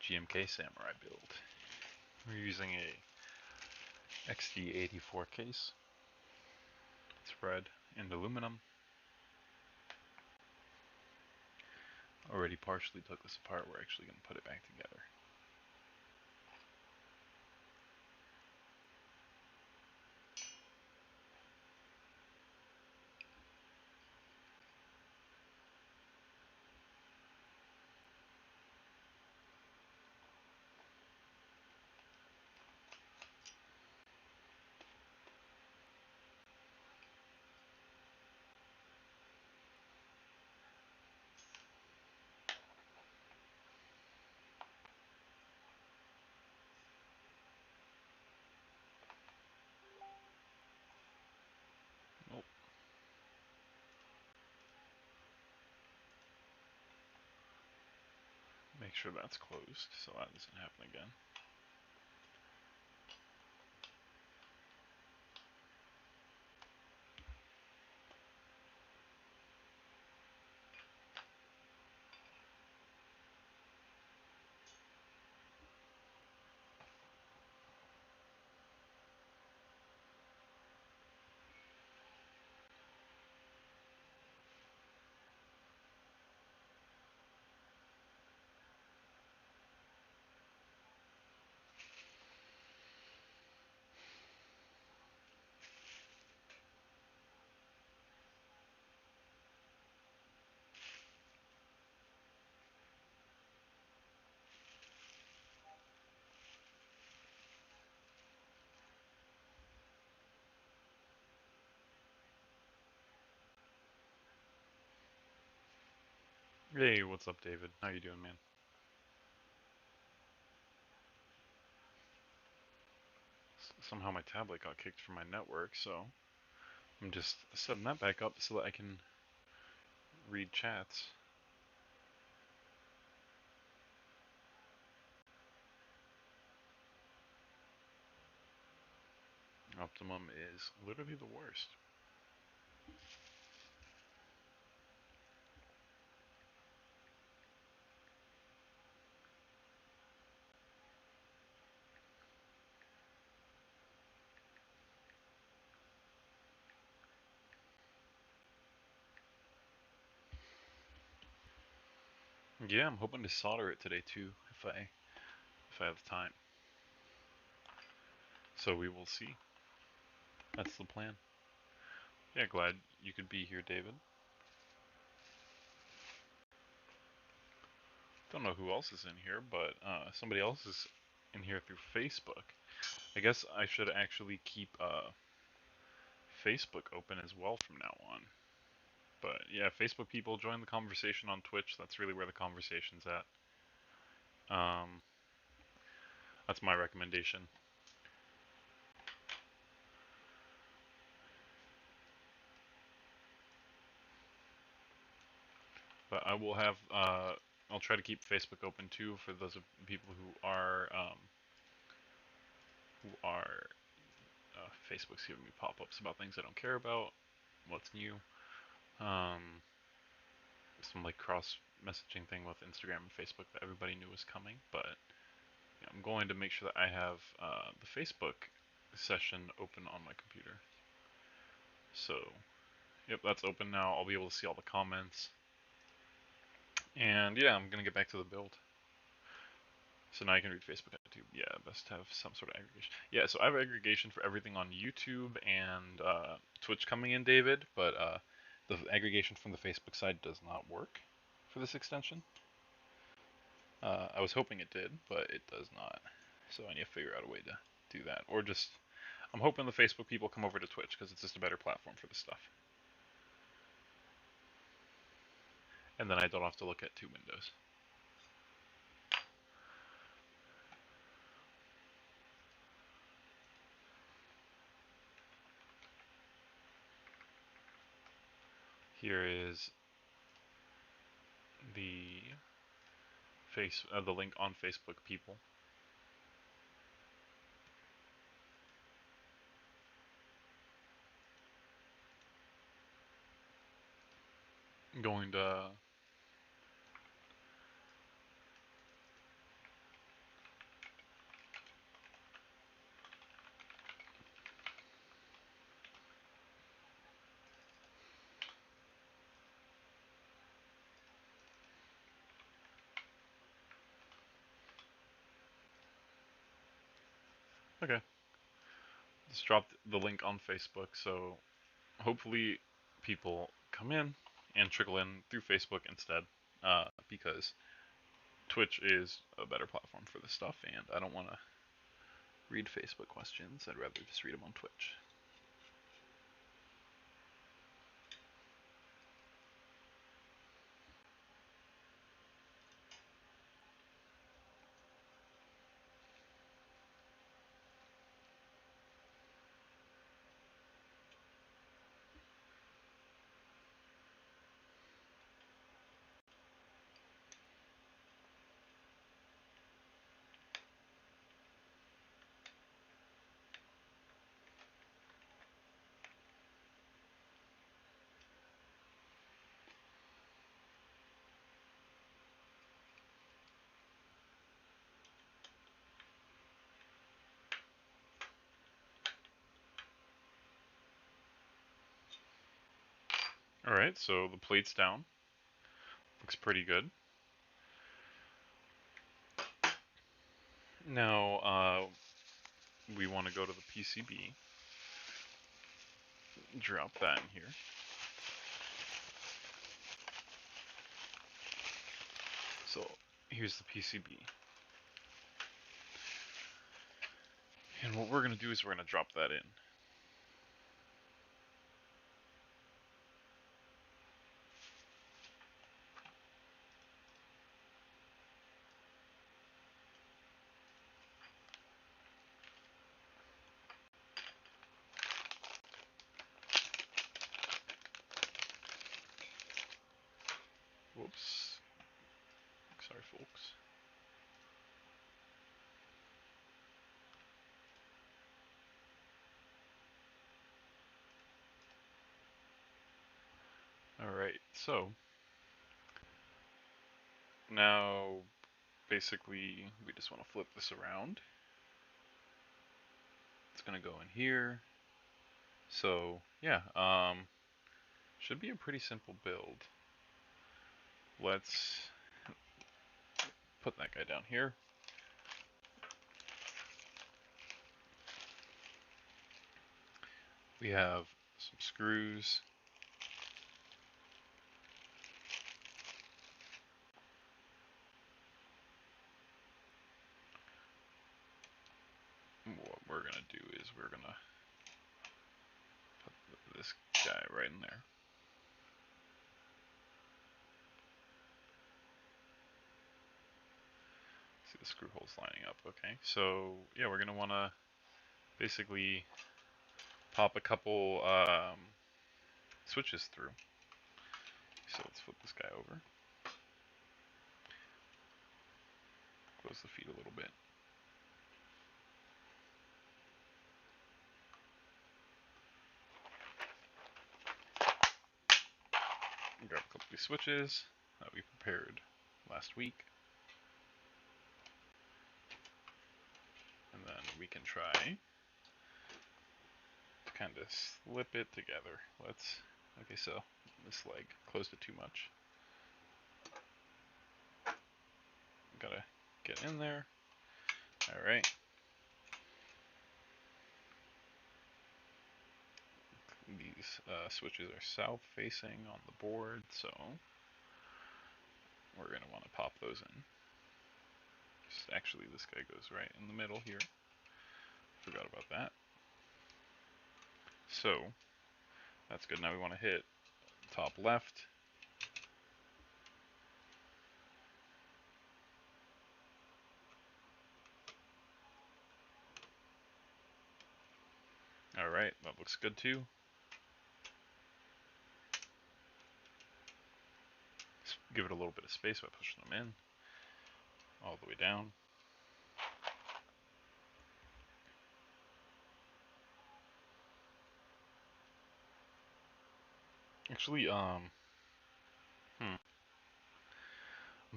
GMK Samurai build. We're using a XD84 case. It's red and aluminum. Already partially took this apart. We're actually going to put it back together. Oh, make sure that's closed so that doesn't happen again. Hey, what's up, David? How you doing, man? Somehow my tablet got kicked from my network, so I'm just setting that back up so that I can read chats. Optimum is literally the worst. Yeah, I'm hoping to solder it today too, if I have time. So we will see. That's the plan. Yeah, glad you could be here, David. Don't know who else is in here, but somebody else is in here through Facebook. I guess I should actually keep Facebook open as well from now on. But yeah, Facebook people join the conversation on Twitch. That's really where the conversation's at. That's my recommendation. But I will have. I'll try to keep Facebook open too for those of people who are Facebook's giving me pop-ups about things I don't care about. What's new? Um, some like cross messaging thing with Instagram and Facebook that everybody knew was coming, but yeah, I'm going to make sure that I have the Facebook session open on my computer. So, yep, that's open now. I'll be able to see all the comments. And yeah, I'm gonna get back to the build. So now you can read Facebook and YouTube. Yeah, best to have some sort of aggregation. Yeah, so I have aggregation for everything on YouTube and Twitch coming in, David, but the aggregation from the Facebook side does not work for this extension. I was hoping it did, but it does not. So I need to figure out a way to do that. Or just, I'm hoping the Facebook people come over to Twitch because it's just a better platform for this stuff. And then I don't have to look at two windows. Here is the the link on Facebook, people. I'm going to Okay. Just dropped the link on Facebook, so hopefully people come in and trickle in through Facebook instead, because Twitch is a better platform for this stuff, and I don't want to read Facebook questions. I'd rather just read them on Twitch. Alright, so the plate's down. Looks pretty good. Now, we want to go to the PCB. Drop that in here. So, here's the PCB. And what we're going to do is we're going to drop that in. Whoops. Sorry, folks. Alright, so now basically we just want to flip this around. It's going to go in here. So, yeah, should be a pretty simple build. Let's put that guy down here. We have some screws. What we're going to do is we're going to put this guy right in there. See the screw holes lining up. Okay, so yeah, we're going to want to basically pop a couple switches through. So let's flip this guy over. Close the feet a little bit. Grab a couple of these switches that we prepared last week. And then we can try to kind of slip it together. Okay, so this leg closed it too much. Gotta get in there. Alright. These switches are south facing on the board, so we're going to want to pop those in. Actually, this guy goes right in the middle here. Forgot about that. So, that's good. Now we want to hit top left. Alright, that looks good too. Give it a little bit of space by pushing them in. All the way down. Actually, I'm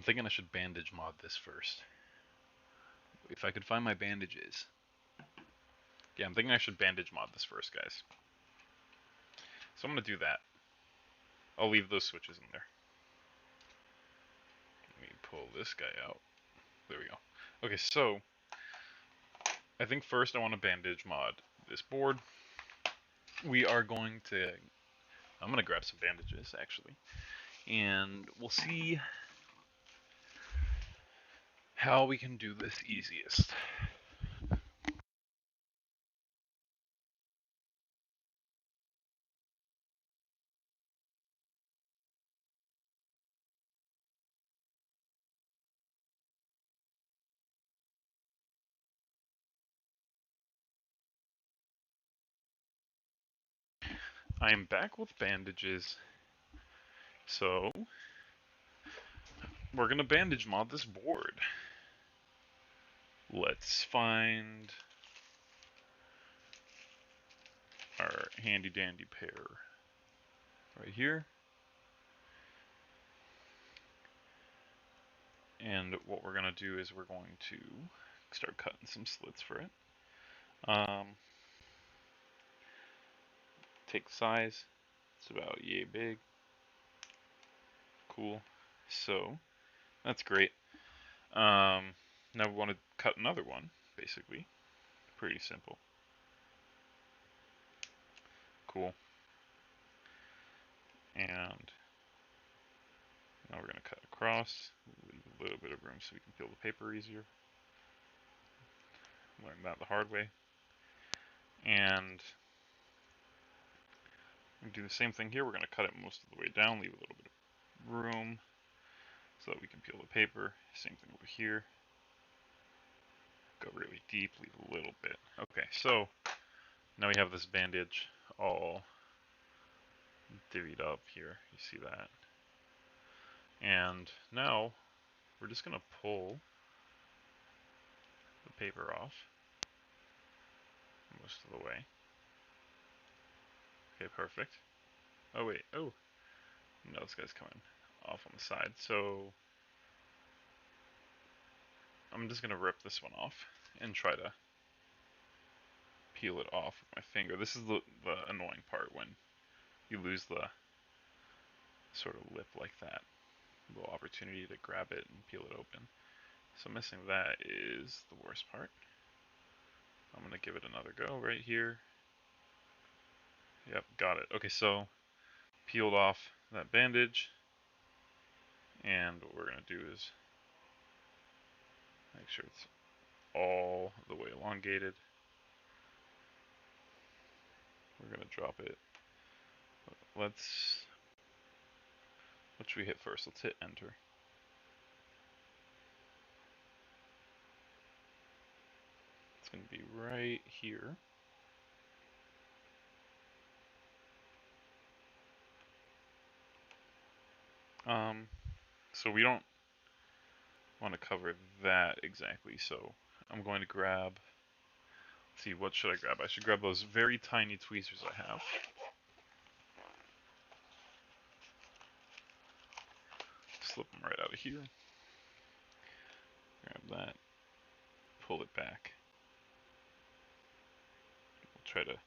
thinking I should bandage mod this first. If I could find my bandages. Yeah, I'm thinking I should bandage mod this first, guys. So I'm going to do that. I'll leave those switches in there. Let me pull this guy out. There we go. Okay, so I think first I want to bandage mod this board. We are going to. I'm gonna grab some bandages actually, and we'll see how we can do this easiest. I am back with bandages, so we're gonna bandage mod this board. Let's find our handy dandy pair right here. And what we're gonna do is we're going to start cutting some slits for it. Take size, it's about yay big. Cool. So that's great. Now we want to cut another one, basically. Pretty simple. Cool. And now we're going to cut across, leave a little bit of room so we can peel the paper easier. Learned that the hard way. And we do the same thing here. We're going to cut it most of the way down, leave a little bit of room so that we can peel the paper. Same thing over here. Go really deep, leave a little bit. Okay, so now we have this bandage all divvied up here. You see that? And now we're just going to pull the paper off most of the way. Okay, perfect. Oh wait, oh, no, this guy's coming off on the side. So I'm just gonna rip this one off and try to peel it off with my finger. This is the annoying part when you lose the sort of lip like that. Little opportunity to grab it and peel it open. So missing that is the worst part. I'm gonna give it another go right here. Yep, got it. Okay, so peeled off that bandage, and what we're gonna do is make sure it's all the way elongated. We're gonna drop it. What should we hit first? Let's hit enter. It's gonna be right here. So we don't want to cover that exactly, so I'm going to grab, let's see, what should I grab? I should grab those very tiny tweezers I have. Slip them right out of here. Grab that, pull it back. We'll try to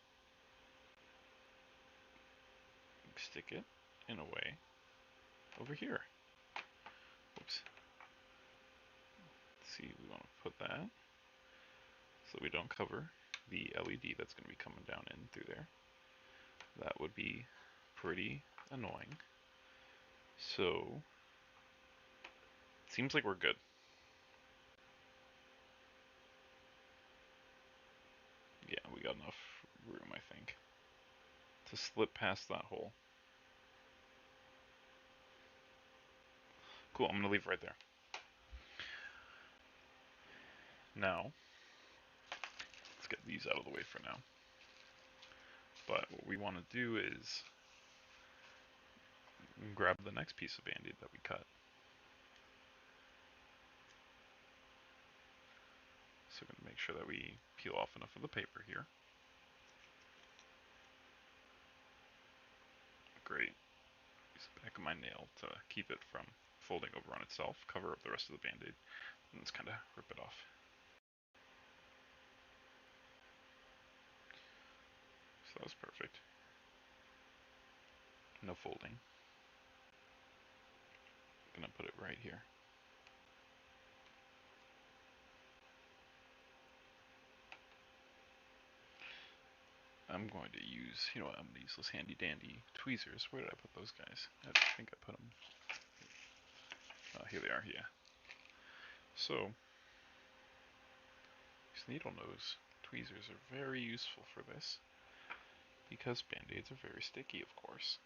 stick it in a way over here. Oops. Let's see, we want to put that so we don't cover the LED that's going to be coming down in through there. That would be pretty annoying. So, seems like we're good. Yeah, we got enough room, I think, to slip past that hole. Cool, I'm gonna leave right there. Now, let's get these out of the way for now. But what we want to do is grab the next piece of Band-Aid that we cut. So we're gonna make sure that we peel off enough of the paper here. Great. Use the back of my nail to keep it from folding over on itself. Cover up the rest of the Band-Aid, and just kind of rip it off. So that was perfect. No folding. I'm gonna put it right here. I'm going to use, you know what, I'm going to use those handy dandy tweezers. Where did I put those guys? I think I put them. Oh, here they are, yeah. So, these needle nose tweezers are very useful for this, because band-aids are very sticky, of course.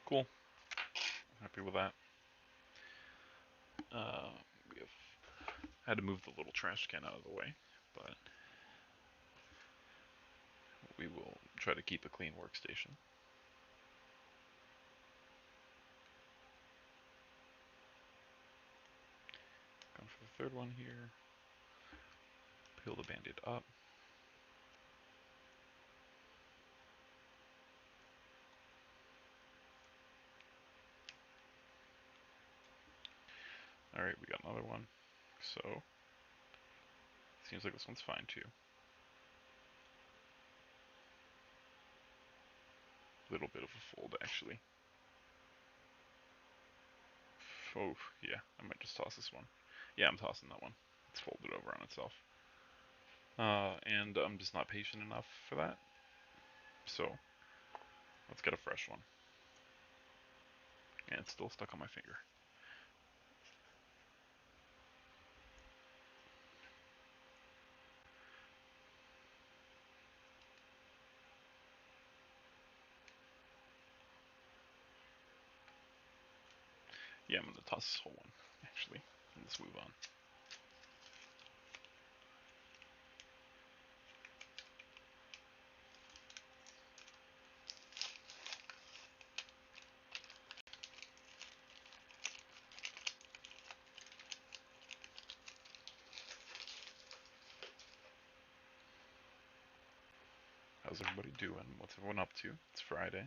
Cool. Happy with that. We have had to move the little trash can out of the way, but we will try to keep a clean workstation. Going for the third one here. Peel the band-aid up. Alright, we got another one. So, seems like this one's fine too. Little bit of a fold, actually. Oh, yeah, I might just toss this one. Yeah, I'm tossing that one. It's folded over on itself. And I'm just not patient enough for that. So, let's get a fresh one. And it's still stuck on my finger. Yeah, I'm gonna toss this whole one, actually. Let's move on. How's everybody doing? What's everyone up to? It's Friday.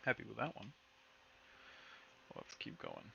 Happy with that one. Let's keep going.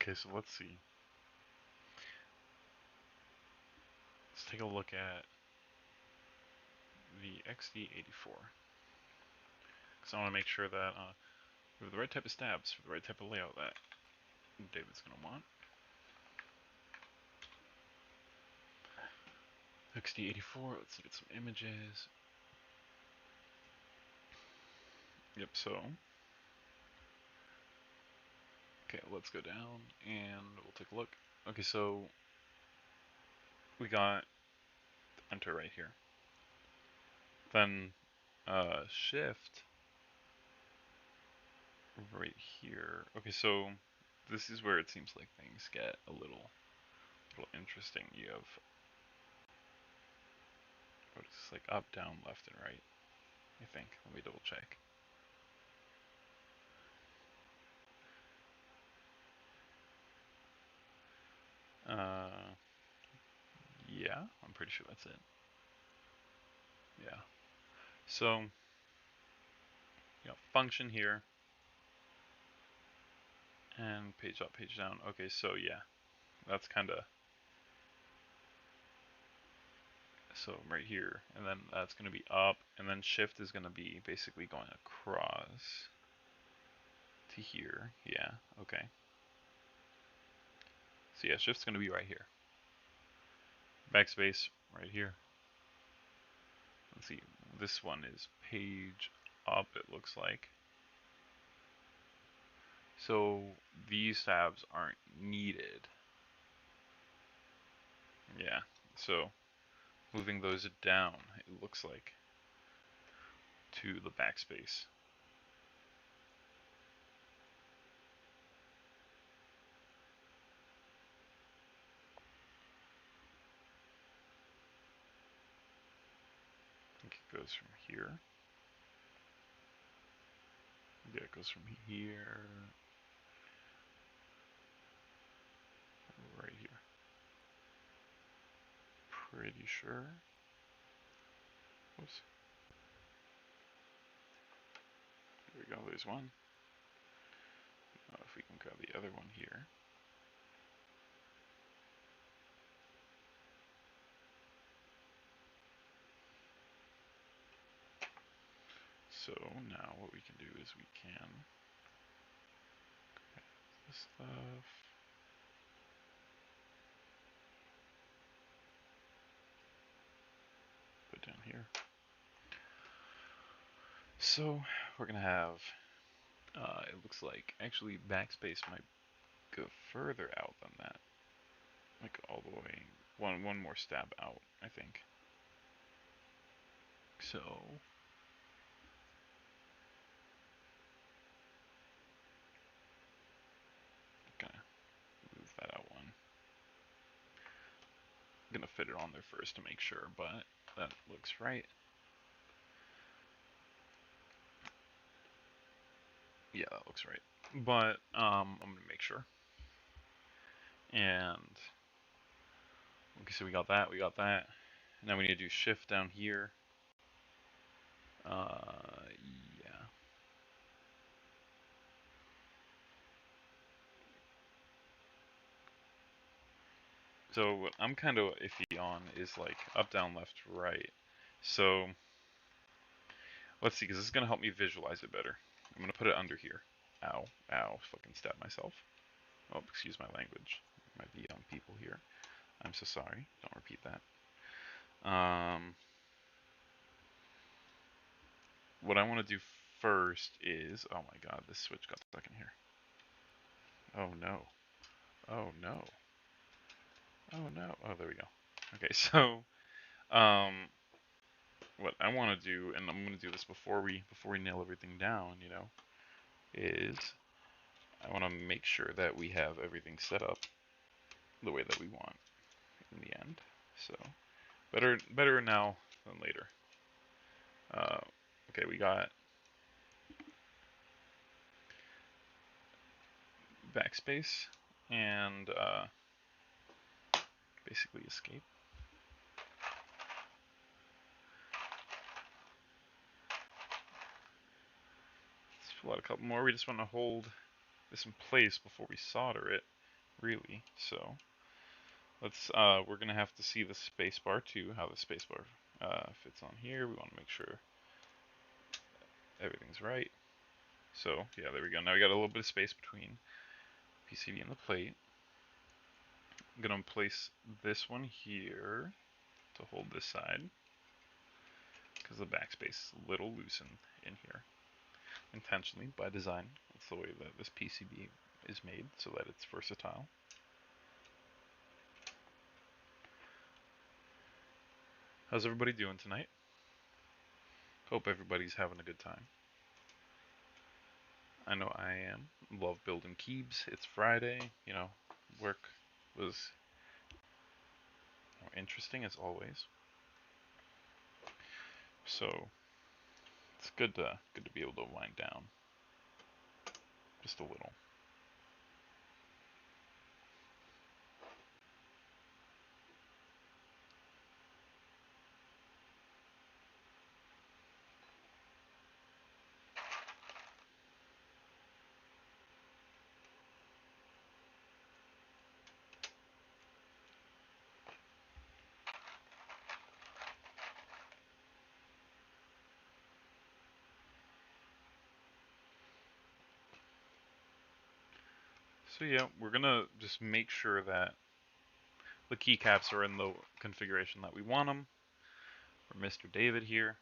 Okay, so let's see. Let's take a look at the XD84. Because I want to make sure that we have the right type of stabs for the right type of layout that David's going to want. XD84, let's look at some images. Yep, so. Okay, let's go down and we'll take a look. Okay, so we got enter right here. Then shift right here. Okay, so this is where it seems like things get a little interesting. You have what is this, like up, down, left, and right, I think. Let me double check. Uh, yeah, I'm pretty sure that's it. Yeah. So, function here, and page up, page down. Okay, so yeah, that's kind of, so right here, and then that's going to be up, and then shift is going to be basically going across to here. Yeah, okay. So yeah, shift's going to be right here. Backspace right here. Let's see, this one is page up, it looks like. So these tabs aren't needed. Yeah, so moving those down, it looks like, to the backspace. I think it goes from here. Yeah, it goes from here, right here. Pretty sure. Whoops. There we go, there's one. If we can grab the other one here. So now what we can do is we can grab this stuff. Put down here. So we're gonna have, it looks like actually backspace might go further out than that, like all the way one more stab out, I think. So gonna move that out one. I'm gonna fit it on there first to make sure, but that looks right. Yeah, that looks right. But I'm gonna make sure. And okay, so we got that, we got that. Now we need to do shift down here. Yeah. So what I'm kind of iffy on is like up, down, left, right. So let's see, because this is gonna help me visualize it better. I'm gonna put it under here. Ow, ow, fucking stab myself. Oh, excuse my language. There might be young people here. I'm so sorry. Don't repeat that. What I want to do first is, oh my god, this switch got stuck in here. Oh no. Oh no. Oh no. Oh, there we go. Okay, so what I want to do, and I'm going to do this before we nail everything down, is I want to make sure that we have everything set up the way that we want in the end. So better now than later. Okay, we got backspace and basically escape. Let's pull out a couple more. We just want to hold this in place before we solder it. really. So let's we're gonna have to see the spacebar too, how the spacebar fits on here. We want to make sure everything's right. So yeah, there we go. Now we got a little bit of space between PCB and the plate. I'm gonna place this one here to hold this side because the backspace is a little loose in here, intentionally by design. That's the way that this PCB is made so that it's versatile. How's everybody doing tonight? Hope everybody's having a good time. I know I am. Love building keybs. It's Friday. Work was interesting as always. So it's good to be able to wind down just a little. So yeah, we're gonna just make sure that the keycaps are in the configuration that we want them for Mr. David here.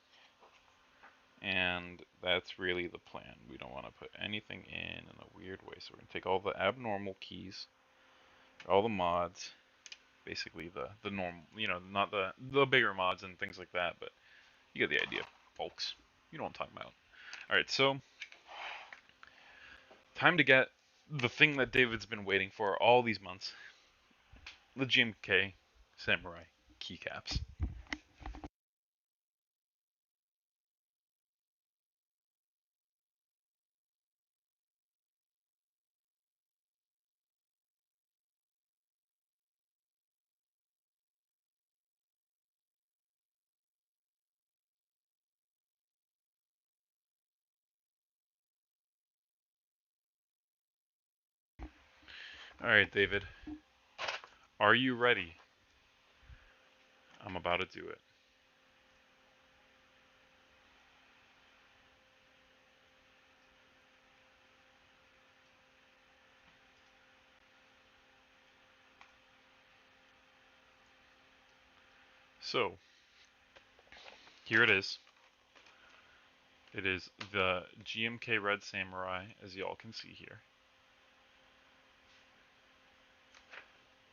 And that's really the plan. We don't want to put anything in a weird way. So we're going to take all the abnormal keys, all the mods, basically the normal, not the bigger mods and things like that, but you get the idea, folks. You know what I'm talking about. All right, so time to get the thing that David's been waiting for all these months, the GMK Samurai keycaps. All right, David, are you ready? I'm about to do it. So, here it is. It is the GMK Red Samurai, as y'all can see here.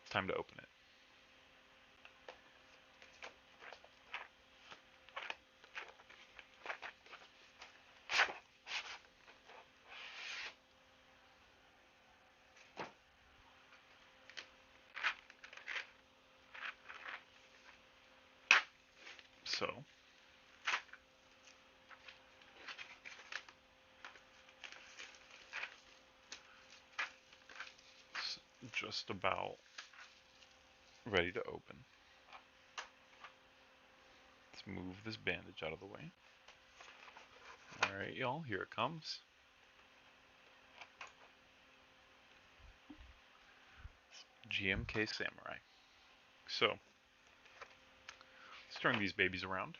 It's time to open it. So, it's just about ready to open. Let's move this bandage out of the way. Alright, y'all, here it comes. GMK Samurai. So, let's turn these babies around.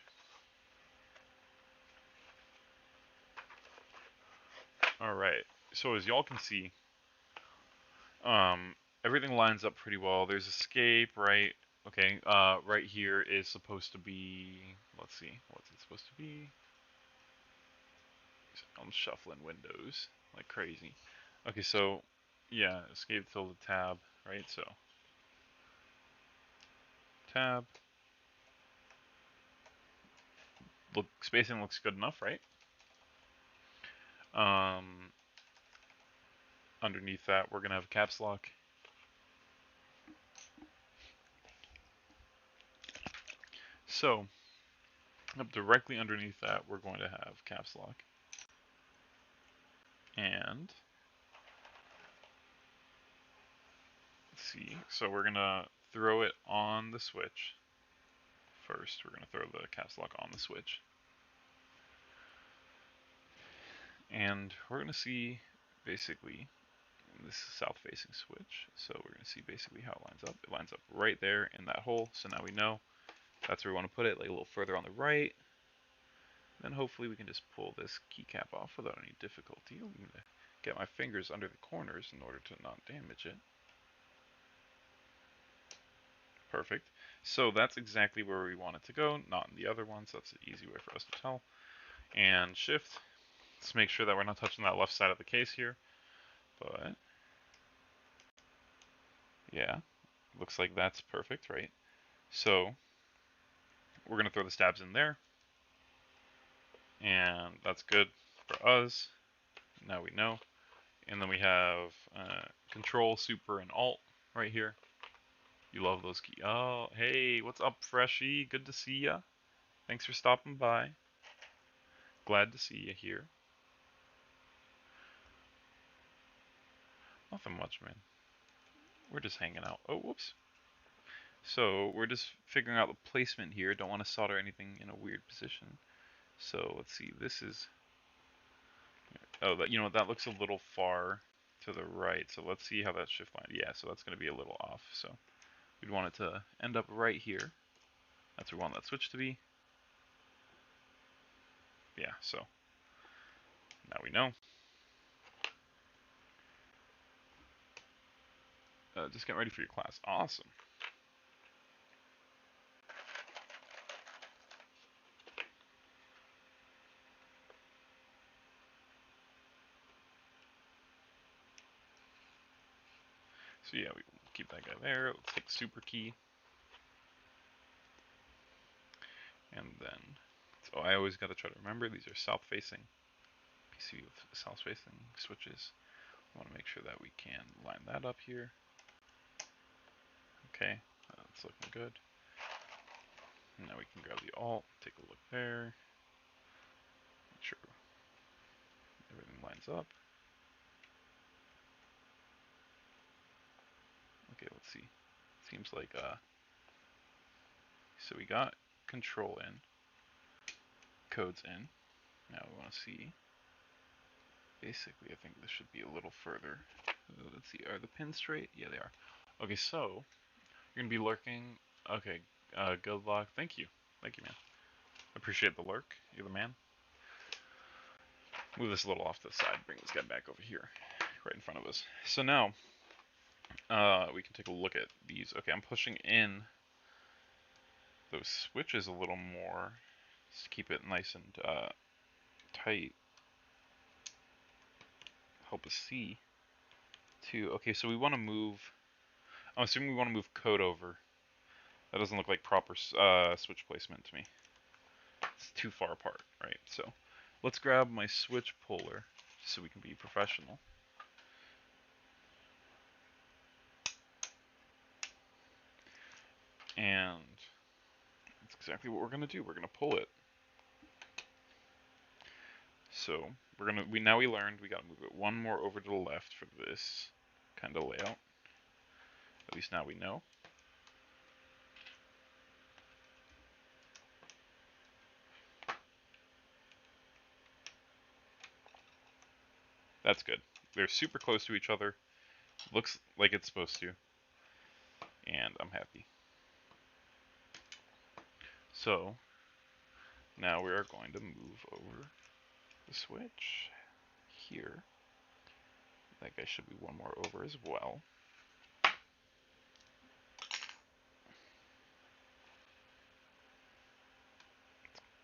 Alright, so as y'all can see, everything lines up pretty well. There's escape, right? Okay, right here is supposed to be, let's see, what's it supposed to be? I'm shuffling windows like crazy. Okay, so, yeah, escape tilde tab, right? So, tab. Look, spacing looks good enough, right? Um, Underneath that, we're gonna have caps lock. So, up directly underneath that, we're going to have caps lock. And, let's see, so we're gonna throw it on the switch. First, we're gonna throw the caps lock on the switch. And we're gonna see, basically, this is south-facing switch, so we're going to see basically how it lines up. It lines up right there in that hole, so now we know that's where we want to put it, like a little further on the right. Then hopefully we can just pull this keycap off without any difficulty. I'm going to get my fingers under the corners in order to not damage it. Perfect. So that's exactly where we want it to go, not in the other ones. That's an easy way for us to tell. And shift. Let's make sure that we're not touching that left side of the case here. But yeah, looks like that's perfect, right? So we're going to throw the stabs in there. And that's good for us. Now we know. And then we have Control, Super, and Alt right here. You love those keys. Oh, hey, what's up, Freshie? Good to see ya. Thanks for stopping by. Glad to see you here. Nothing much, man. We're just hanging out. Oh, whoops. So we're just figuring out the placement here. Don't want to solder anything in a weird position. So let's see. This is. Oh, that that looks a little far to the right. So let's see how that shift line. Yeah, so that's going to be a little off. So we'd want it to end up right here. That's where we want that switch to be. Yeah, so now we know. Just get ready for your class. Awesome. So yeah, we keep that guy there. Let's take the super key. And then, so I always got to try to remember these are south-facing PC with south-facing switches. I want to make sure that we can line that up here. Okay, that's looking good. And now we can grab the alt, take a look there. Make sure everything lines up. Okay, let's see. Seems like, so we got control in, codes in. Now we want to see, basically I think this should be a little further. Let's see, are the pins straight? Yeah, they are. Okay, so you're going to be lurking. Okay, good luck. Thank you. Thank you, man. Appreciate the lurk. You're the man. Move this a little off to the side. Bring this guy back over here, right in front of us. So now, we can take a look at these. Okay, I'm pushing in those switches a little more just to keep it nice and tight. Help us see. Too. Okay, so we want to move. I'm assuming we want to move code over. That doesn't look like proper switch placement to me. It's too far apart, right? So let's grab my switch puller so we can be professional. And that's exactly what we're gonna do. We're gonna pull it. So now we learned we gotta move it one more over to the left for this kind of layout. At least now we know. That's good. They're super close to each other. Looks like it's supposed to. And I'm happy. So now we are going to move over the switch here. That guy should be one more over as well.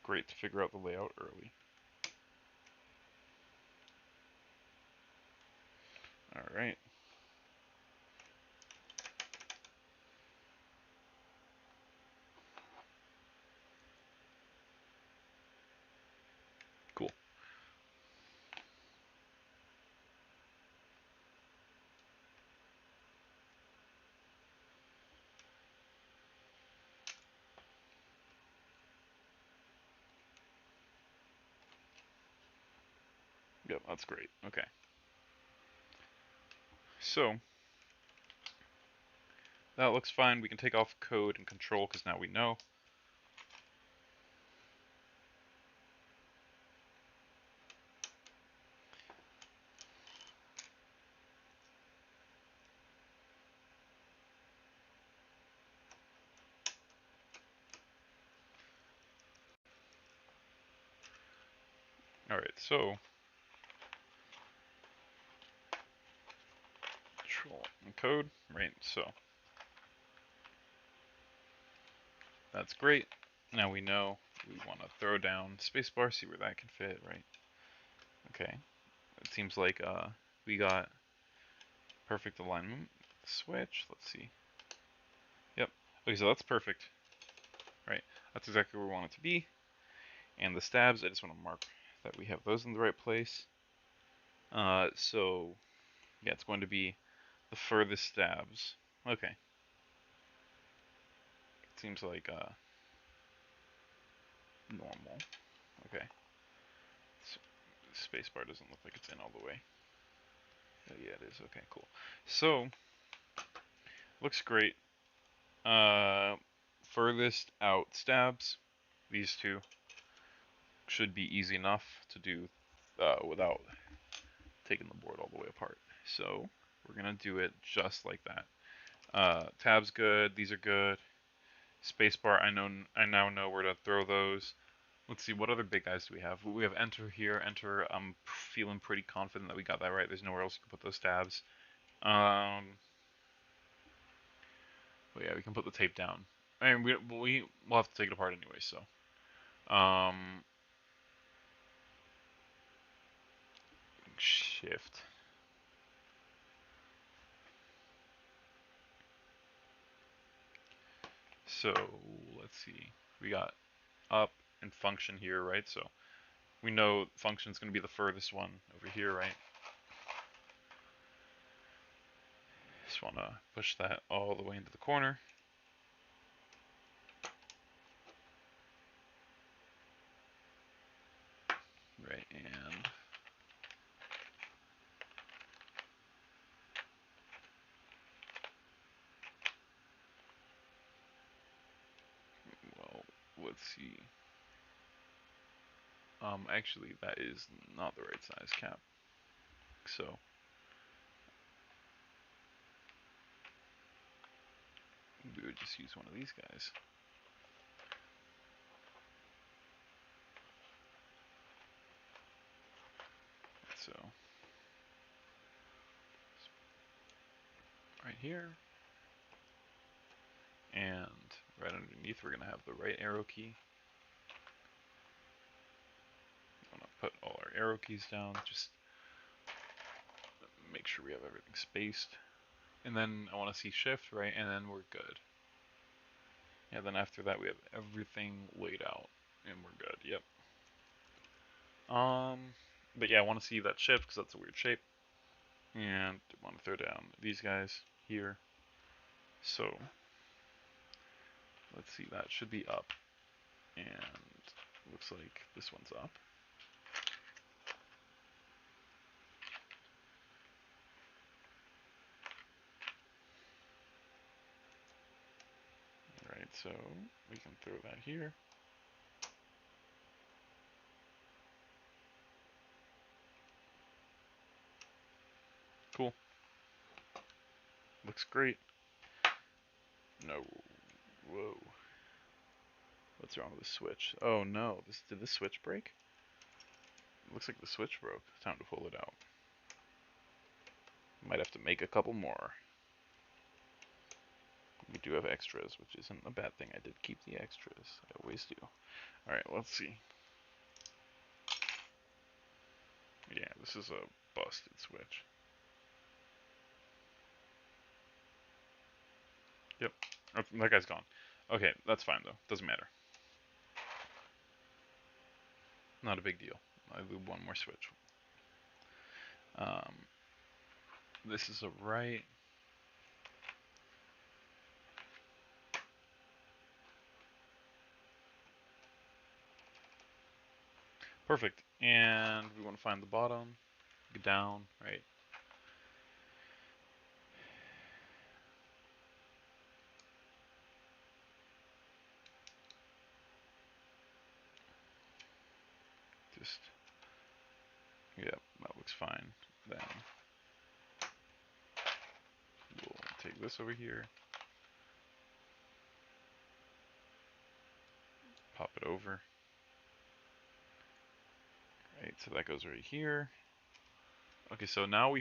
Great to figure out the layout early. Alright. Cool. Yep, that's great. Okay. So that looks fine. We can take off code and control because now we know. Alright, so control and code, right? So that's great. Now we know we want to throw down spacebar, see where that can fit, right? Okay, it seems like we got perfect alignment. Switch, let's see. Yep, okay, so that's perfect, right? That's exactly where we want it to be. And the stabs, I just want to mark that we have those in the right place. So yeah, it's going to be the furthest stabs. Okay. Seems like normal. Okay. Spacebar doesn't look like it's in all the way. Oh, yeah, it is. Okay, cool. So looks great. Furthest out stabs. These two should be easy enough to do without taking the board all the way apart. So we're gonna do it just like that. Tabs good. These are good. Spacebar. I now know where to throw those. Let's see, what other big guys do we have? We have enter here. Enter. I'm feeling pretty confident that we got that right. There's nowhere else you can put those tabs. But yeah, we can put the tape down. I mean, we'll have to take it apart anyway. So, shift. So let's see. We got up and function here, right? So we know function's going to be the furthest one over here, right? Just want to push that all the way into the corner. Right, and well, let's see. Actually, that is not the right size cap. So we would just use one of these guys. So right here, and right underneath, we're gonna have the right arrow key. We want to put all our arrow keys down. Just make sure we have everything spaced. And then I want to see shift, right? And then we're good. Yeah, then after that we have everything laid out and we're good. Yep. But yeah, I want to see that shift because that's a weird shape. And I want to throw down these guys here. So let's see, that should be up. And looks like this one's up. Right, so we can throw that here. Cool. Looks great. No. Whoa. What's wrong with the switch? Oh no, did this switch break? Looks like the switch broke. Time to pull it out. Might have to make a couple more. We do have extras, which isn't a bad thing. I did keep the extras. I always do. Alright, let's see. Yeah, this is a busted switch. Yep. That guy's gone. Okay, that's fine though. Doesn't matter. Not a big deal. I do one more switch. Um, this is a right. Perfect. And we want to find the bottom. Go down, right? Just, yep, that looks fine. Then we'll take this over here. Pop it over. Right, Right, so that goes right here. Okay, so now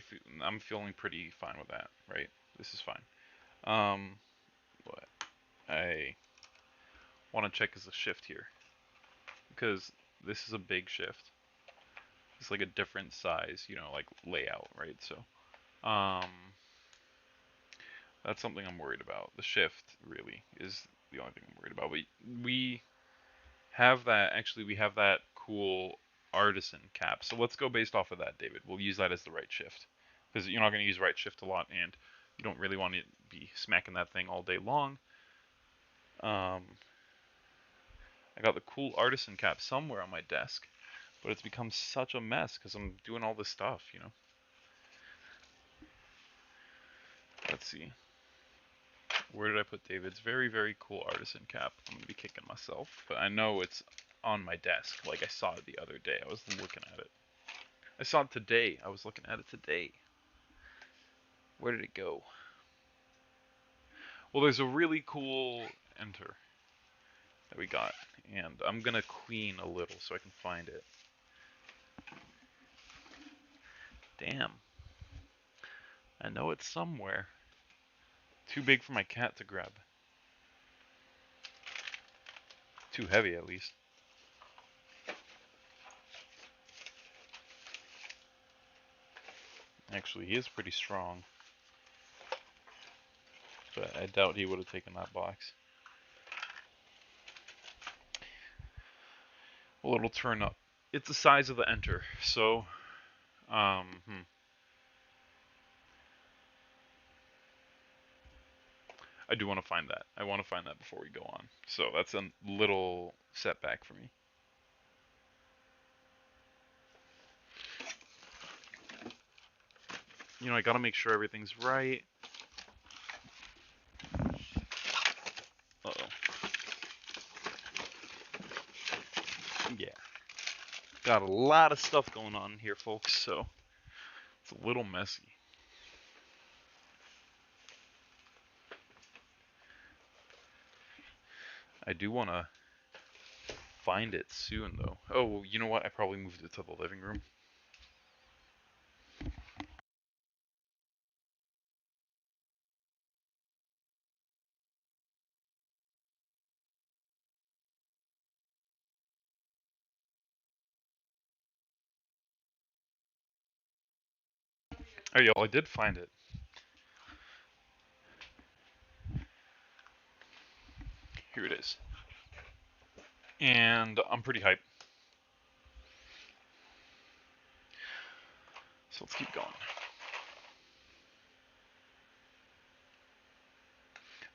I'm feeling pretty fine with that, right? This is fine. What I want to check is the shift here, because this is a big shift. It's like a different size, like layout, right? So, um, that's something I'm worried about. The shift really is the only thing I'm worried about. We have that, actually, we have that cool artisan cap. So let's go based off of that, David. We'll use that as the right shift, because you're not going to use right shift a lot, and you don't really want to be smacking that thing all day long. I got the cool artisan cap somewhere on my desk, but it's become such a mess because I'm doing all this stuff. Let's see. Where did I put David's very, very cool artisan cap? I'm going to be kicking myself, but I know it's on my desk. Like I saw it the other day. I was looking at it. I saw it today. I was looking at it today. Where did it go? Well, there's a really cool enter that we got, and I'm going to clean a little so I can find it. Damn. I know it's somewhere. Too big for my cat to grab. Too heavy, at least. Actually, he is pretty strong, but I doubt he would have taken that box. Well, it'll turn up. It's the size of the enter, so, I do want to find that. I want to find that before we go on. So that's a little setback for me. I gotta make sure everything's right. Uh-oh. Yeah. Got a lot of stuff going on here, folks, so it's a little messy. I do want to find it soon, though. Oh, you know what? I probably moved it to the living room. Oh, y'all, I did find it. Here it is. And I'm pretty hyped. So let's keep going.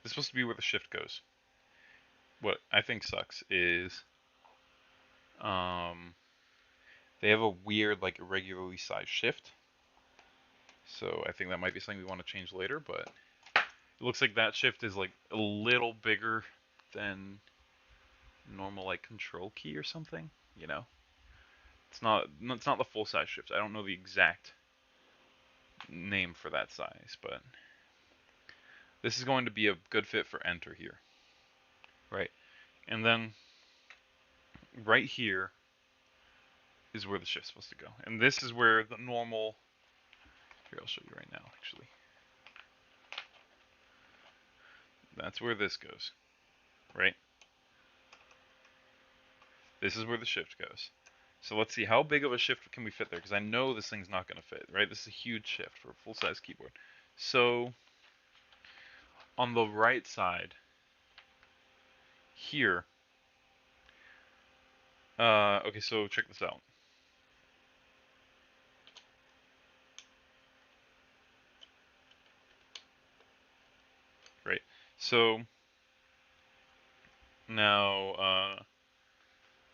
This is supposed to be where the shift goes. What I think sucks is they have a weird, like, irregularly sized shift. So I think that might be something we want to change later, but it looks like that shift is like a little bigger than normal, like, control key or something, you know? It's not the full size shift. I don't know the exact name for that size, but this is going to be a good fit for enter here. Right. And then right here is where the shift's supposed to go. And this is where the normal, here, I'll show you right now, actually. That's where this goes, right? This is where the shift goes. So let's see, how big of a shift can we fit there? Because I know this thing's not going to fit, right? This is a huge shift for a full-size keyboard. So on the right side here, okay, so check this out. Right. So now,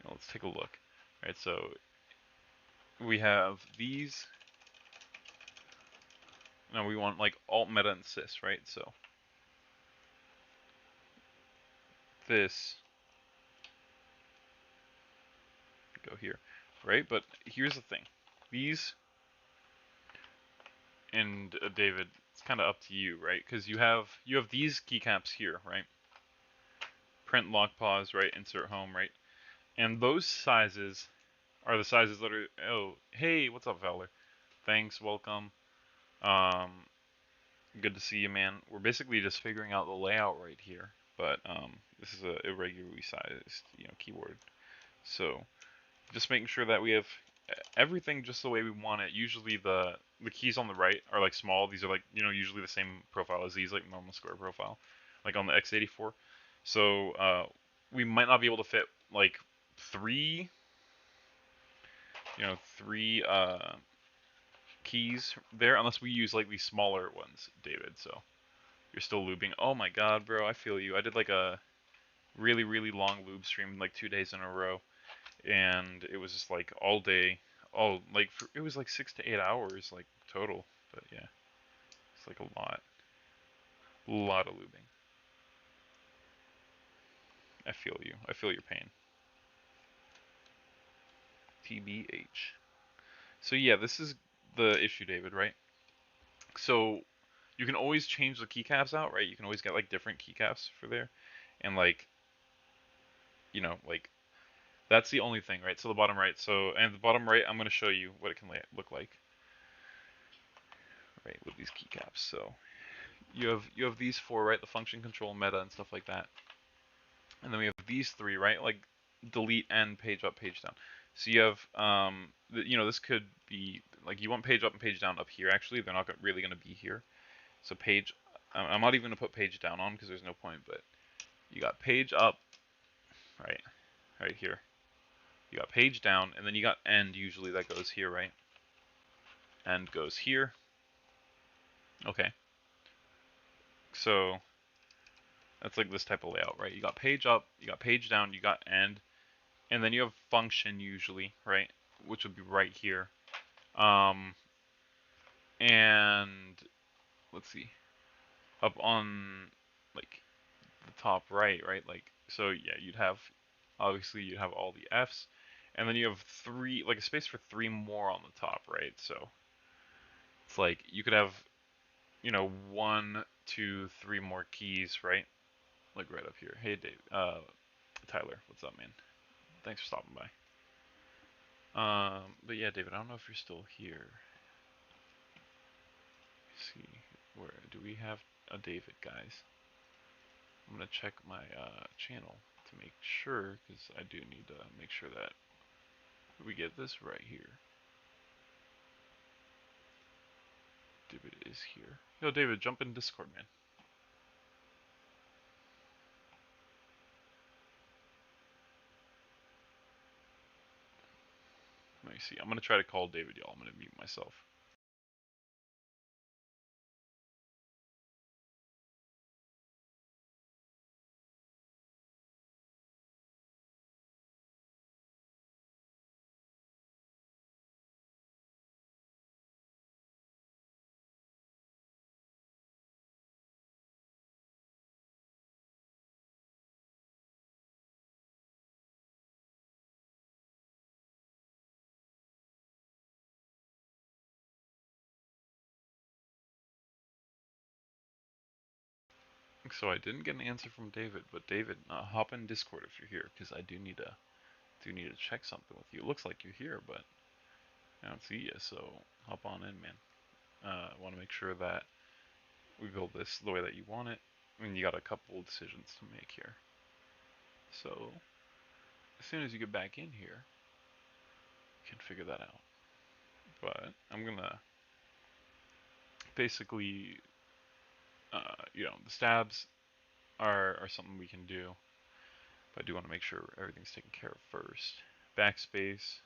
let's take a look. Right. So we have these. Now we want like alt, meta, and sys, right? So this go here, right? But here's the thing: these and David, it's kind of up to you, right? Because you have these keycaps here, right? Print, lock, pause, right? Insert home, right? And those sizes are the sizes that are. Oh, hey, what's up, Fowler? Thanks, welcome. Um, Good to see you, man. We're basically just figuring out the layout right here, but this is a irregularly sized, keyboard. So just making sure that we have everything just the way we want it. Usually the keys on the right are like small. These are like usually the same profile as these, like normal square profile, like on the X84. So we might not be able to fit like three, three keys there unless we use like these smaller ones, David. So you're still lubing. Oh my god, bro, I feel you. I did like a really really long lube stream like 2 days in a row, and it was just like all day, all like it was like 6 to 8 hours like total. But yeah, it's like a lot of lubing. I feel you. I feel your pain. TBH. So yeah, this is the issue, David, right? So you can always change the keycaps out, right? You can always get like different keycaps for there, and like like that's the only thing, right? So the bottom right. So and the bottom right, I'm gonna show you what it can look like, right, with these keycaps. So you have these four, right? The function, control, meta, and stuff like that. And then we have these three, right? Like delete and page up, page down. So you have, this could be like you want page up and page down up here. Actually, they're not really going to be here. So page, I'm not even going to put page down on because there's no point. But you got page up, right, right here. You got page down, and then you got end. Usually that goes here, right? End goes here. Okay. So that's like this type of layout, right? You got page up, you got page down, you got end, and then you have function usually, right? Which would be right here. Um, and let's see, up on like the top right, right? Like so, yeah, you'd have obviously you'd have all the Fs, and then you have three, like a space for three more on the top, right? So it's like you could have, one, two, three more keys, right? Like right up here. Hey, Dave, Tyler, what's up, man? Thanks for stopping by. But yeah, David, I don't know if you're still here. Let's see, where do we have a David, guys? I'm gonna check my channel to make sure, because I do need to make sure that we get this right here. David is here. Yo, David, jump in Discord, man. Let me see. I'm gonna try to call David, y'all. I'm gonna mute myself. So I didn't get an answer from David, but David, hop in Discord if you're here, because I do need to check something with you. It looks like you're here, but I don't see you. So hop on in, man. I want to make sure that we build this the way that you want it. I mean, you got a couple of decisions to make here. So as soon as you get back in here, you can figure that out. But I'm gonna basically, the stabs are something we can do, but I do want to make sure everything's taken care of first. Backspace,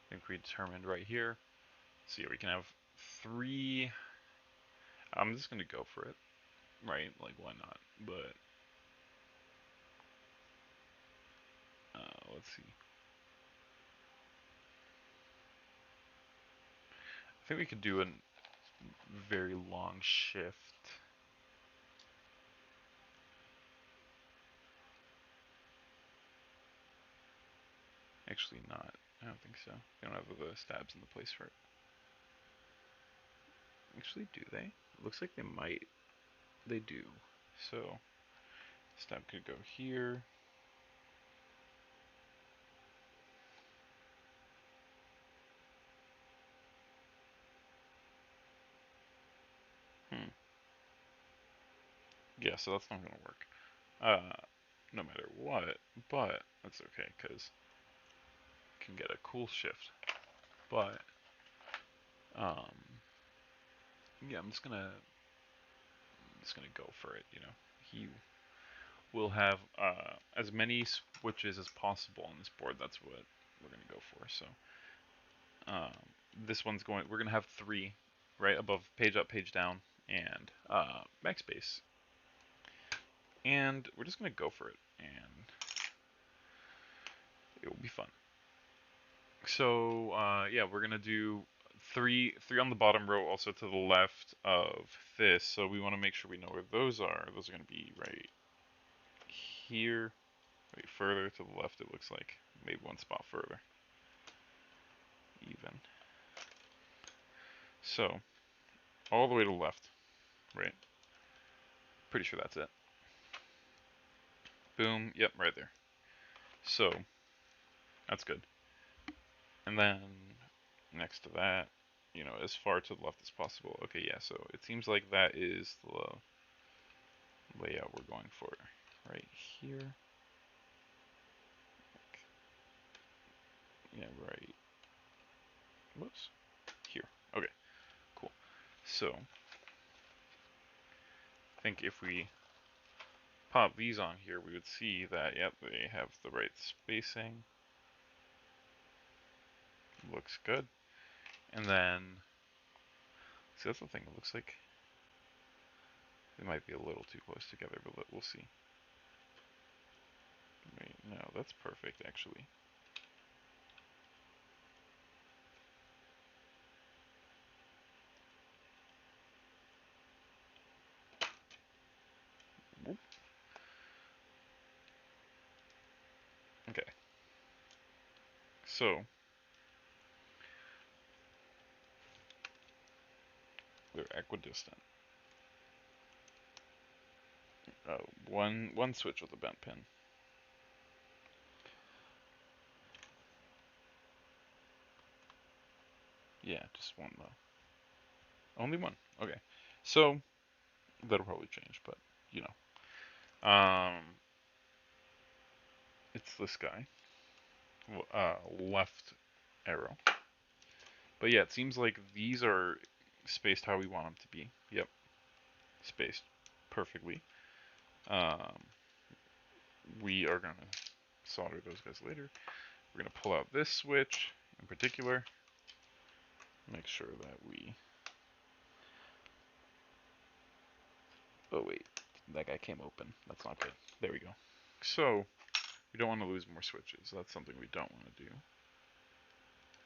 I think we determined right here. So yeah, we can have three. I'm just gonna go for it, right? Like why not? But let's see. I think we could do a very long shift. Actually, not. I don't think so. They don't have the stabs in the place for it. Actually, do they? It looks like they might. They do. So, stab could go here. Yeah, so that's not gonna work. No matter what, but that's okay because can get a cool shift. But um, yeah, I'm just gonna go for it. You know, he will have as many switches as possible on this board. That's what we're gonna go for. So um, this one's going. We're gonna have three, right above page up, page down, and backspace. And we're just gonna go for it, and it will be fun. So yeah, we're gonna do three on the bottom row, also to the left of this. So we want to make sure we know where those are. Those are gonna be right here, right further to the left. It looks like maybe one spot further, even. So all the way to the left, right? Pretty sure that's it. Boom. Yep, right there. So that's good. And then next to that, you know, as far to the left as possible. Okay, yeah. So it seems like that is the layout we're going for right here. Yeah, right. Whoops. Here. Okay, cool. So, I think if we pop these on here, we would see that, yep, they have the right spacing. Looks good. And then, see, that's the thing. It looks like they might be a little too close together, but we'll see. Wait, no, that's perfect, actually. Okay. So, they're equidistant. One switch with a bent pin. Yeah, just one though. Only one. Okay. So that'll probably change, but you know. It's this guy. Left arrow. But yeah, it seems like these are spaced how we want them to be. Yep, spaced perfectly. Um, we are gonna solder those guys later. We're gonna pull out this switch in particular. Make sure that we. Oh wait, that guy came open. That's not good. There we go. So we don't want to lose more switches. That's something we don't want to do.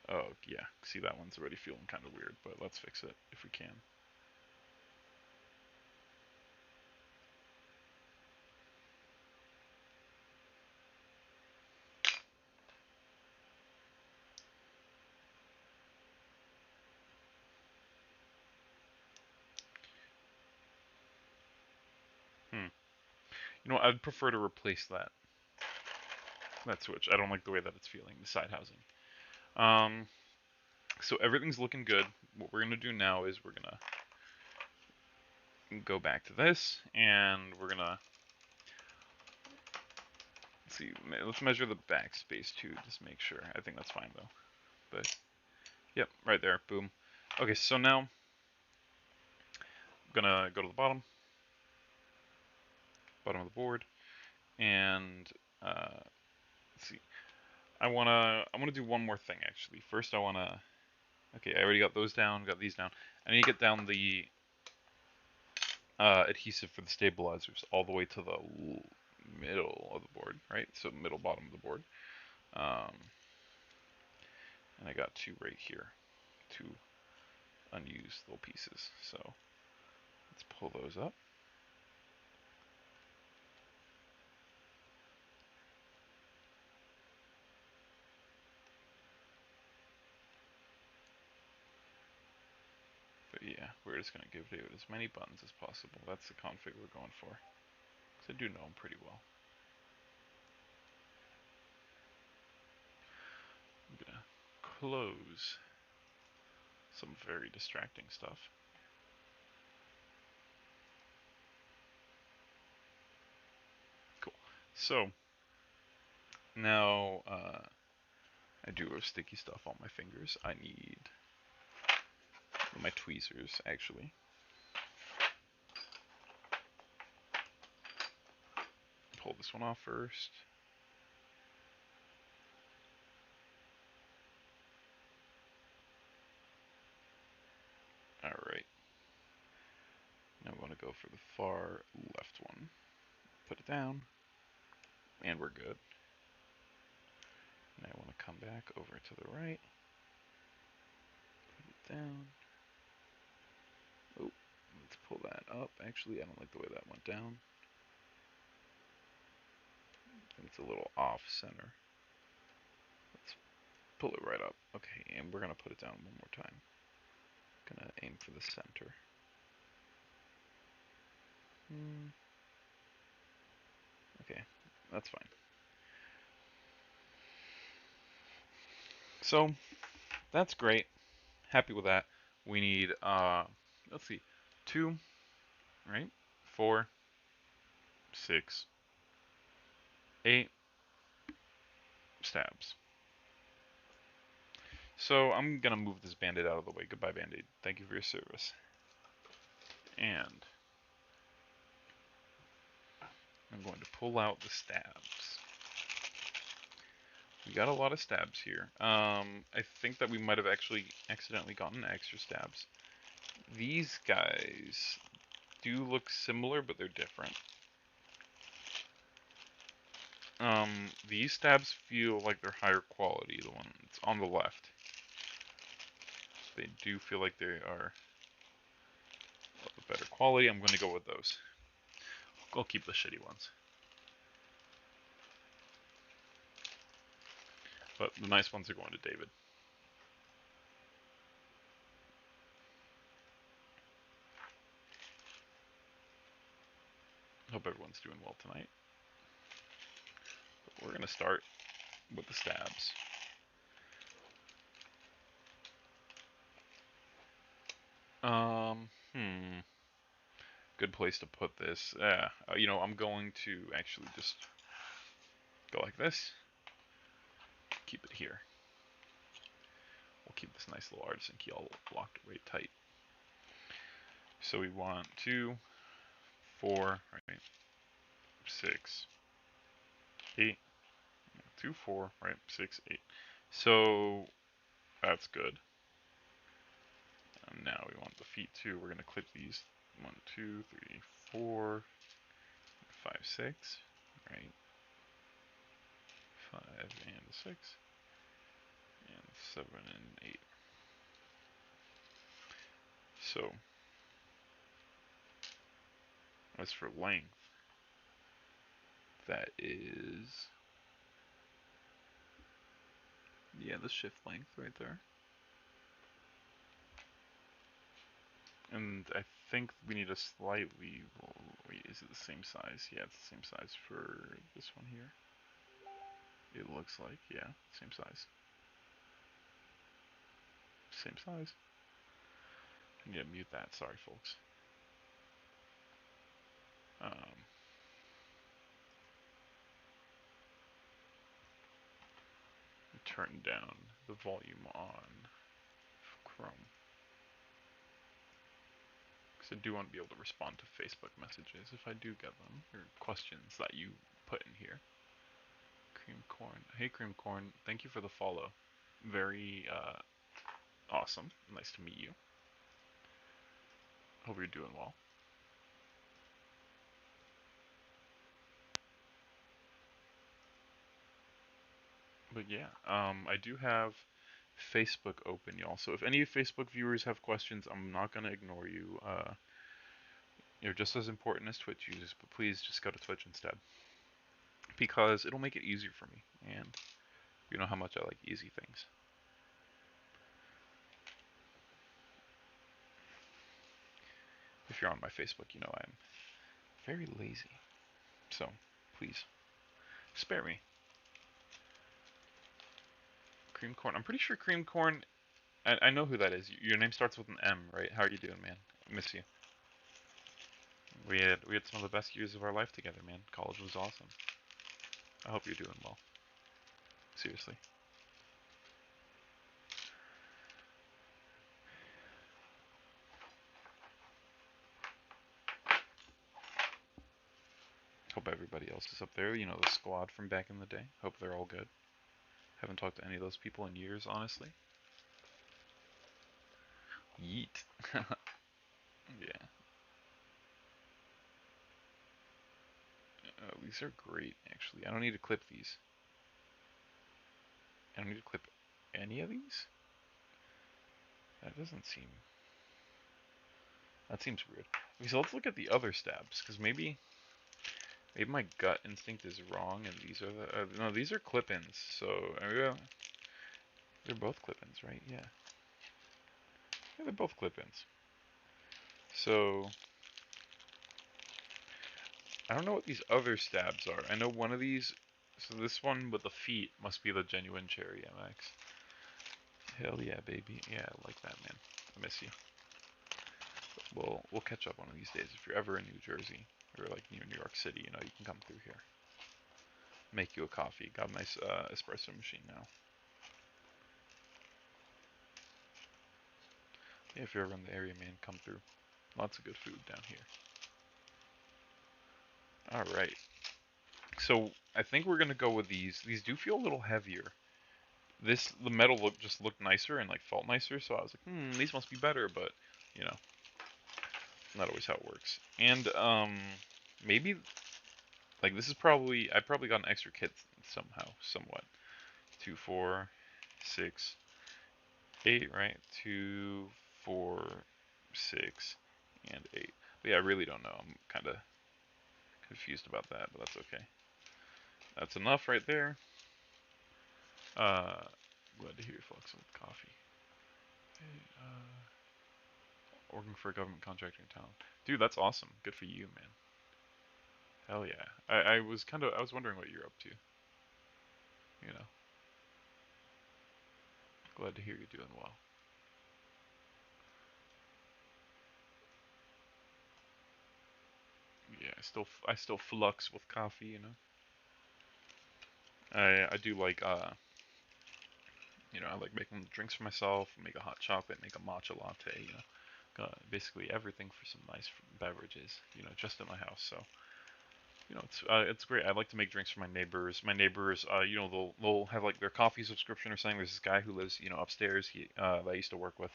Oh yeah, see that one's already feeling kind of weird, but let's fix it if we can. Hmm. You know, I'd prefer to replace that switch. I don't like the way that it's feeling, the side housing. Um, so everything's looking good. What we're gonna do now is we're gonna go back to this, and we're gonna see. Let's measure the backspace too, just make sure. I think that's fine though. But yep, right there. Boom. Okay, so now I'm gonna go to the bottom of the board, and let's see. I wanna do one more thing actually. First, I wanna. Okay, I already got those down. Got these down. I need to get down the adhesive for the stabilizers all the way to the middle of the board, right? So middle bottom of the board. Um, and I got two right here, two unused little pieces. So let's pull those up. But yeah, we're just gonna give David as many buttons as possible. That's the config we're going for. Because I do know him pretty well. I'm gonna close some very distracting stuff. So now I do have sticky stuff on my fingers. I need my tweezers actually. Pull this one off first. Alright. Now we want to go for the far left one. Put it down. And we're good. Now I want to come back over to the right. Put it down. Oh, let's pull that up. Actually, I don't like the way that went down. It's a little off center. Let's pull it right up. Okay, and we're going to put it down one more time. Gonna aim for the center. Okay, that's fine. So, that's great. Happy with that. We need, let's see, 2, right? 4, 6, 8 stabs. So I'm gonna move this band-aid out of the way. Goodbye, band-aid. Thank you for your service. And I'm going to pull out the stabs. We got a lot of stabs here. I think that we might have actually accidentally gotten extra stabs. These guys do look similar, but they're different. These stabs feel like they're higher quality, the ones on the left. They do feel like they are of better quality. I'm going to go with those. I'll keep the shitty ones. But the nice ones are going to David. Hope everyone's doing well tonight. But we're going to start with the stabs. Good place to put this. You know, I'm going to actually just go like this. Keep it here. We'll keep this nice little artisan key all locked away tight. So we want 2, 4, right? 6, 8. 2, 4, right? 6, 8. So that's good. And now we want the feet too. We're gonna clip these 1, 2, 3, 4, 5, 6, right? 5 and 6, and 7 and 8. So as for length, that is, yeah, the shift length right there. And I think we need a slightly, wait, is it the same size? Yeah, it's the same size for this one here. It looks like, yeah, same size. Same size. I need to mute that, sorry folks. Turn down the volume on Chrome. Because I do want to be able to respond to Facebook messages if I do get them, or questions that you put in here. Cream Corn. Hey Cream Corn, thank you for the follow. Very awesome. Nice to meet you. Hope you're doing well. But yeah, I do have Facebook open, y'all. So if any Facebook viewers have questions, I'm not gonna ignore you. You're just as important as Twitch users, but please just go to Twitch instead, because it'll make it easier for me. And you know how much I like easy things. If you're on my Facebook, you know I'm very lazy. So please spare me. Cream Corn. I'm pretty sure Cream Corn. I know who that is. Your name starts with an M, right? How are you doing, man? I miss you. We had some of the best years of our life together, man. College was awesome. I hope you're doing well. Seriously. Hope everybody else is up there. You know, the squad from back in the day. Hope they're all good. Haven't talked to any of those people in years, honestly. Yeet. Yeah. These are great, actually. I don't need to clip these. I don't need to clip any of these? That doesn't seem... That seems weird. Okay, so let's look at the other stabs, because maybe my gut instinct is wrong, and these are the... no, these are clip-ins, so... they're both clip-ins, right? Yeah. Yeah, they're both clip-ins. So... I don't know what these other stabs are. I know one of these... So this one with the feet must be the genuine Cherry MX. Hell yeah, baby. Yeah, I like that, man. I miss you. We'll catch up one of these days. If you're ever in New Jersey or like near New York City, you know, you can come through here. Make you a coffee. Got a nice espresso machine now. Yeah, if you're ever in the area, man, come through. Lots of good food down here. All right. So I think we're gonna go with these. These do feel a little heavier. The metal just looked nicer and like felt nicer, so I was like, these must be better, but you know, not always how it works. And maybe like this is probably I probably got an extra kit somehow, somewhat. 2, 4, 6, 8, right? 2, 4, 6, and 8. But yeah, I really don't know. I'm kind of confused about that, but that's okay. That's enough right there. Glad to hear you flexing with coffee. Hey, working for a government contractor in town. Dude, that's awesome. Good for you, man. Hell yeah. I was I was wondering what you're up to. You know, glad to hear you're doing well. Yeah, I still flux with coffee, you know. I do like you know, I like making drinks for myself, make a hot chocolate, make a matcha latte, you know. Basically everything for some nice beverages, you know, just in my house. So, you know, it's great. I like to make drinks for my neighbors. My neighbors, you know, they'll have like their coffee subscription or something. There's this guy who lives, you know, upstairs. That I used to work with.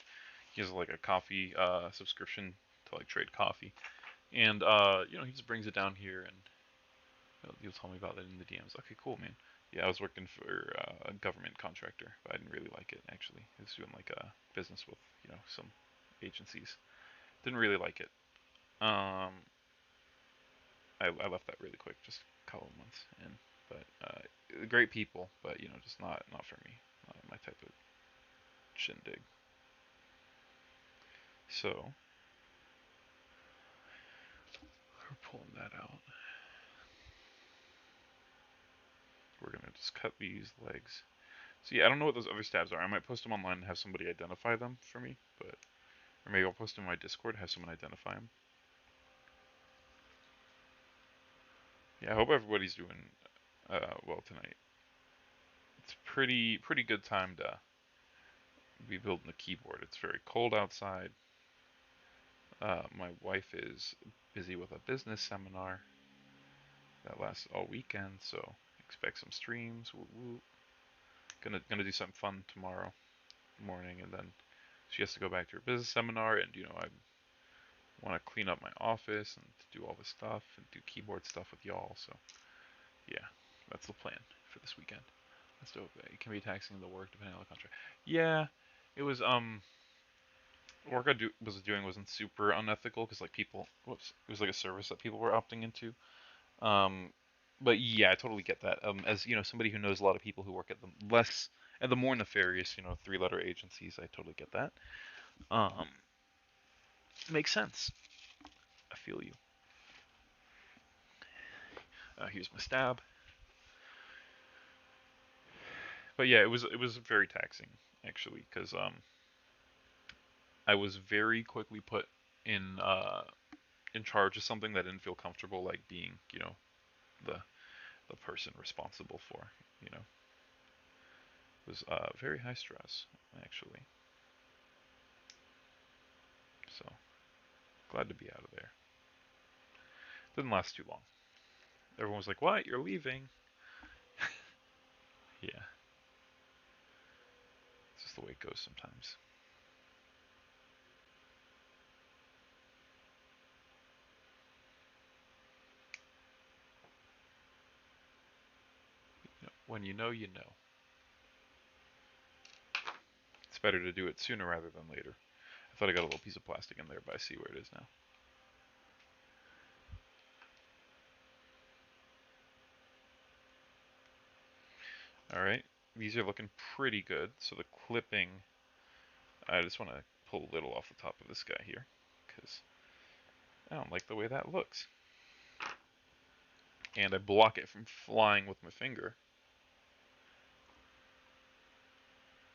He has like a coffee subscription to like trade coffee, and you know, he just brings it down here and you'll tell me about it in the DMs. Okay, cool, man. Yeah, I was working for a government contractor, but I didn't really like it actually. I was doing like a business with you know some agencies. Didn't really like it. Um, I left that really quick, just a couple of months in. But great people, but you know, just not for me. Not my type of shindig. So we're pulling that out. We're gonna just cut these legs. So yeah, I don't know what those other stabs are. I might post them online and have somebody identify them for me, but or maybe I'll post them in my Discord, have someone identify them. Yeah, I hope everybody's doing well tonight. It's pretty good time to be building a keyboard. It's very cold outside. My wife is busy with a business seminar that lasts all weekend, so expect some streams. Woo woo. Gonna do something fun tomorrow morning, and then she has to go back to her business seminar, and you know I want to clean up my office and do all this stuff and do keyboard stuff with y'all. So yeah, that's the plan for this weekend. That's dope. It can be taxing the work depending on the contract. Yeah, it was work was doing wasn't super unethical because like people, whoops, it was like a service that people were opting into. Um, but yeah, I totally get that. As you know, somebody who knows a lot of people who work at the less and the more nefarious, you know, three-letter agencies, I totally get that. Um, makes sense. I feel you. Here's my stab. But yeah, it was very taxing actually because I was very quickly put in charge of something that I didn't feel comfortable like being, you know, the the person responsible for, you know. It was very high stress, actually. So glad to be out of there. Didn't last too long. Everyone was like, "What? You're leaving?" Yeah, it's just the way it goes sometimes. When you know, you know. It's better to do it sooner rather than later. I thought I got a little piece of plastic in there, but I see where it is now. All right, these are looking pretty good. So the clipping, I just want to pull a little off the top of this guy here, because I don't like the way that looks. And I block it from flying with my finger.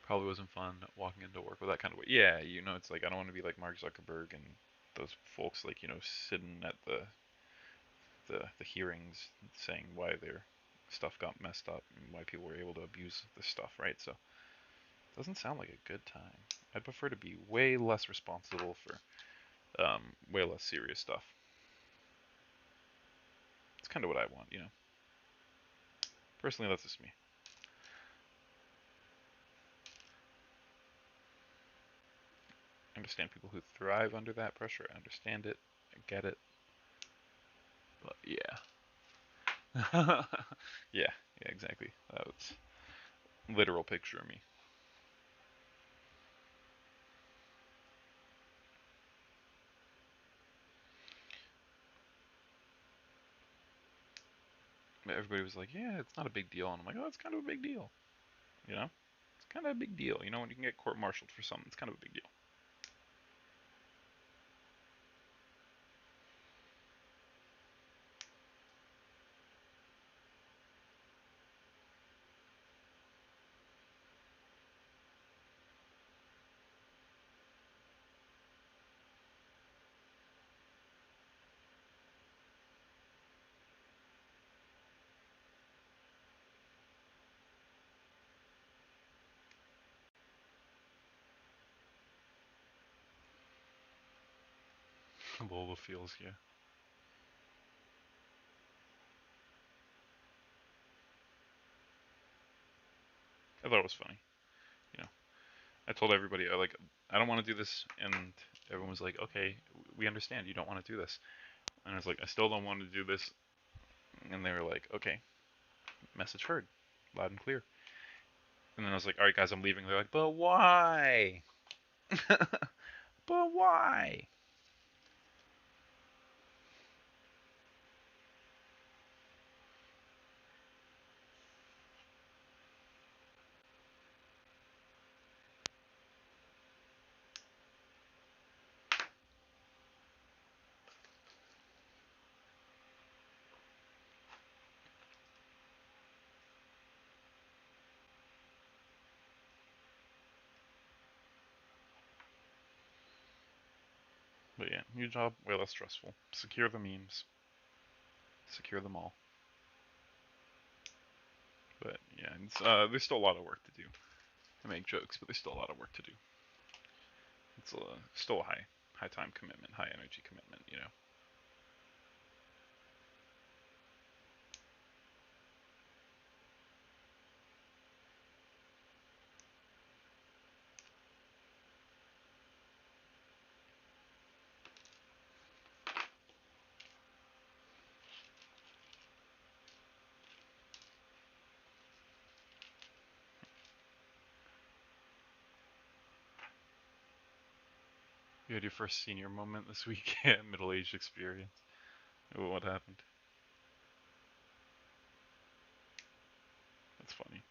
Probably wasn't fun walking into work with that kind of weight. Yeah, it's like I don't want to be like Mark Zuckerberg and those folks like, sitting at the hearings saying why their stuff got messed up and why people were able to abuse this stuff, right? So it doesn't sound like a good time. I'd prefer to be way less responsible for way less serious stuff. It's kind of what I want. Personally, that's just me. I understand people who thrive under that pressure. I understand it. I get it. But yeah. Yeah, yeah, exactly. That was literal picture of me. Everybody was like, "Yeah, it's not a big deal," and I'm like, "Oh, it's kind of a big deal." You know, it's kind of a big deal. When you can get court-martialed for something, it's kind of a big deal. Lola feels, yeah. I thought it was funny. You know, I told everybody, I don't want to do this, and everyone was like, "Okay, we understand you don't want to do this." And I was like, "I still don't want to do this," and they were like, "Okay, message heard, loud and clear." And then I was like, "All right, guys, I'm leaving." They're like, "But why?" But why? But yeah, new job, way less stressful. Secure the memes, secure them all. But yeah, there's still a lot of work to do. I make jokes, but there's still a lot of work to do. It's still a high time commitment, high energy commitment. You had your first senior moment this week, middle-aged experience. What happened? That's funny.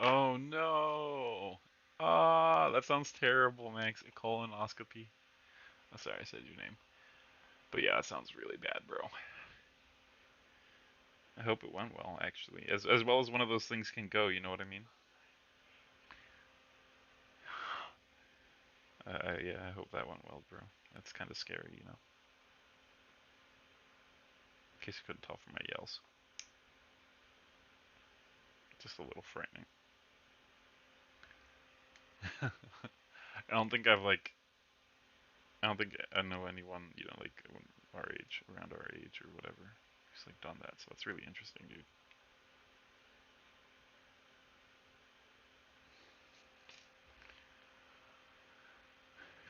Oh no! Ah, that sounds terrible, Max. A colonoscopy. Oh, sorry, I said your name. But yeah, it sounds really bad, bro. I hope it went well, actually, as well as one of those things can go. You know what I mean? Yeah, I hope that went well, bro. That's kind of scary, you know. In case you couldn't tell from my yells, just a little frightening. I don't think I've like I don't think I know anyone, you know, like our age, around our age or whatever, who's like done that. So that's really interesting, dude.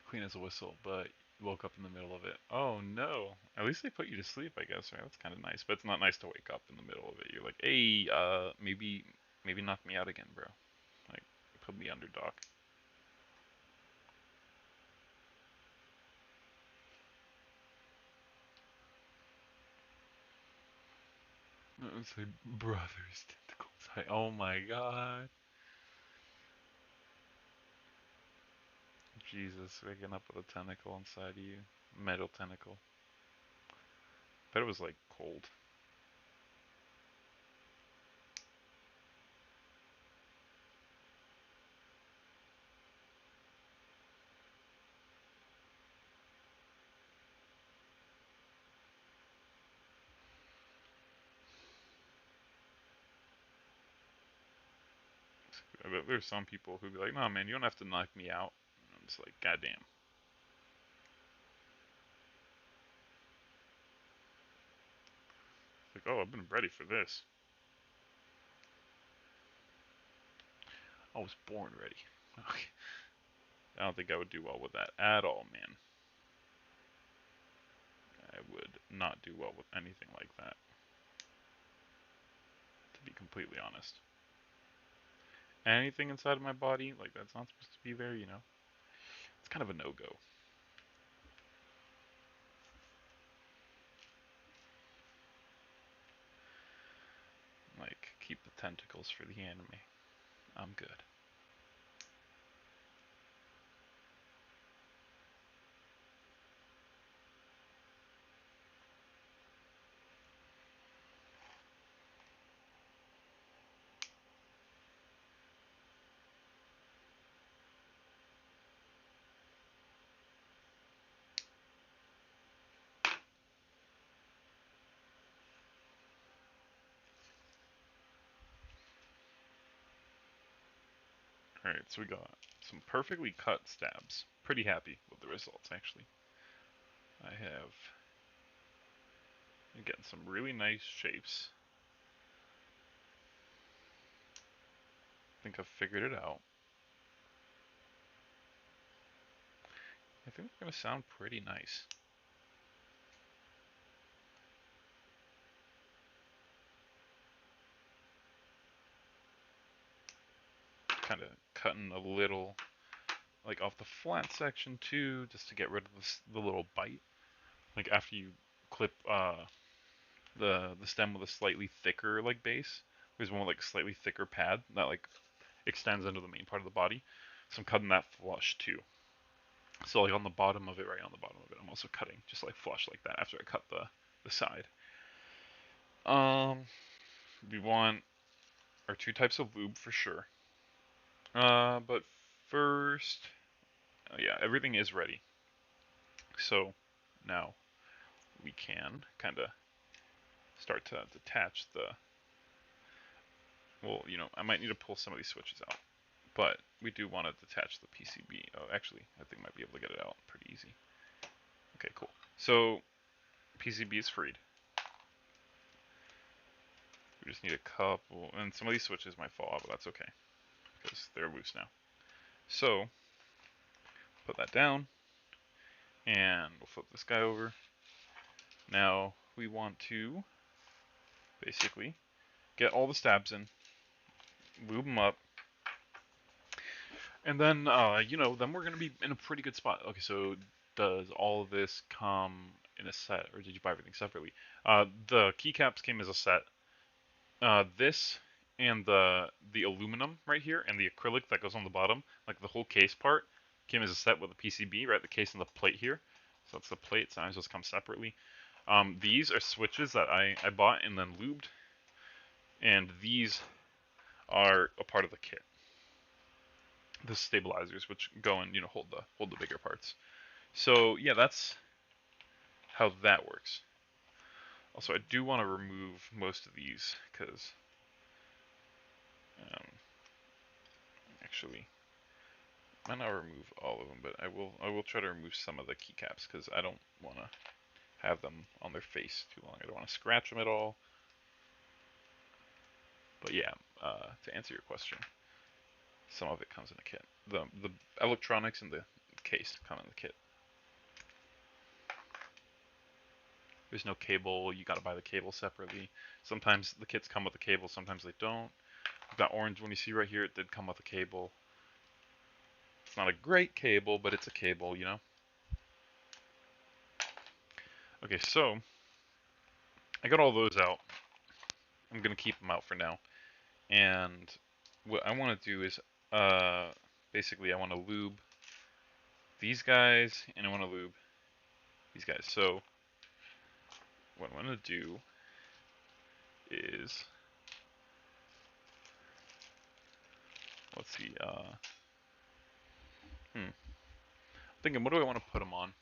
Clean as a whistle, but you woke up in the middle of it. Oh no. At least they put you to sleep, I guess, right? That's kind of nice. But it's not nice to wake up in the middle of it. You're like, hey, maybe knock me out again, bro. Like, put me under, doc. It's like brother's tentacles. Oh my god. Jesus, waking up with a tentacle inside of you. Metal tentacle. Bet it was like cold. I bet there's some people who be like, no man, you don't have to knock me out. And I'm just like, goddamn. It's like, oh, I've been ready for this. I was born ready. I don't think I would do well with that at all, man. I would not do well with anything like that, to be completely honest. Anything inside of my body, like that's not supposed to be there, you know? It's kind of a no-go. Like, keep the tentacles for the anime. I'm good. Alright, so we got some perfectly cut stabs. Pretty happy with the results, actually. I have getting some really nice shapes. I think I've figured it out. I think they're gonna sound pretty nice. Kind of cutting a little, like off the flat section too, just to get rid of the little bite. Like after you clip the stem with a slightly thicker like base, there's one with like slightly thicker pad that like extends into the main part of the body. So I'm cutting that flush too. So like on the bottom of it, right on the bottom of it, I'm also cutting just like flush like that after I cut the side. Um, we want our two types of lube for sure. But first, yeah, everything is ready. So now we can kind of start to detach the. Well, you know, I might need to pull some of these switches out, but we do want to detach the PCB. Oh, actually, I think I might be able to get it out pretty easy. Okay, cool. So PCB is freed. We just need a couple, and some of these switches might fall out, but that's okay because they're loose now. So put that down, and we'll flip this guy over. Now we want to basically get all the stabs in, lube them up, and then you know, then we're gonna be in a pretty good spot. Okay, so does all of this come in a set, or did you buy everything separately? The keycaps came as a set. This and the aluminum right here and the acrylic that goes on the bottom, like the whole case part, came as a set with a PCB, right? The case and the plate here. So that's the plate. Sometimes those come separately. These are switches that I bought and then lubed, and these are a part of the kit. The stabilizers, which go and hold the bigger parts. So yeah, that's how that works. Also, I do want to remove most of these because um, actually, I might not remove all of them, but I will try to remove some of the keycaps because I don't want to have them on their face too long. I don't want to scratch them at all. But yeah, to answer your question, some of it comes in the kit. The electronics and the case come in the kit. There's no cable. You got to buy the cable separately. Sometimes the kits come with a cable. Sometimes they don't. That orange one you see right here, it did come with a cable. It's not a great cable, but it's a cable, you know? Okay, so I got all those out. I'm going to keep them out for now. And what I want to do is uh, basically I want to lube these guys and I want to lube these guys. So what I'm going to do is, let's see, I'm thinking, what do I want to put them on?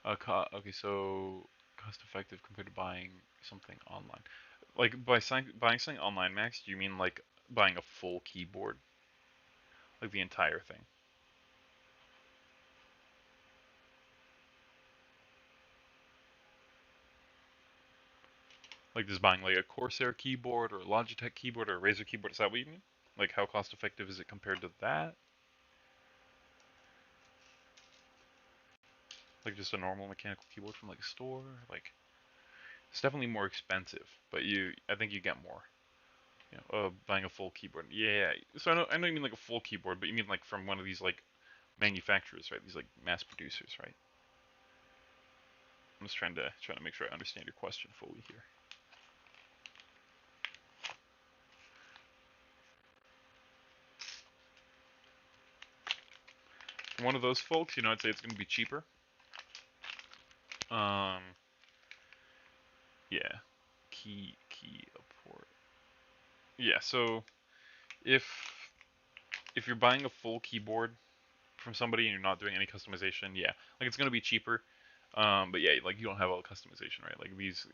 Okay, so cost effective compared to buying something online. Like buying something online, Max, do you mean like buying a full keyboard? Like the entire thing? Like just buying like a Corsair keyboard or a Logitech keyboard or a Razer keyboard, is that what you mean? Like how cost effective is it compared to that? Like just a normal mechanical keyboard from like a store? Like it's definitely more expensive, but I think you get more. Buying a full keyboard. Yeah. So I know you mean like a full keyboard, but you mean like from one of these like manufacturers, right? These like mass producers, right? I'm just trying to make sure I understand your question fully here. For one of those folks, I'd say it's going to be cheaper. Um, yeah, key port. Yeah, so if if you're buying a full keyboard from somebody and you're not doing any customization, yeah, like it's going to be cheaper. But yeah, like you don't have all the customization, right? Like these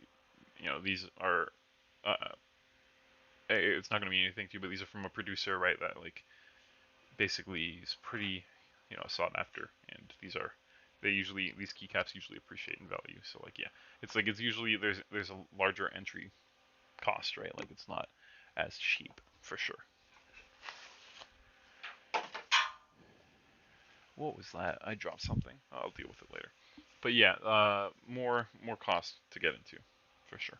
are it's not going to mean anything to you, but these are from a producer, right? That like basically is pretty, sought after, and these keycaps usually appreciate in value. So like yeah, it's usually there's a larger entry cost, right? Like it's not as cheap for sure. What was that? I dropped something. I'll deal with it later. But yeah, more cost to get into, for sure.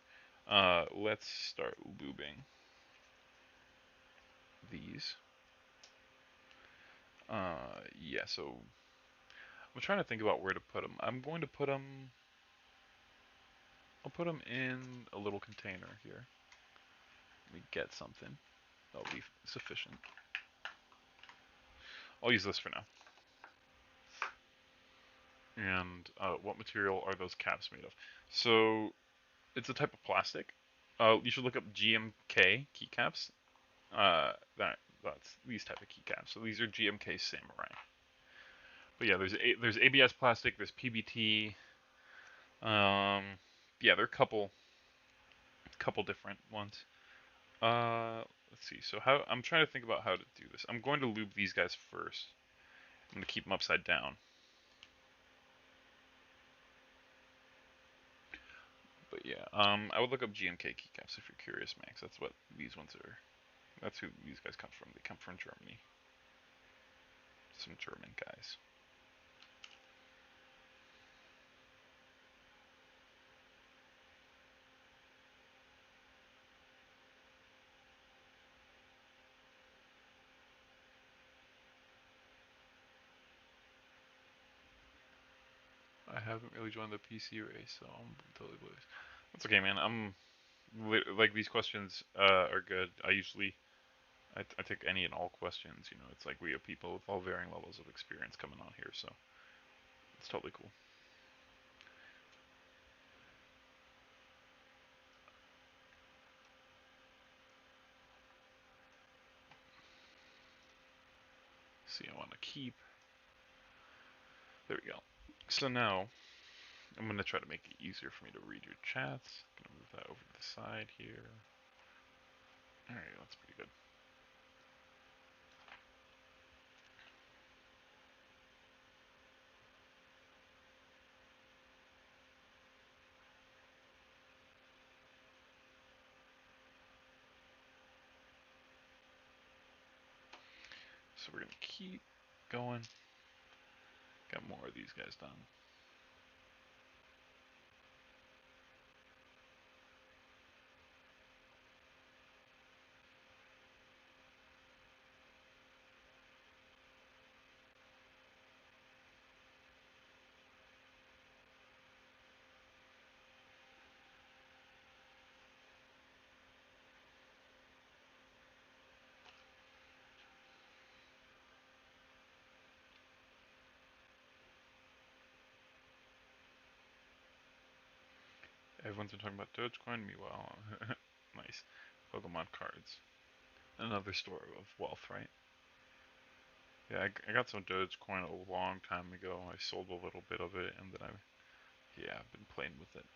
Let's start lubing these. Yeah. So I'm trying to think about where to put them. I'm going to put them. I'll put them in a little container here. Let me get something. That'll be sufficient. I'll use this for now. And what material are those caps made of? So it's a type of plastic. You should look up GMK keycaps. That's these type of keycaps. So these are GMK Samurai. But yeah, there's ABS plastic, there's PBT. Yeah, there are a couple different ones. Let's see. So I'm trying to think about how to do this. I'm going to lube these guys first. I'm gonna keep them upside down. But yeah, I would look up GMK keycaps if you're curious, Max. That's what these ones are. That's who these guys come from. They come from Germany. Some German guys. I haven't really joined the PC race, so I'm totally blue. That's okay, man. Like these questions are good. I take any and all questions. It's like we have people with all varying levels of experience coming on here, so it's totally cool. See, I want to keep. There we go. So now I'm gonna try to make it easier for me to read your chats. I'm gonna move that over to the side here. All right, that's pretty good. So we're gonna keep going. Got more of these guys done. Everyone's been talking about Dogecoin. Meanwhile, nice. Pokemon cards. Another store of wealth, right? Yeah, I got some Dogecoin a long time ago. I sold a little bit of it, and then yeah, I've been playing with it.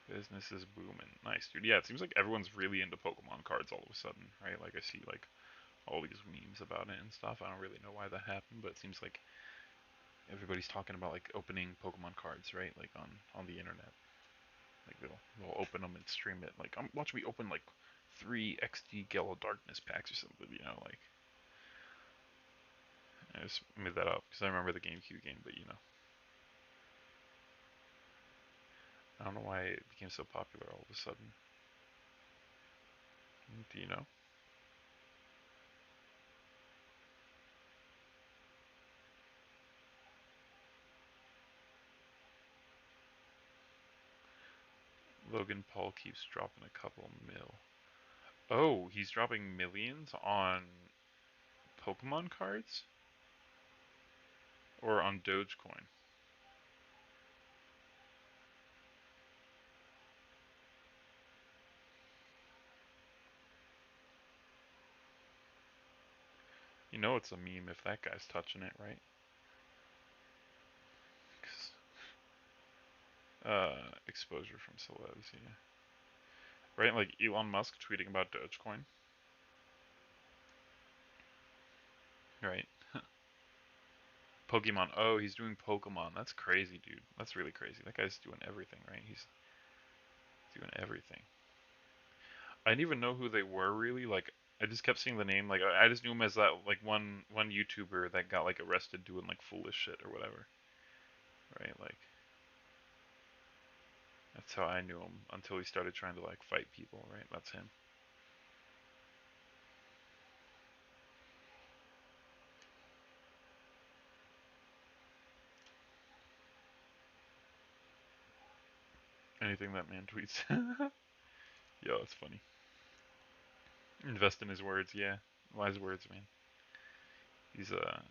Business is booming. Nice, dude. Yeah, it seems like everyone's really into Pokemon cards all of a sudden, right? Like I see like all these memes about it and stuff. I don't really know why that happened, but it seems like everybody's talking about like opening Pokemon cards, right? Like on the internet. Like they'll open them and stream it. Like watch me open like 3 XD Gala Darkness packs or something. Like I just made that up because I remember the GameCube game, but I don't know why it became so popular all of a sudden. Do you know? Logan Paul keeps dropping a couple mil. Oh, he's dropping millions on Pokemon cards or on Dogecoin. You know it's a meme if that guy's touching it, right? Exposure from celebs, yeah. Right, like Elon Musk tweeting about Dogecoin, right? Pokemon. Oh, he's doing Pokemon. That's crazy, dude. That's really crazy. That guy's doing everything, right? He's doing everything. I didn't even know who they were really. Like, I just kept seeing the name. Like, I just knew him as that like one YouTuber that got like arrested doing like foolish shit or whatever, right? Like, that's how I knew him until he started trying to like fight people, right? That's him. Anything that man tweets. Yo, that's funny. Invest in his words, yeah. Wise words, man. He's uh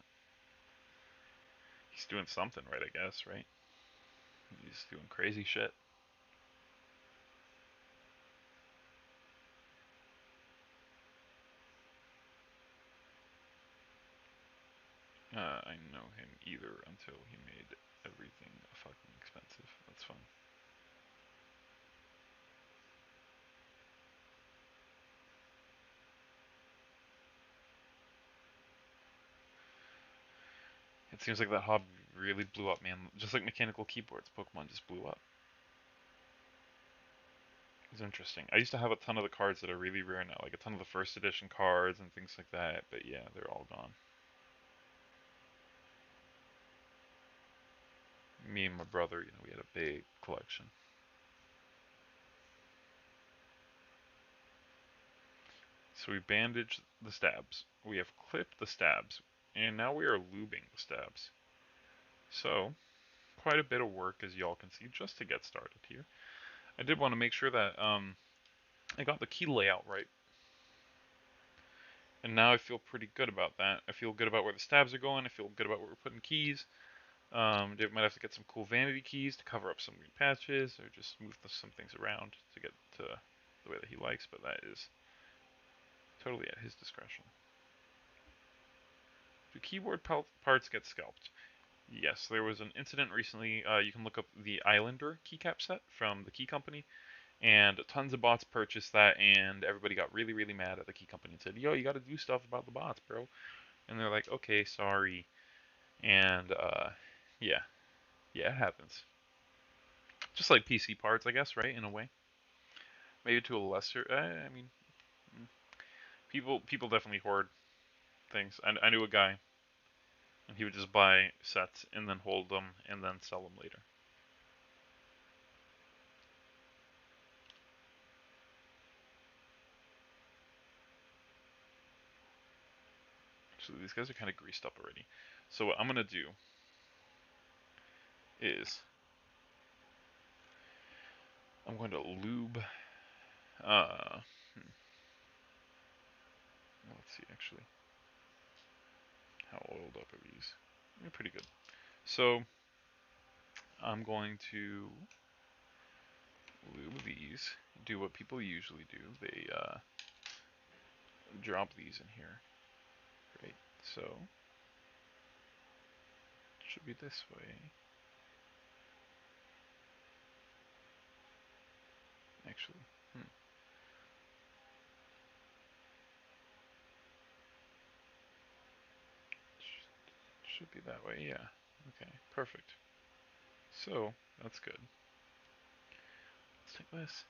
he's doing something right, I guess, right? He's doing crazy shit. I know him either until he made everything fucking expensive. That's fun. It seems like that hobby really blew up, man. Just like mechanical keyboards, Pokemon just blew up. It's interesting. I used to have a ton of the cards that are really rare now, like a ton of the first edition cards and things like that, but yeah, they're all gone. Me and my brother, we had a big collection. So we bandaged the stabs. We have clipped the stabs. And now we are lubing the stabs. So, quite a bit of work as y'all can see just to get started here. I did want to make sure that I got the key layout right. And now I feel pretty good about that. I feel good about where the stabs are going. I feel good about where we're putting keys. Dave might have to get some cool vanity keys to cover up some green patches or just move some things around to get to the way that he likes, but that is Totally at his discretion. Do keyboard parts get scalped? Yes, there was an incident recently. You can look up the Islander keycap set from the key company, and tons of bots purchased that, and everybody got really, really mad at the key company and said, "Yo, you got to do stuff about the bots, bro." And they're like, "Okay, sorry." And yeah, yeah, it happens. Just like PC parts, I guess, right? In a way, maybe to a lesser. I mean, mm, people definitely hoard things. I knew a guy, and he would just buy sets and then hold them and then sell them later. So these guys are kind of greased up already. So what I'm gonna do is I'm going to lube. Uh, hmm, let's see actually. How oiled up are these? They're pretty good. So I'm going to lube these. Do what people usually do. They drop these in here. Right. So it should be this way. Actually. Hmm. Should be that way. Yeah. Okay. Perfect. So that's good. Let's take this.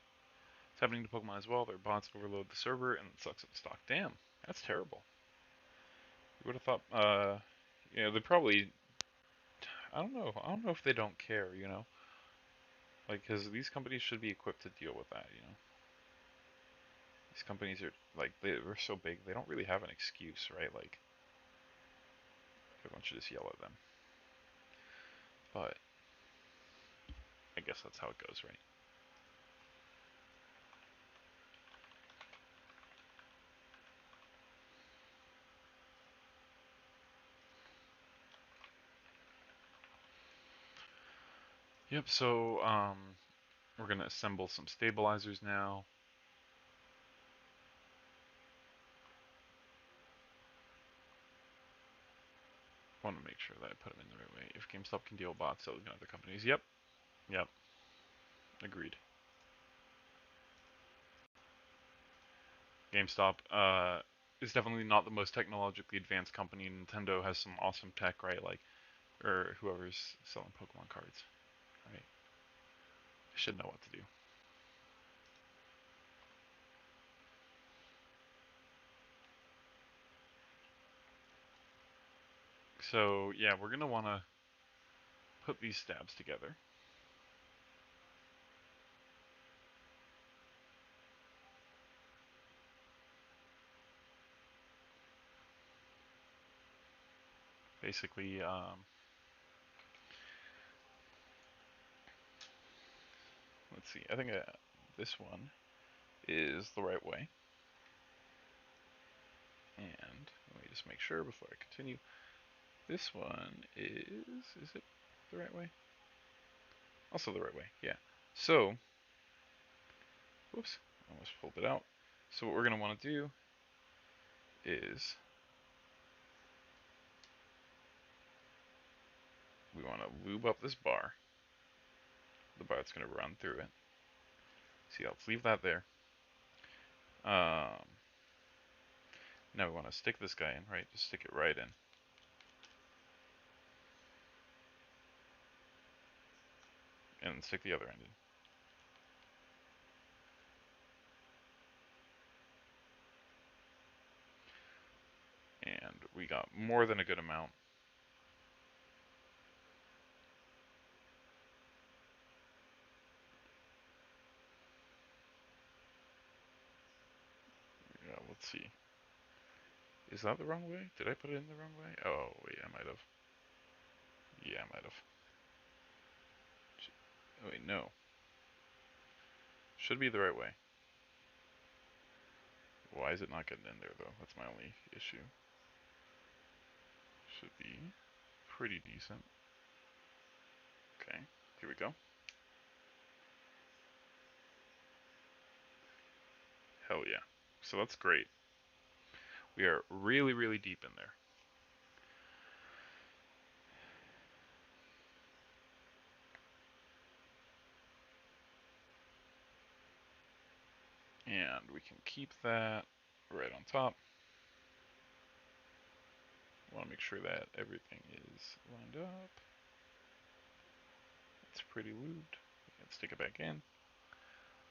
It's happening to Pokemon as well. Their bots overload the server and it sucks up stock. Damn, that's terrible. You would have thought, they probably, I don't know. I don't know if they don't care. Like, because these companies should be equipped to deal with that. These companies are, like, they're so big, they don't really have an excuse, right? Like, everyone should just yell at them. But, I guess that's how it goes, right? Yep, so, we're gonna assemble some stabilizers now. Want to make sure that I put them in the right way. If GameStop can deal with bots, so can other companies. Yep, yep, agreed. GameStop is definitely not the most technologically advanced company. Nintendo has some awesome tech, right? Like, or whoever's selling Pokemon cards, right? They should know what to do. So yeah, we're gonna want to put these stabs together. Basically, let's see. I think this one is the right way. And let me just make sure before I continue. This one is it the right way? Also the right way, yeah. So, whoops, almost pulled it out. So what we're gonna want to do is we want to lube up this bar. The bar that's gonna run through it. See, let's leave that there. Um, Now we want to stick this guy in, right? Just stick it right in. And stick the other end in. And we got more than a good amount. Yeah, let's see. Is that the wrong way? Did I put it in the wrong way? Oh, wait, I might have. Yeah, I might have. Oh, wait, no. Should be the right way. Why is it not getting in there, though? That's my only issue. Should be pretty decent. Okay, here we go. Hell yeah. So that's great. We are really, really deep in there. And we can keep that right on top. Want to make sure that everything is lined up. It's pretty lubed. We can stick it back in.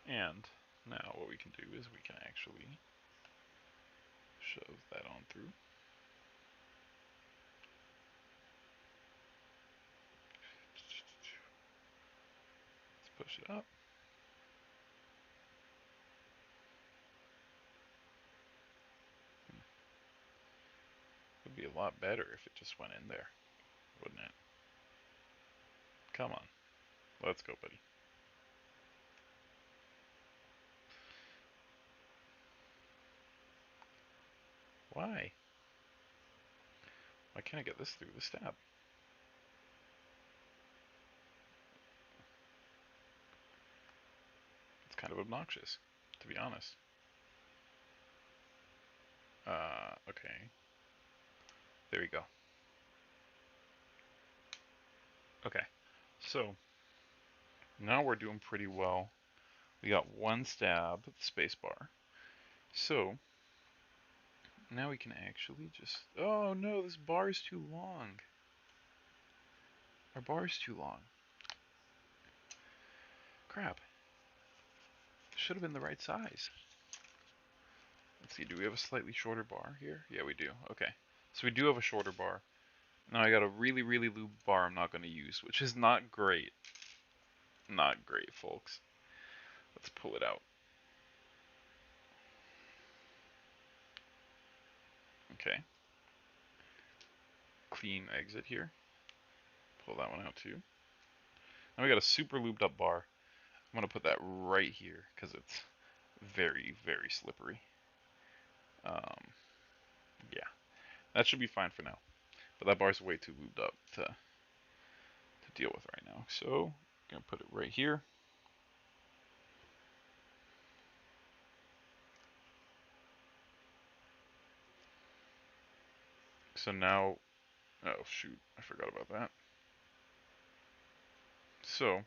And now what we can do is we can actually shove that on through. Let's push it up. It would be a lot better if it just went in there, wouldn't it? Come on. Let's go, buddy. Why? Why can't I get this through the stab? It's kind of obnoxious, to be honest. Okay. There we go. Okay. So, now we're doing pretty well. We got one stab at the spacebar. So, now we can actually just... Oh no, this bar is too long. Our bar is too long. Crap. Should have been the right size. Let's see, do we have a slightly shorter bar here? Yeah, we do. Okay. So we do have a shorter bar. Now I got a really, really lubed bar I'm not going to use, which is not great. Not great, folks. Let's pull it out. Okay. Clean exit here. Pull that one out too. Now we got a super lubed up bar. I'm going to put that right here because it's very, very slippery. Yeah, that should be fine for now. But that bar's way too lubed up to deal with right now. So, I'm going to put it right here. So now, oh shoot, I forgot about that. So,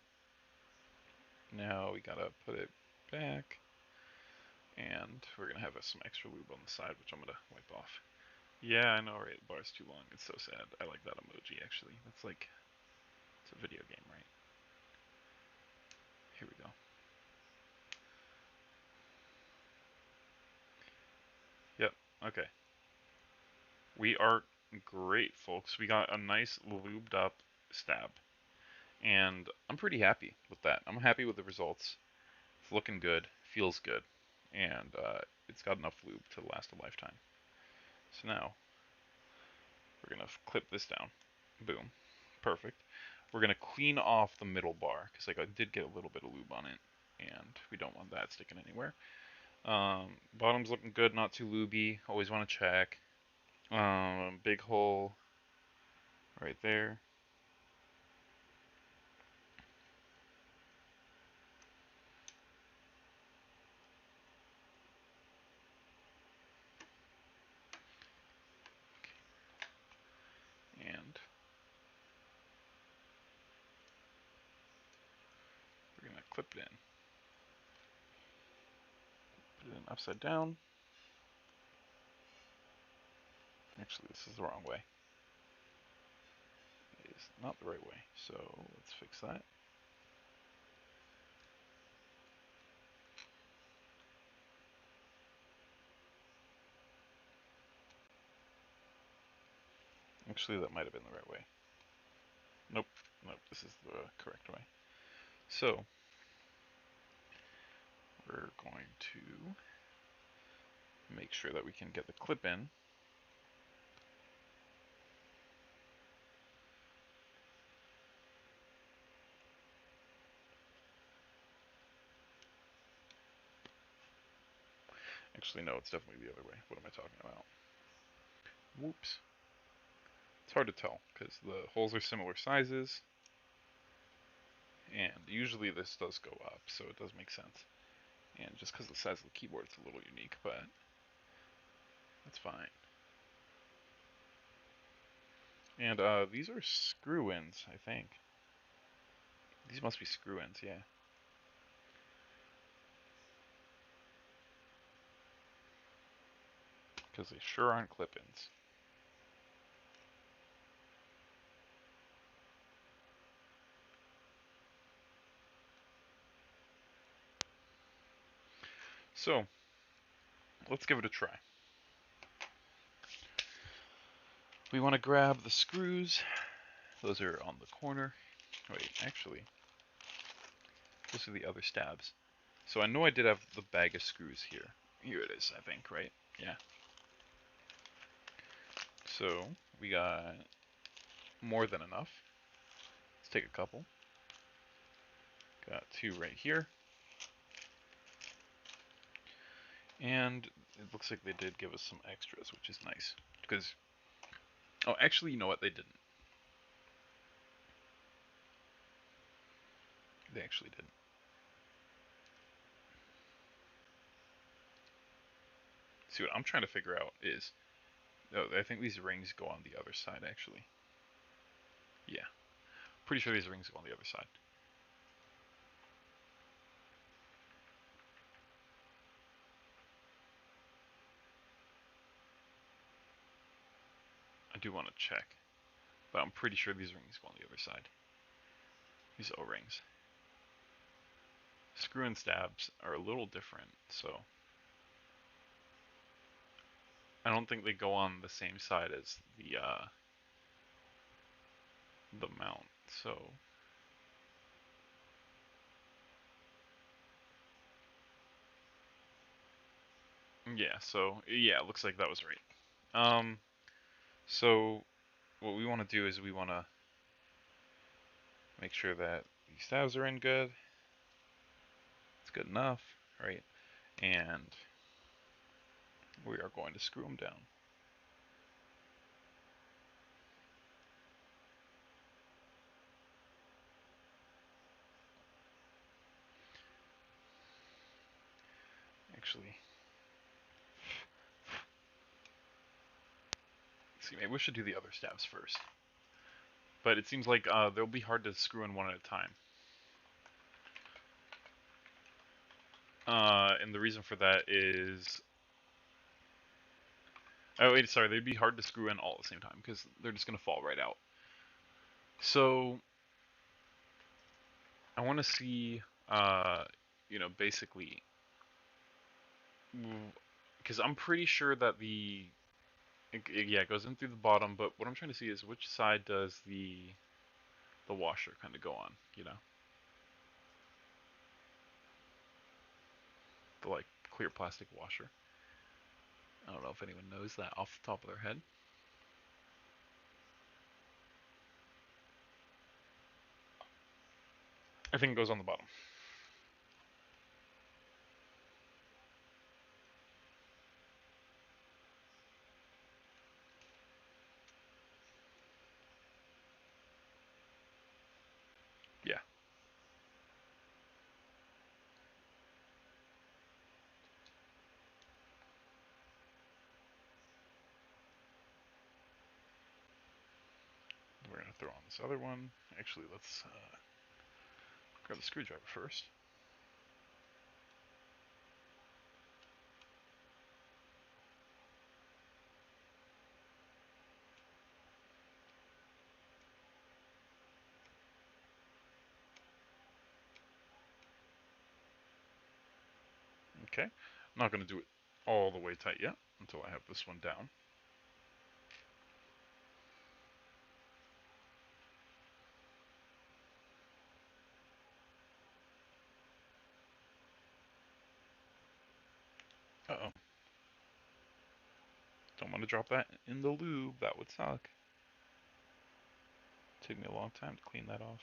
now we gotta put it back, and we're gonna have some extra lube on the side, which I'm gonna wipe off. Yeah, I know, right? The bar's too long. It's so sad. I like that emoji, actually. That's like, it's a video game, right? Here we go. Yep, okay. We are great, folks. We got a nice lubed up stab. And I'm pretty happy with that. I'm happy with the results. It's looking good, feels good, and it's got enough lube to last a lifetime. So now we're gonna clip this down. Boom, perfect. We're gonna clean off the middle bar because like I did get a little bit of lube on it, and we don't want that sticking anywhere. Bottom's looking good, not too lubey. Always want to check. Big hole right there. And we're gonna clip it in. Put it in upside down. Actually, this is the wrong way. It is not the right way. So let's fix that. Actually, that might have been the right way. Nope, nope, this is the correct way. So, we're going to make sure that we can get the clip in. Actually, no, it's definitely the other way. What am I talking about? Whoops. It's hard to tell because the holes are similar sizes, and usually this does go up, so it does make sense. And just because the size of the keyboard, it's a little unique, but That's fine. And these are screw-ins, I think. These must be screw-ins, yeah. Because they sure aren't clip-ins. So, let's give it a try. We want to grab the screws. Those are on the corner. Wait, actually, those are the other stabs. So I know I did have the bag of screws here. Here it is, I think, right? Yeah. So, we got more than enough. Let's take a couple. Got two right here. And it looks like they did give us some extras, which is nice. Because, oh, actually, you know what? They didn't. They actually didn't. See, what I'm trying to figure out is, oh, I think these rings go on the other side, actually. Yeah. Pretty sure these rings go on the other side. I do want to check, but I'm pretty sure these rings go on the other side. These O-rings. Screw and stabs are a little different, so I don't think they go on the same side as the mount. So yeah, it looks like that was right. So what we want to do is we want to make sure that these stabs are in good. It's good enough, right? And we are going to screw them down. Actually, see, maybe we should do the other stabs first. But it seems like they'll be hard to screw in one at a time. And the reason for that is, oh wait, sorry, they'd be hard to screw in all at the same time because they're just gonna fall right out. So I want to see, basically, because I'm pretty sure that it goes in through the bottom. But what I'm trying to see is which side does the washer kind of go on, the like clear plastic washer. I don't know if anyone knows that off the top of their head. I think it goes on the bottom. Yeah. We're gonna throw on this other one. Actually, let's grab the screwdriver first. Okay. I'm not gonna do it all the way tight yet until I have this one down. Uh-oh. Don't want to drop that in the lube. That would suck. Take me a long time to clean that off.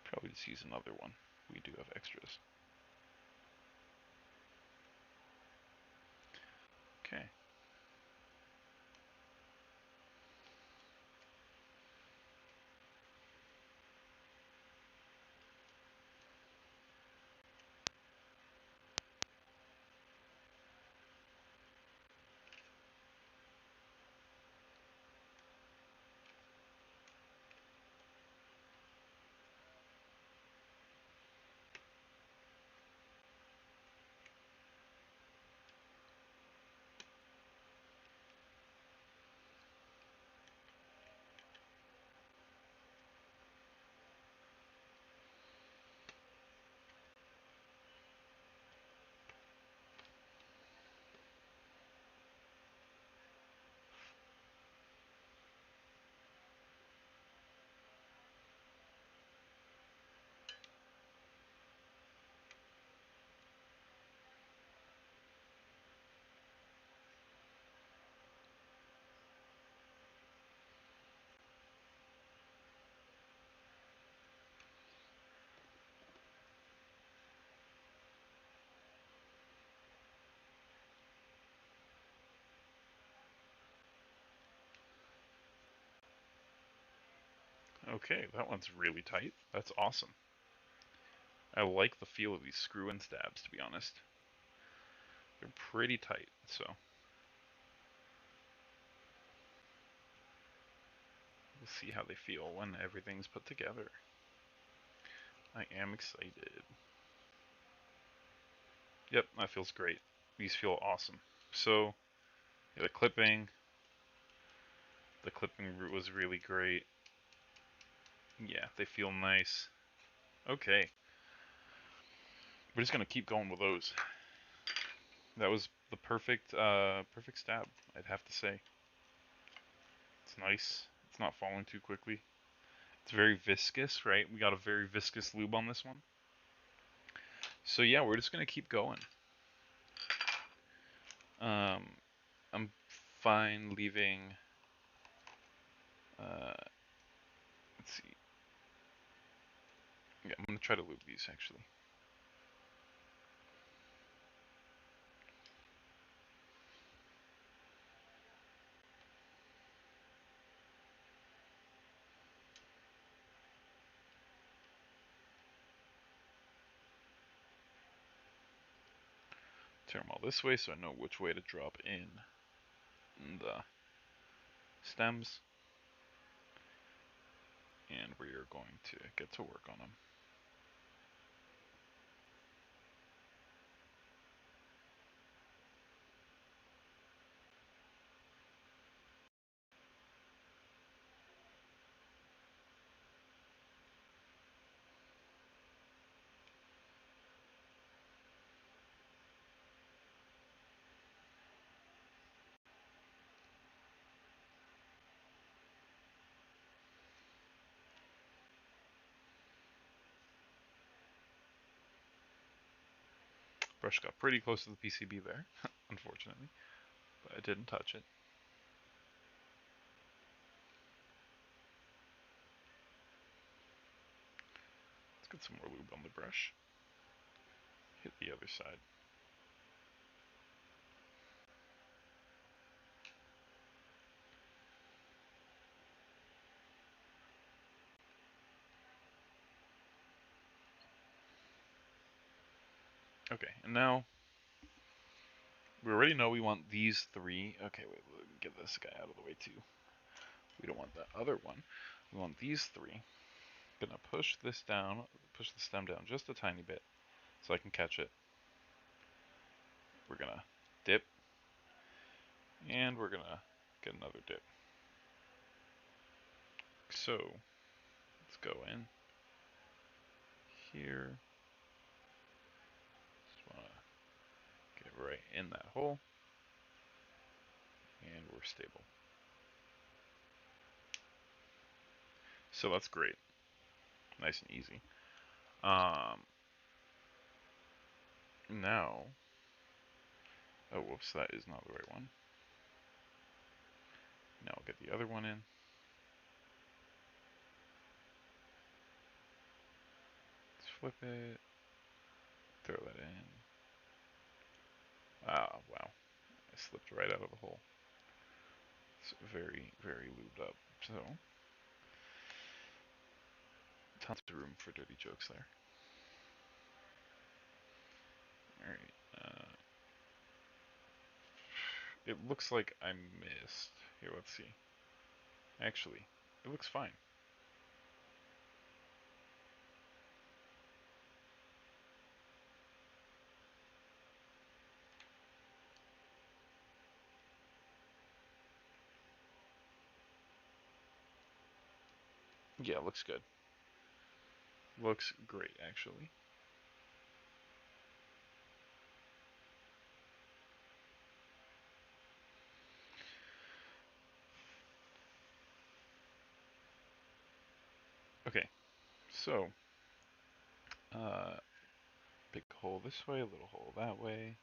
Probably just use another one. We do have extras. Okay. Okay, that one's really tight. That's awesome. I like the feel of these screw-in stabs, to be honest. They're pretty tight, so we'll see how they feel when everything's put together. I am excited. Yep, that feels great. These feel awesome. So, yeah, the clipping route was really great. Yeah, they feel nice. Okay, we're just gonna keep going with those. That was the perfect stab, I'd have to say. It's nice. It's not falling too quickly. It's very viscous, right? We got a very viscous lube on this one. So yeah, we're just gonna keep going. Um, I'm fine leaving. Uh, let's see. Yeah, I'm gonna try to lube these actually. Turn them all this way so I know which way to drop in the stems, and we are going to get to work on them. Brush got pretty close to the PCB there, unfortunately, but I didn't touch it. Let's get some more lube on the brush. Hit the other side. Okay, and now we already know we want these three. Okay, wait, let me get this guy out of the way too. We don't want that other one. We want these three. Gonna push this down, push the stem down just a tiny bit so I can catch it. We're gonna dip, and we're gonna get another dip. So, let's go in here. Just wanna get right in that hole, and we're stable. So that's great. Nice and easy. Now, oh whoops, that is not the right one. Now I'll get the other one in. Let's flip it, throw that in. Ah, wow, I slipped right out of the hole. It's very, very lubed up. So, tons of room for dirty jokes there. Alright, it looks like I missed. Here, let's see. Actually, it looks fine. Yeah, looks good. Looks great, actually. Okay, so, uh, big hole this way, little hole that way.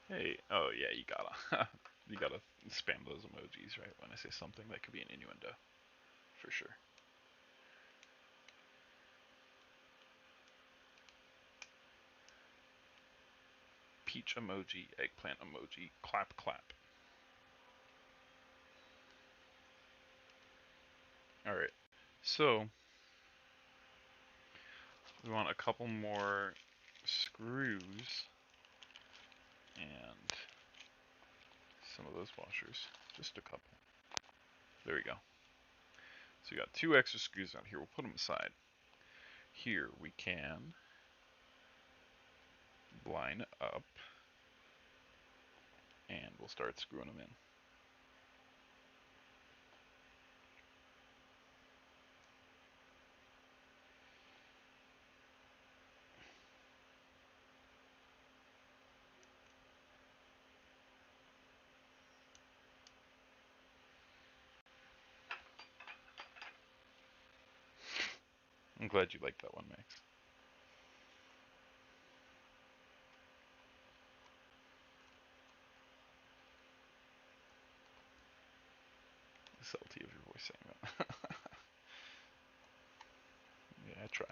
Hey, oh yeah, you gotta spam those emojis, right? When I say something that could be an innuendo, for sure. Peach emoji, eggplant emoji, clap clap. Alright, so we want a couple more screws and some of those washers. Just a couple. There we go. So we got 2 extra screws out here. We'll put them aside. Here we can line up and we'll start screwing them in. I'm glad you like that one, Max. The subtlety of your voice saying that. Yeah, I try.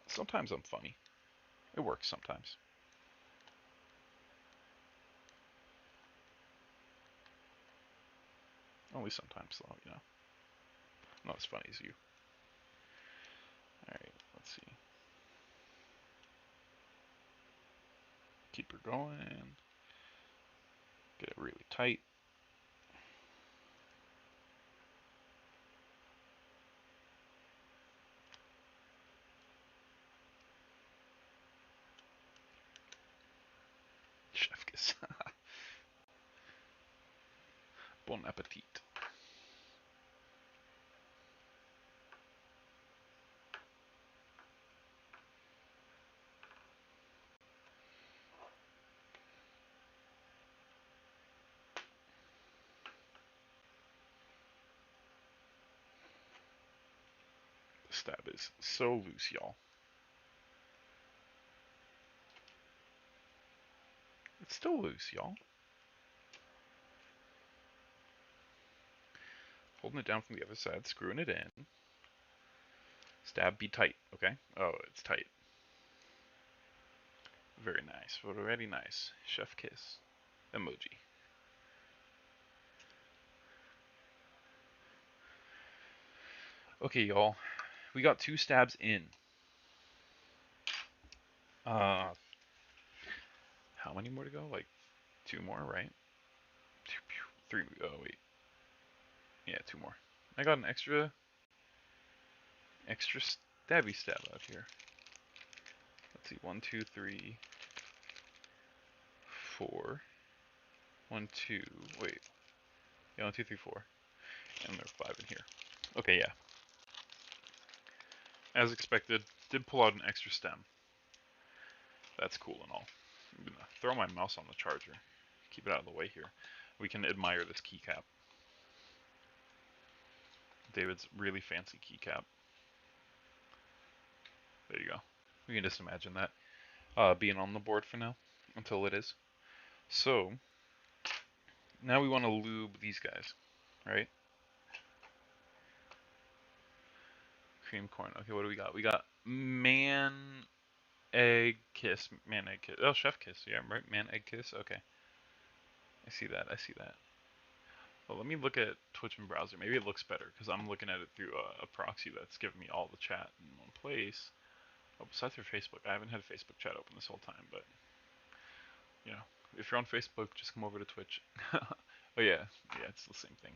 Sometimes I'm funny. It works sometimes. Only sometimes, though, you know. Not as funny as you. Alright, let's see. Keep her going. Get it really tight. Chef kiss. Bon appetit. The stab is so loose, y'all. It's still loose, y'all. Holding it down from the other side, screwing it in. Stab be tight, okay? Oh, it's tight. Very nice. Very nice. Chef kiss. Emoji. Okay, y'all. We got 2 stabs in. How many more to go? Like 2 more, right? 3. Oh, wait. Yeah, 2 more. I got an extra stabby stab out here. Let's see. 1, 2, 3, 4. 1, 2. Wait. Yeah, 1, 2, 3, 4. And there's 5 in here. Okay, yeah. As expected, did pull out an extra stem. That's cool and all. I'm gonna throw my mouse on the charger. Keep it out of the way here. We can admire this keycap. David's really fancy keycap. There you go. We can just imagine that being on the board for now, until it is. So, now we want to lube these guys, right? Cream corn. Okay, what do we got? We got man, egg, kiss. Man, egg, kiss. Oh, chef kiss. Yeah, right? Man, egg, kiss. Okay. I see that. I see that. Well, let me look at Twitch and browser. Maybe it looks better because I'm looking at it through a proxy that's giving me all the chat in one place. Oh, besides for Facebook, I haven't had Facebook chat open this whole time, but you know, if you're on Facebook, just come over to Twitch. Oh yeah, yeah, it's the same thing.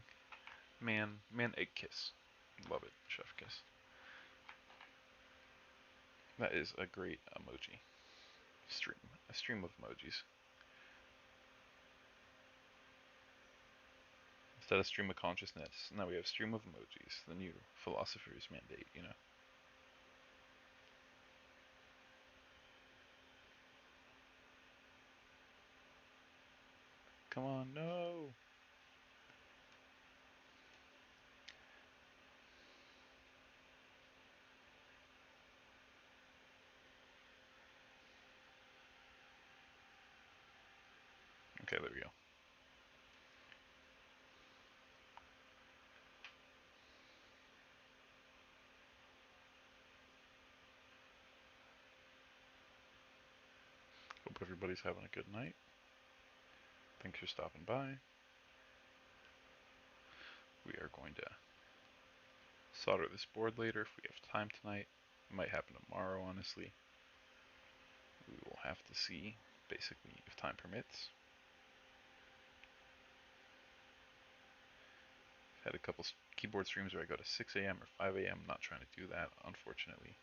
Man, egg kiss. Love it, chef kiss. That is a great emoji. A stream of emojis. Instead of stream of consciousness, now we have stream of emojis, the new philosopher's mandate, you know. Come on, no. Okay, there we go. Hope everybody's having a good night. Thanks for stopping by. We are going to solder this board later if we have time tonight. It might happen tomorrow, honestly. We will have to see, basically, if time permits. I've had a couple keyboard streams where I go to 6 a.m. or 5 a.m. I'm not trying to do that, unfortunately.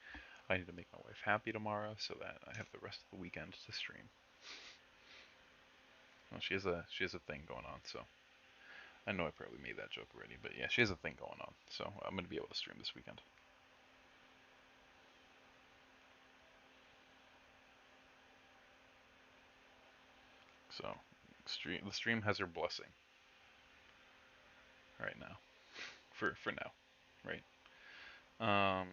I need to make my wife happy tomorrow so that I have the rest of the weekend to stream. Well, she has a thing going on, so I know I probably made that joke already, but yeah, she has a thing going on, so I'm gonna be able to stream this weekend. So, the stream has her blessing right now, for now, right? Um,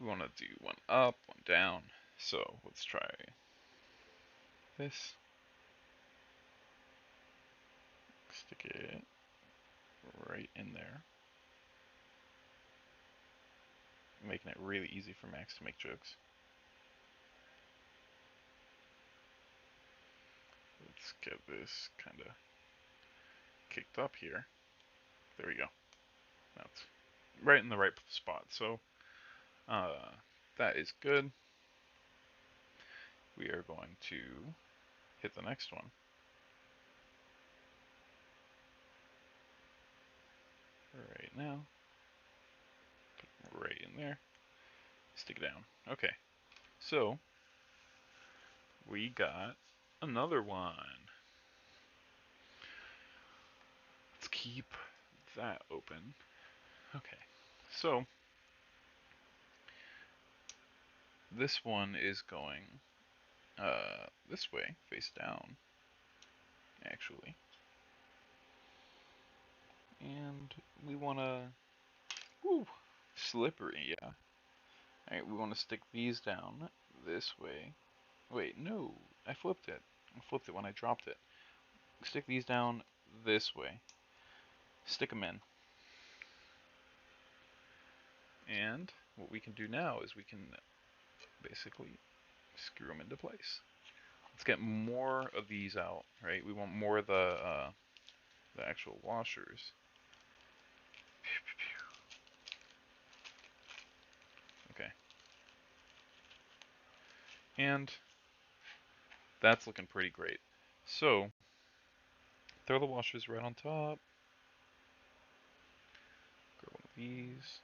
we want to do one up, one down. So let's try this. Stick it right in there, making it really easy for Max to make jokes. Let's get this kind of kicked up here. There we go. That's right in the right spot. So that is good. We are going to hit the next one. Right now. Right in there. Stick it down. Okay. So we got another one. Let's keep that open. Okay. So this one is going this way, face down, actually. And we want to, woo, slippery, yeah. Alright, we want to stick these down this way. Wait, no, I flipped it. I flipped it when I dropped it. Stick these down this way. Stick them in. And what we can do now is we can basically screw them into place. Let's get more of these out, right? We want more of the actual washers. Okay. And that's looking pretty great. So, throw the washers right on top. Grab one of these.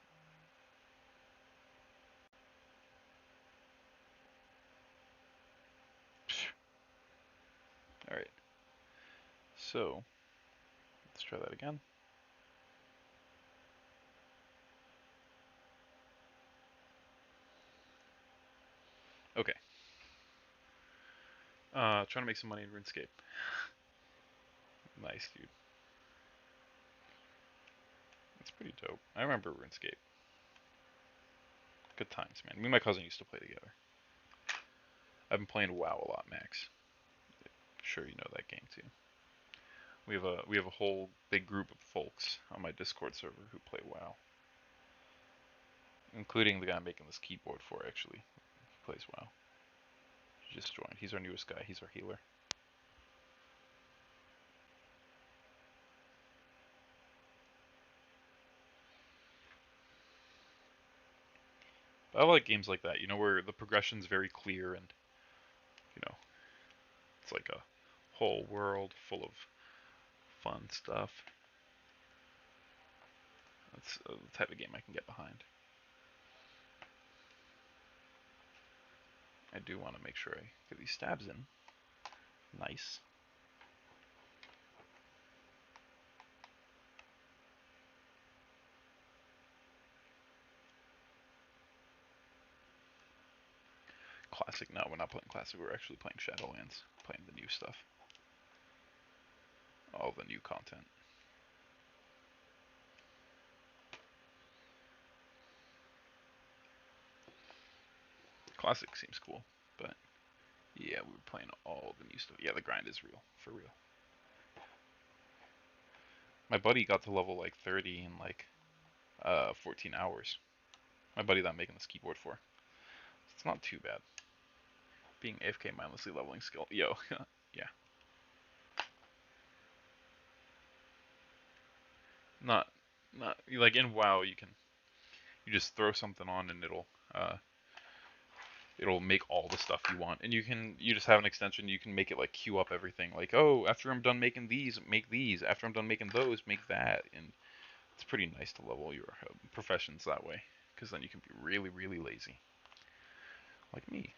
Alright. So, let's try that again. Okay. Trying to make some money in RuneScape. Nice, dude. That's pretty dope. I remember RuneScape. Good times, man. Me and my cousin used to play together. I've been playing WoW a lot, Max. I'm sure you know that game too. We have a whole big group of folks on my Discord server who play WoW, including the guy I'm making this keyboard for. Actually, he plays WoW. He just joined. He's our newest guy. He's our healer. But I like games like that, where the progression's very clear and you know it's like a whole world full of fun stuff. That's the type of game I can get behind. I do want to make sure I get these stabs in. Nice. Classic. No, we're not playing Classic. We're actually playing Shadowlands. Playing the new stuff. All the new content. Classic seems cool, but yeah, we were playing all the new stuff. Yeah, the grind is real, for real. My buddy got to level like 30 in like 14 hours. My buddy that I'm making this keyboard for. It's not too bad. Being AFK mindlessly leveling skill. Yo, yeah. Not not like in WoW you just throw something on and it'll make all the stuff you want, and you just have an extension. You can make it like queue up everything. Like, oh, after I'm done making these, make these. After I'm done making those, make that. And it's pretty nice to level your professions that way, because then you can be really, really lazy, like me.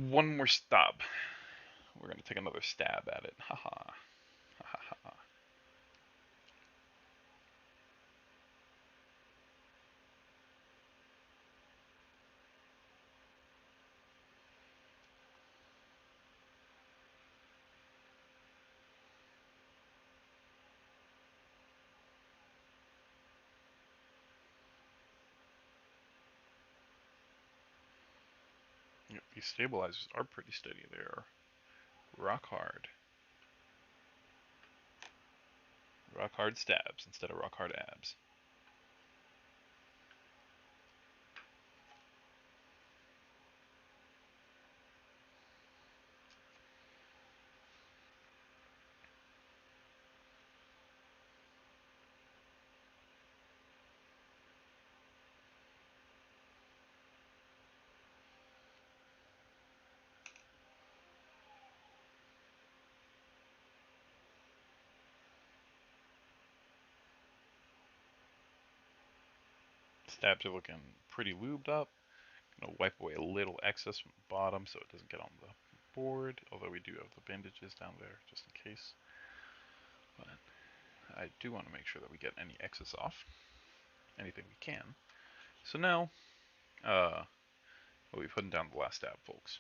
One more stab. We're gonna take another stab at it. Haha. Ha ha ha. Yep, these stabilizers are pretty steady. They're rock hard. Rock hard stabs instead of rock hard abs. Stabs are looking pretty lubed up. Gonna wipe away a little excess from the bottom so it doesn't get on the board, although we do have the bandages down there just in case. But I do want to make sure that we get any excess off, anything we can. So now, we'll be putting down the last stab, folks.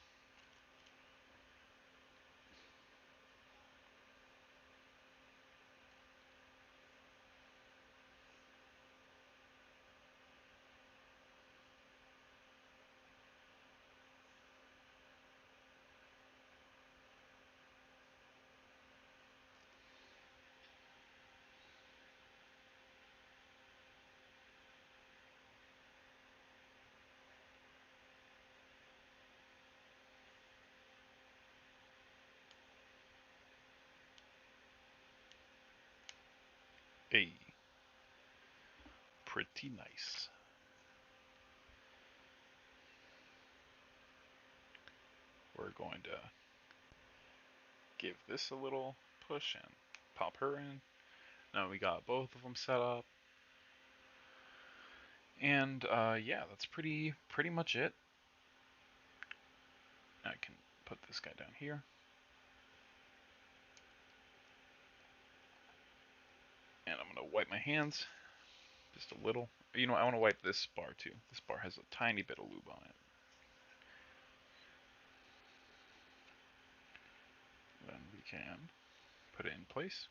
Hey, pretty nice. We're going to give this a little push and pop her in. Now we got both of them set up. And yeah, that's pretty much it. I can put this guy down here. And I'm going to wipe my hands just a little. You know, I want to wipe this bar too. This bar has a tiny bit of lube on it. Then we can put it in place.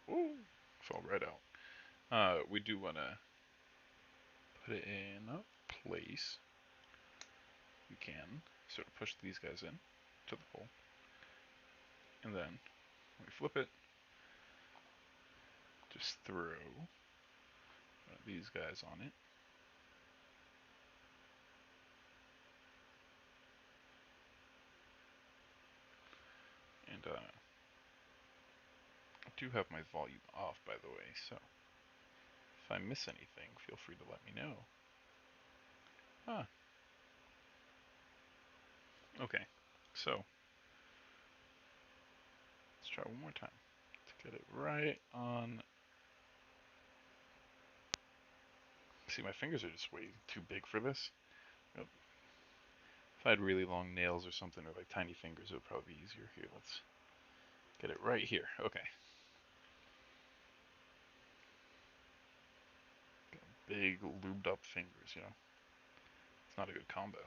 Ooh, fell right out. We do want to put it in place. We can sort of push these guys in to the hole. And then when we flip it, just throw these guys on it. And I do have my volume off, by the way, so if I miss anything, feel free to let me know. Ah, okay. So, let's try one more time to get it right on. See, my fingers are just way too big for this. Yep. If I had really long nails or something, or like tiny fingers, it would probably be easier. Here, let's get it right here. Okay. Big, lubed up fingers, you know. It's not a good combo.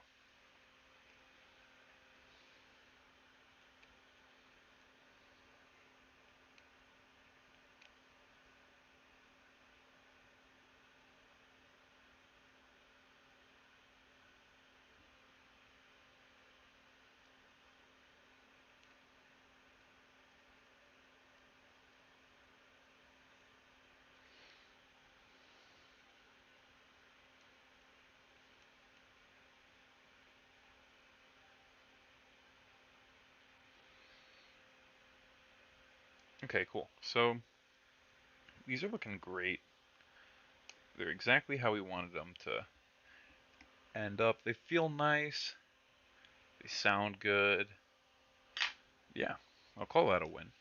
Okay, cool. So, these are looking great. They're exactly how we wanted them to end up. They feel nice. They sound good. Yeah, I'll call that a win.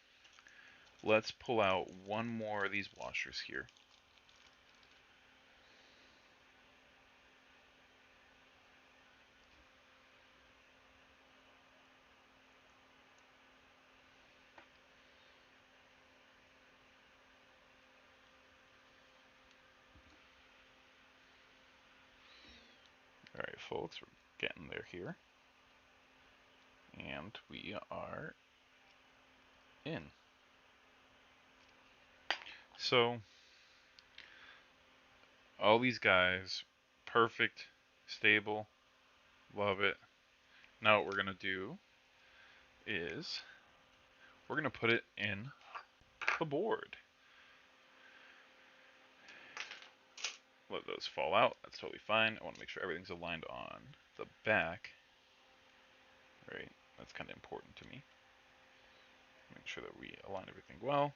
Let's pull out one more of these washers here. Alright, folks, we're getting there here. And we are in. So, all these guys, perfect, stable, love it. Now what we're going to do is we're going to put it in the board. Let those fall out. That's totally fine. I want to make sure everything's aligned on the back. Right, that's kind of important to me. Make sure that we align everything well.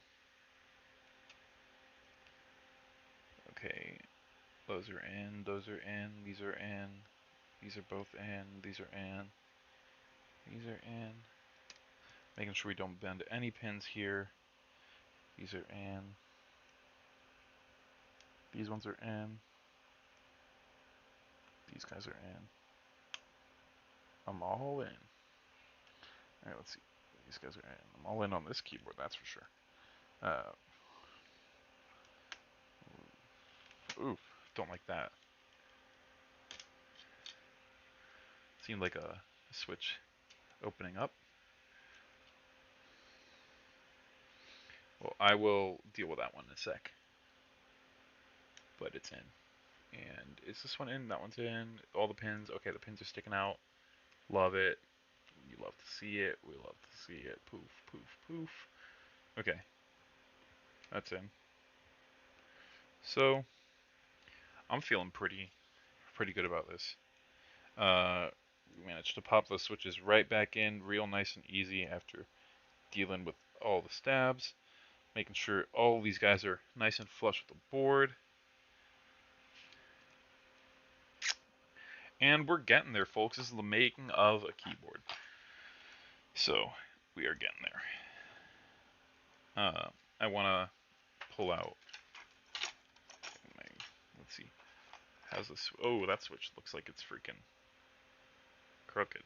Okay, those are in, those are in, these are in, these are both in, these are in, these are in. Making sure we don't bend any pins here. These are in. These ones are in. These guys are in. I'm all in. Alright, let's see. These guys are in. I'm all in on this keyboard, that's for sure. Oof, don't like that. Seemed like a switch opening up. Well, I will deal with that one in a sec. But it's in. And is this one in? That one's in. All the pins. Okay, the pins are sticking out. Love it. You love to see it. We love to see it. Poof, poof, poof. Okay. That's in. So, I'm feeling pretty good about this. We managed to pop those switches right back in real nice and easy after dealing with all the stabs. Making sure all these guys are nice and flush with the board. And we're getting there, folks. This is the making of a keyboard. So, we are getting there. I want to pull out my, let's see, how's this, oh, that switch looks like it's freaking crooked.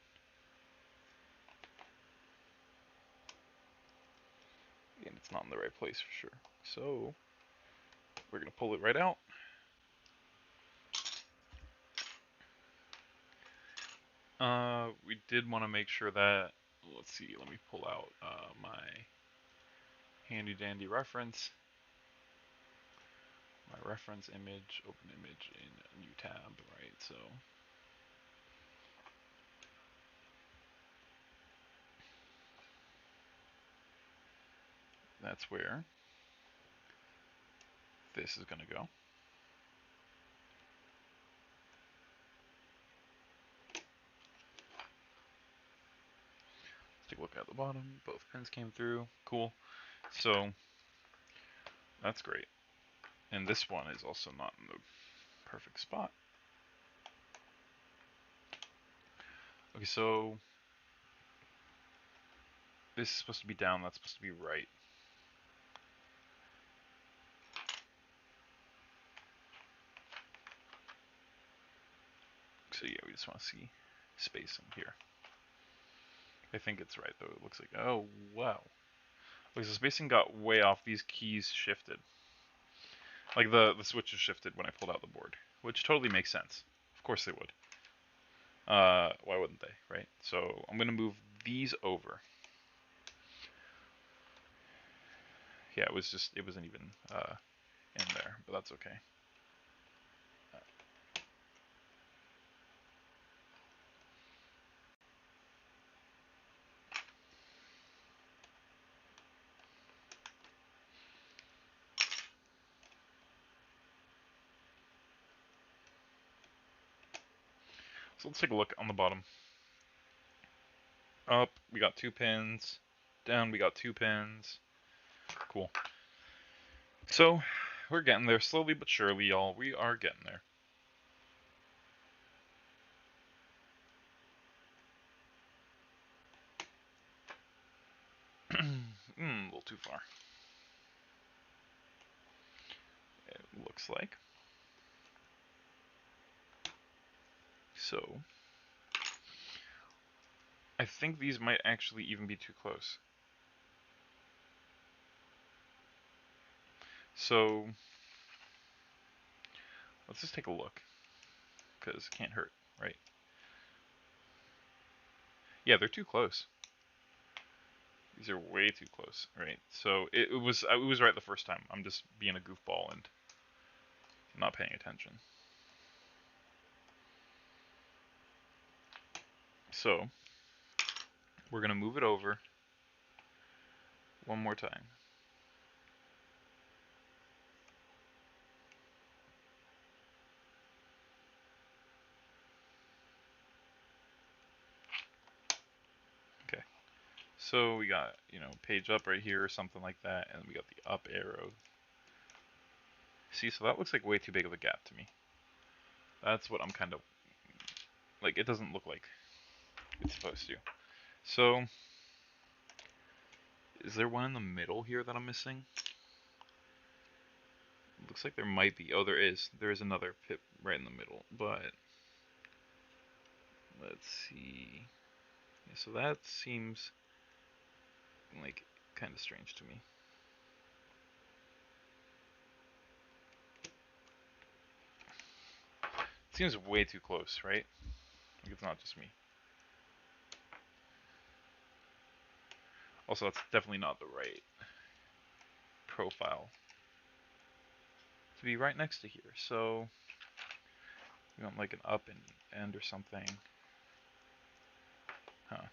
And it's not in the right place for sure. So, we're going to pull it right out. We did want to make sure that, let's see, let me pull out my handy dandy reference. My reference image, open image in a new tab, right? So, that's where this is going to go. Let's take a look at the bottom. Both pins came through. Cool. So, that's great. And this one is also not in the perfect spot. Okay, so this is supposed to be down, that's supposed to be right. So yeah, we just want to see spacing here. I think it's right though. It looks like, oh wow. Like the spacing got way off. These keys shifted. Like the switches shifted when I pulled out the board, which totally makes sense. Of course they would. Why wouldn't they, right? So I'm gonna move these over. Yeah, it wasn't even in there, but that's okay. So let's take a look on the bottom. Up, we got 2 pins. Down, we got 2 pins. Cool. So, we're getting there slowly but surely, y'all. We are getting there. A little too far. It looks like. So, I think these might actually even be too close. So, let's just take a look, because it can't hurt, right? Yeah, they're too close. These are way too close, right? So it was right the first time. I'm just being a goofball and not paying attention. So we're gonna move it over one more time. Okay. So we got, page up right here or something like that, and we got the up arrow. See, so that looks like way too big of a gap to me. That's what I'm kind of like. It doesn't look like it's supposed to. So, is there one in the middle here that I'm missing? Looks like there might be. Oh, there is. There is another pip right in the middle, but let's see. Yeah, so that seems like kind of strange to me. It seems way too close, right? Like it's not just me. Also, that's definitely not the right profile to be right next to here. So we want like an up and end or something. Huh.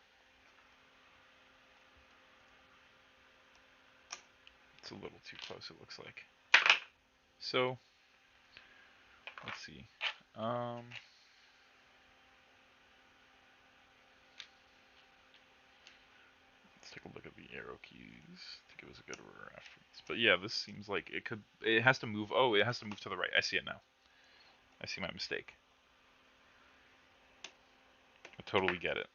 It's a little too close, it looks like. So let's see. Let's take a look at the arrow keys to give us a good reference. But yeah, this seems like it has to move. Oh, it has to move to the right. I see it now. I see my mistake. I totally get it.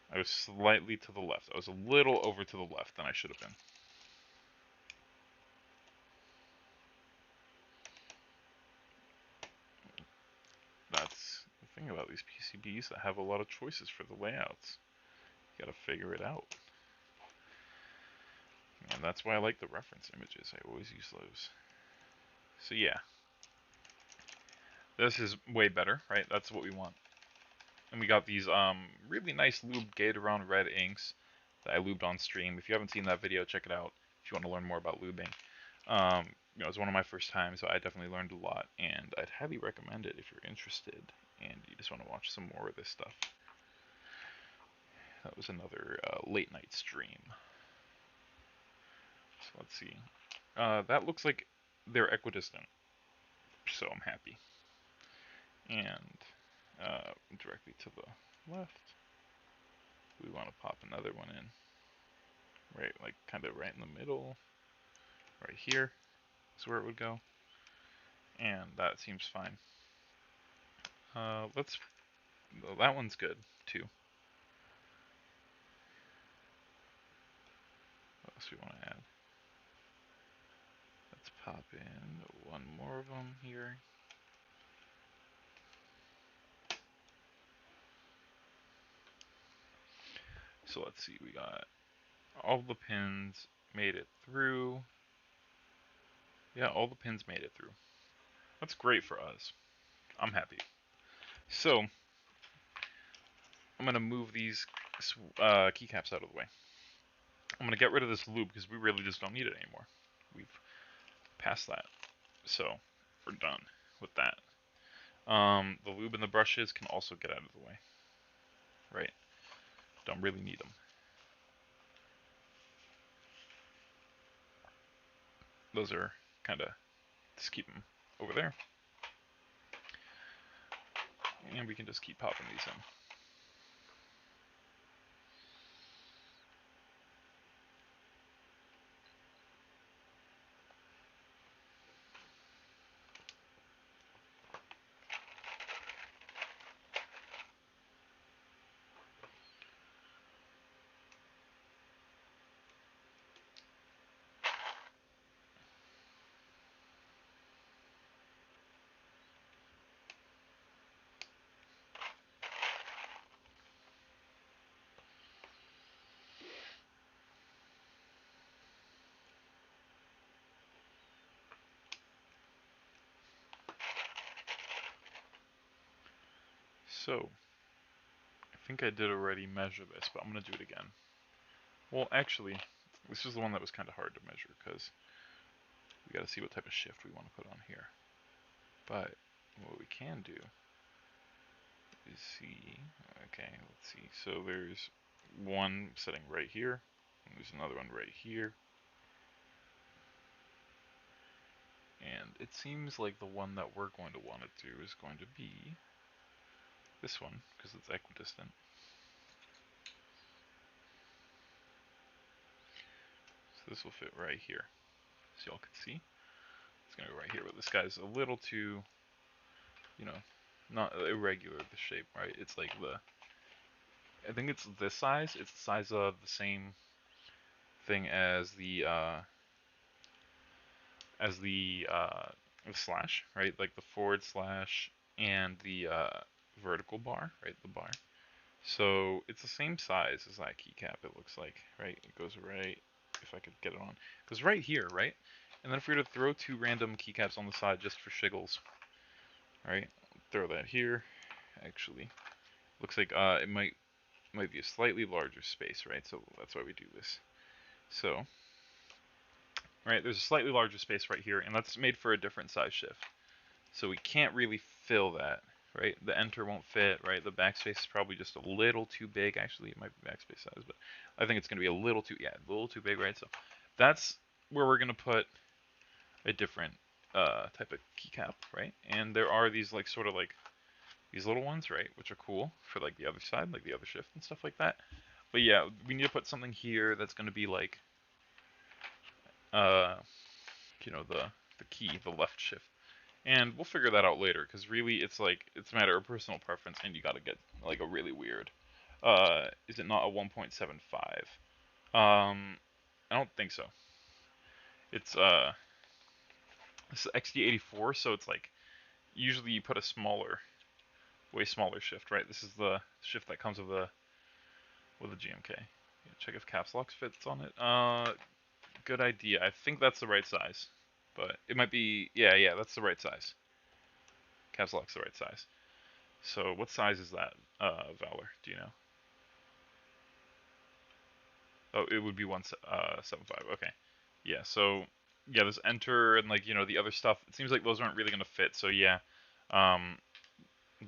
I was slightly to the left. I was a little over to the left than I should have been. That's the thing about these PCBs that have a lot of choices for the layouts. You gotta figure it out. And that's why I like the reference images. I always use those. So yeah. This is way better, right? That's what we want. And we got these really nice lube Gatoron red inks that I lubed on stream. If you haven't seen that video, check it out if you want to learn more about lubing. It was one of my first times, so I definitely learned a lot, and I'd highly recommend it if you're interested and you just want to watch some more of this stuff. That was another late night stream. So let's see. That looks like they're equidistant, so I'm happy. And directly to the left, we want to pop another one in. Right, like kind of right in the middle. Right here is where it would go. And that seems fine. That one's good too. What else do we want to add? Let's pop in one more of them here. So let's see, we got all the pins made it through. Yeah, all the pins made it through. That's great for us. I'm happy. So, I'm going to move these keycaps out of the way. I'm going to get rid of this loop because we really just don't need it anymore. We've passed that. So, we're done with that. The lube and the brushes can also get out of the way. Right? Don't really need them. Those are kind of, just keep them over there. And we can just keep popping these in. So, I think I did already measure this, but I'm going to do it again. Well, actually, this is the one that was kind of hard to measure because we got to see what type of shift we want to put on here. But what we can do is see, okay, let's see. So there's one setting right here, and there's another one right here. And it seems like the one that we're going to want to do is going to be this one, because it's equidistant. So this will fit right here. So y'all can see. It's going to go right here, but this guy's a little too, you know, not irregular, the shape, right? It's like I think it's this size. It's the size of the same thing as the slash, right? Like the forward slash and the vertical bar, right? The bar. So it's the same size as that keycap, it looks like, right? It goes right, if I could get it on, it goes right here, right? And then if we were to throw two random keycaps on the side just for shiggles, right? Throw that here, actually. Looks like it might be a slightly larger space, right? So that's why we do this. So, right, there's a slightly larger space right here, and that's made for a different size shift. So we can't really fill that, right? The enter won't fit, right? The backspace is probably just a little too big. Actually, it might be backspace size, but I think it's going to be a little too, yeah, a little too big, right? So that's where we're going to put a different type of keycap, right? And there are these like sort of like these little ones, right? Which are cool for like the other side, like the other shift and stuff like that. But yeah, we need to put something here that's going to be like, uh, the key, the left shift. And we'll figure that out later, because really it's like, it's a matter of personal preference, and you gotta get like a really weird. Is it not a 1.75? I don't think so. It's XD84, so it's like, usually you put a smaller, way smaller shift, right? This is the shift that comes with a GMK. Yeah, check if caps lock fits on it. Good idea. I think that's the right size, but it might be, yeah, that's the right size. Caps lock's the right size. So what size is that, Valor? Do you know? Oh, it would be 175. Okay. Yeah. So yeah, this enter and like the other stuff. It seems like those aren't really gonna fit. So yeah, um,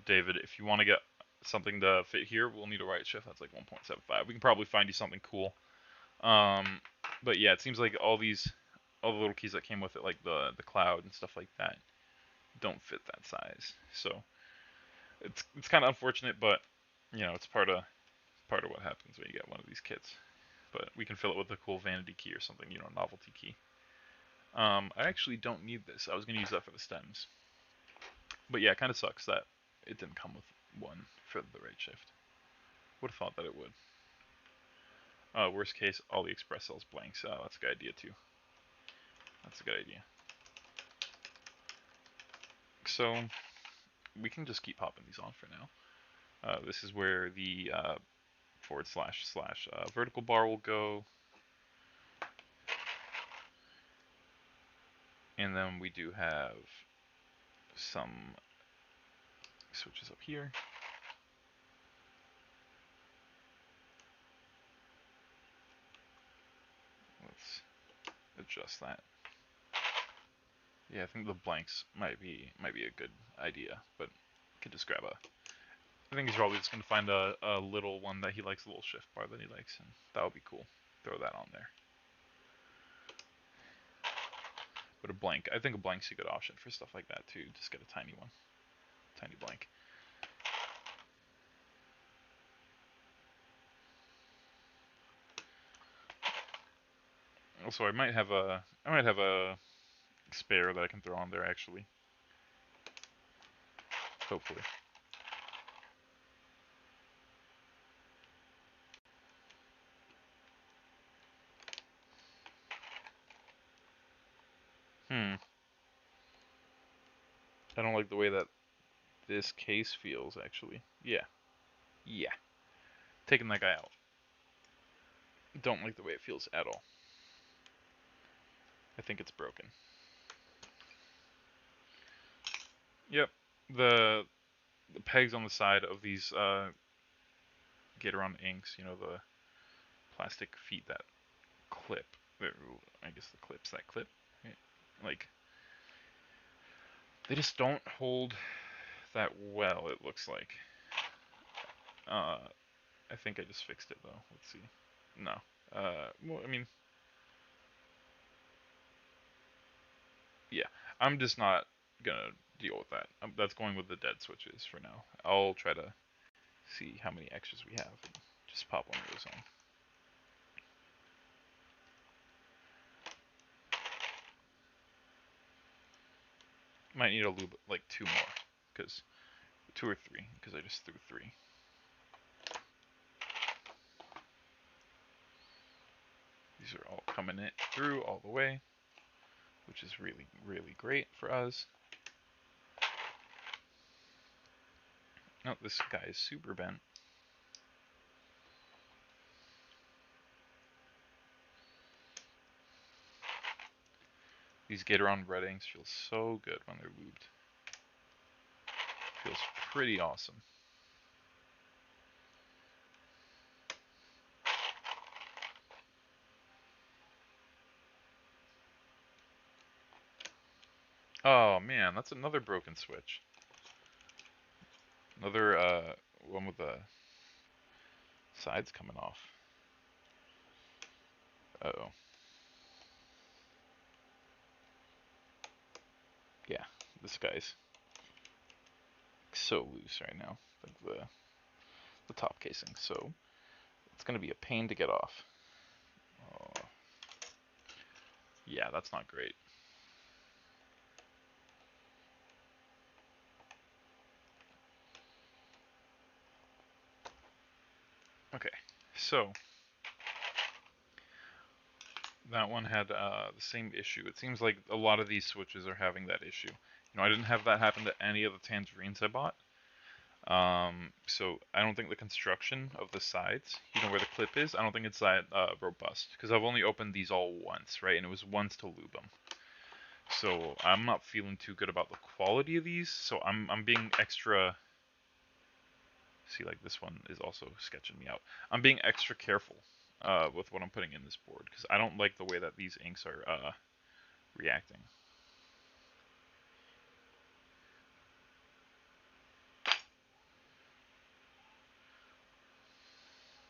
David, if you want to get something to fit here, we'll need a right shift. That's like 1.75. We can probably find you something cool. But yeah, it seems like all the little keys that came with it, like the cloud and stuff like that, don't fit that size. So it's kind of unfortunate, but it's part of what happens when you get one of these kits. But we can fill it with a cool vanity key or something, novelty key. I actually don't need this. I was going to use that for the stems. But yeah, it kind of sucks that it didn't come with one for the right shift. Would have thought that it would. Worst case, AliExpress sells blanks. That's a good idea too. That's a good idea. So we can just keep popping these on for now. This is where the forward slash slash vertical bar will go. And then we do have some switches up here. Let's adjust that. Yeah, I think the blanks might be a good idea, but could just grab a. I think he's probably just gonna find a little one that he likes, a little shift bar that he likes, and that would be cool. Throw that on there. But a blank, I think a blank's a good option for stuff like that too. Just get a tiny one, tiny blank. Also, I might have a spare that I can throw on there actually. Hopefully. Hmm. I don't like the way that this case feels actually. Yeah. Yeah. Taking that guy out. Don't like the way it feels at all. I think it's broken. Yep. The the pegs on the side of these Gateron inks, you know, the plastic feet that clip. I guess the clips that clip. Right? Like, they just don't hold that well, it looks like. I think I just fixed it though. Let's see. No. Well, I mean, yeah. I'm just not gonna deal with that. That's going with the dead switches for now. I'll try to see how many extras we have and just pop one of those on. Might need a lube like 2 more, because 2 or 3, because I just threw 3. These are all coming in through all the way, which is really, really great for us. Oh, this guy is super bent. These Gatoron red inks feel so good when they're lubed. Feels pretty awesome. Oh man, that's another broken switch. Another one with the sides coming off. Uh-oh. Yeah, this guy's so loose right now. Like the top casing. So it's gonna be a pain to get off. Oh. Yeah, that's not great. Okay, so that one had the same issue. It seems like a lot of these switches are having that issue. You know, I didn't have that happen to any of the tangerines I bought. So I don't think the construction of the sides, you know, where the clip is, I don't think it's that robust, because I've only opened these all once, right? And it was once to lube them. So I'm not feeling too good about the quality of these. So I'm being extra. See, like this one is also sketching me out. I'm being extra careful with what I'm putting in this board, because I don't like the way that these inks are reacting.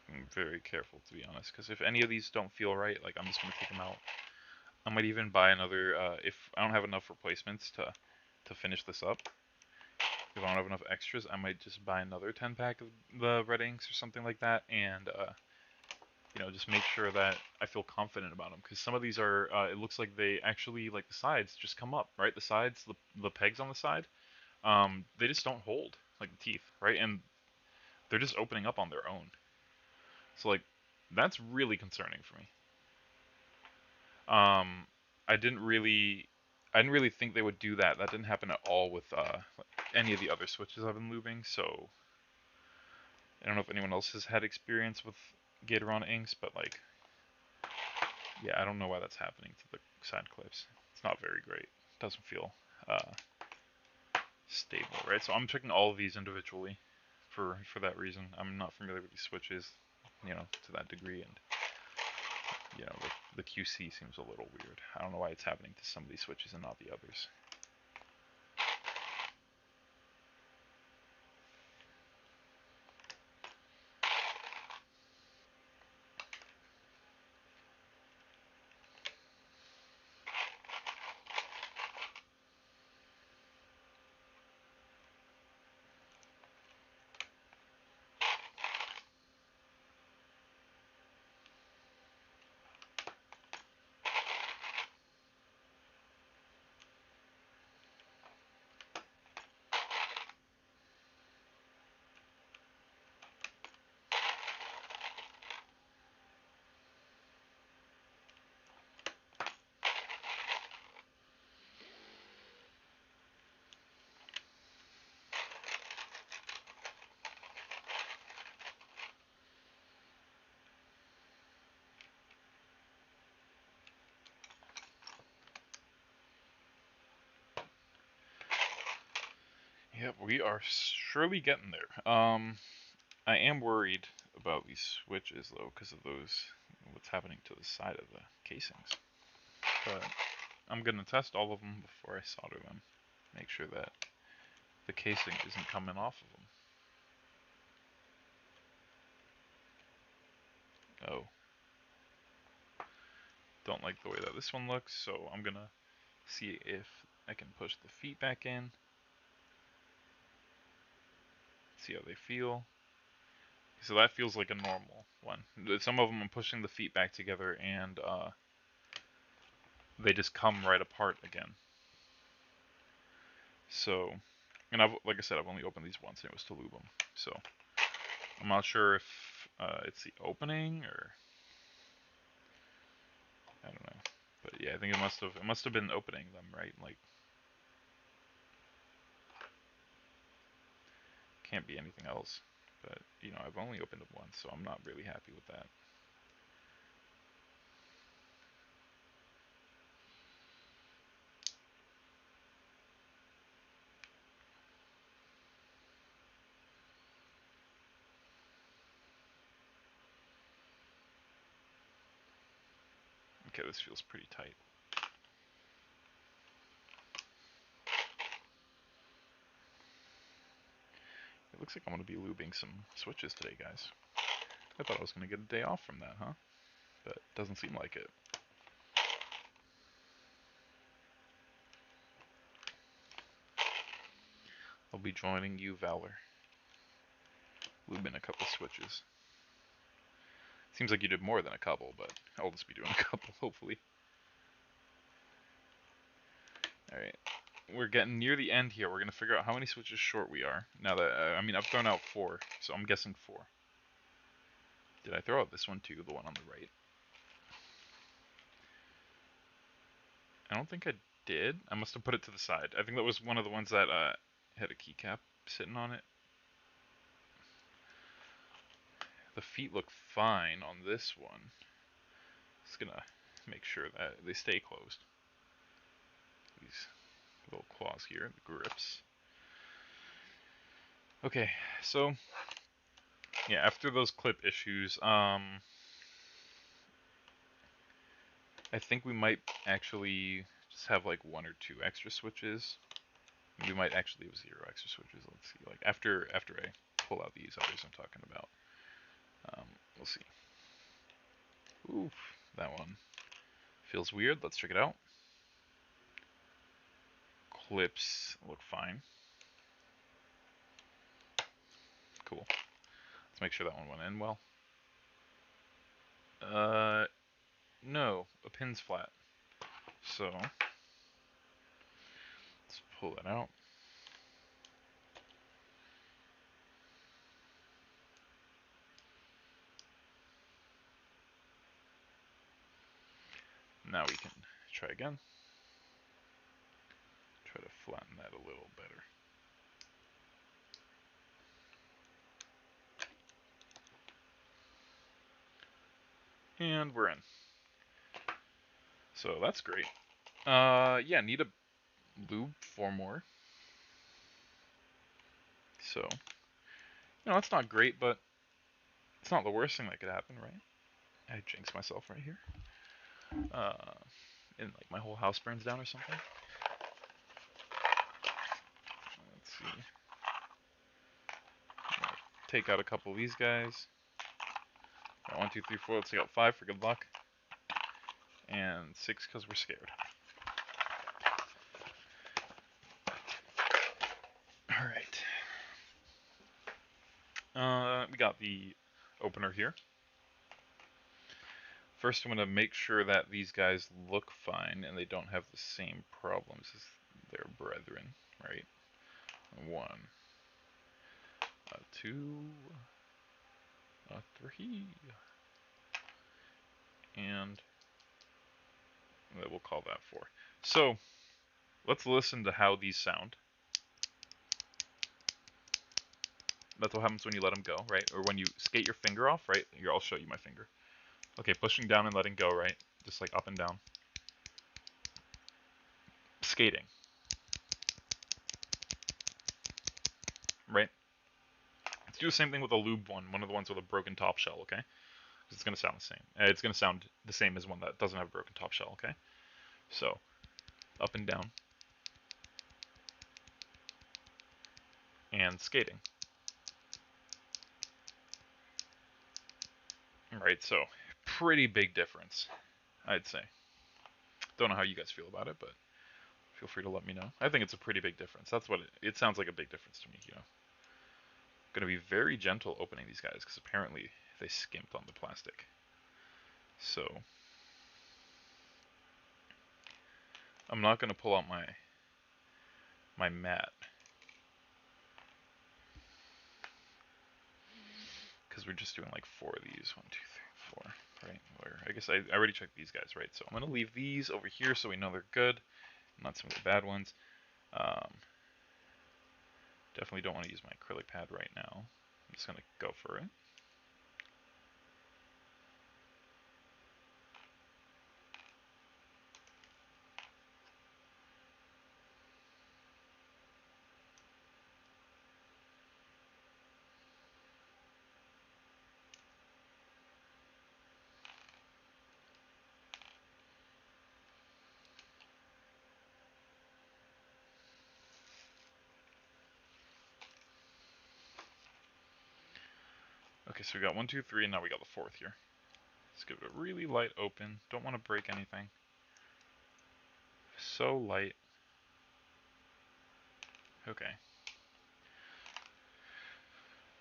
I'm very careful, to be honest, because if any of these don't feel right, like I'm just gonna take them out. I might even buy another if I don't have enough replacements to finish this up. If I don't have enough extras, I might just buy another 10 pack of the red inks or something like that, and you know, just make sure that I feel confident about them, because some of these are it looks like they actually, like, the sides just come up, right? The sides, the pegs on the side, they just don't hold, like the teeth, right? And they're just opening up on their own. So like that's really concerning for me. Um, I didn't really, I didn't really think they would do that. That didn't happen at all with any of the other switches I've been lubing. So I don't know if anyone else has had experience with Gatoron inks, but like, yeah, I don't know why that's happening to the side clips. It's not very great. It doesn't feel uh, stable, right? So I'm checking all of these individually for that reason. I'm not familiar with these switches, you know, to that degree, and you know, the QC seems a little weird. I don't know why it's happening to some of these switches and not the others. Yep, we are surely getting there. I am worried about these switches though, because of what's happening to the side of the casings. But I'm gonna test all of them before I solder them. Make sure that the casing isn't coming off of them. Oh. Don't like the way that this one looks, so I'm gonna see if I can push the feet back in. See how they feel. So that feels like a normal one. Some of them I'm pushing the feet back together and they just come right apart again. So, and like I said, I've only opened these once and it was to lube them. So, I'm not sure if it's the opening or I don't know. But yeah, I think it must have been opening them, right? Like, can't be anything else. But, you know, I've only opened them once, so I'm not really happy with that. Okay, this feels pretty tight. It looks like I'm going to be lubing some switches today, guys. I thought I was going to get a day off from that, huh? But it doesn't seem like it. I'll be joining you, Valor. Lubing a couple switches. Seems like you did more than a couple, but I'll just be doing a couple, hopefully. Alright. We're getting near the end here. We're going to figure out how many switches short we are. Now that, I mean, I've thrown out 4, so I'm guessing 4. Did I throw out this one too, the one on the right? I don't think I did. I must have put it to the side. I think that was one of the ones that had a keycap sitting on it. The feet look fine on this one. Just gonna make sure that they stay closed. These little claws here, the grips. Okay, so yeah, after those clip issues, I think we might actually just have like 1 or 2 extra switches. We might actually have 0 extra switches. Let's see, like after I pull out these others I'm talking about. We'll see. Oof, that one feels weird. Let's check it out. Clips look fine. Cool. Let's make sure that one went in well. No, a pin's flat. So, let's pull that out. Now we can try again. Try to flatten that a little better. And we're in. So that's great. Yeah, need a lube 4 more. So, you know, that's not great, but it's not the worst thing that could happen, right? I jinx myself right here. And like my whole house burns down or something. Let's see. Take out a couple of these guys. 1, 2, 3, 4. Let's take out 5 for good luck. And 6 because we're scared. Alright. We got the opener here. First, I'm going to make sure that these guys look fine and they don't have the same problems as their brethren, right? 1, 2, 3, and we'll call that 4. So, let's listen to how these sound. That's what happens when you let them go, right? Or when you skate your finger off, right? Here, I'll show you my finger. Okay, pushing down and letting go, right? Just like up and down. Skating. Right? do the same thing with a lube one of the ones with a broken top shell, okay? It's going to sound the same. It's going to sound the same as one that doesn't have a broken top shell, okay? So, up and down, and skating. Right, so pretty big difference, I'd say. Don't know how you guys feel about it, but feel free to let me know. I think it's a pretty big difference. That's what it sounds like a big difference to me, you know. Going to be very gentle opening these guys because apparently they skimped on the plastic. So I'm not going to pull out my mat because we're just doing like 4 of these. 1, 2, 3, 4. Right? Where I guess I already checked these guys, right? So I'm going to leave these over here so we know they're good, not some of the bad ones. Definitely don't want to use my acrylic pad right now. I'm just going to go for it. Okay, so we got 1, 2, 3, and now we got the 4th here. Let's give it a really light open. Don't want to break anything. So light. Okay.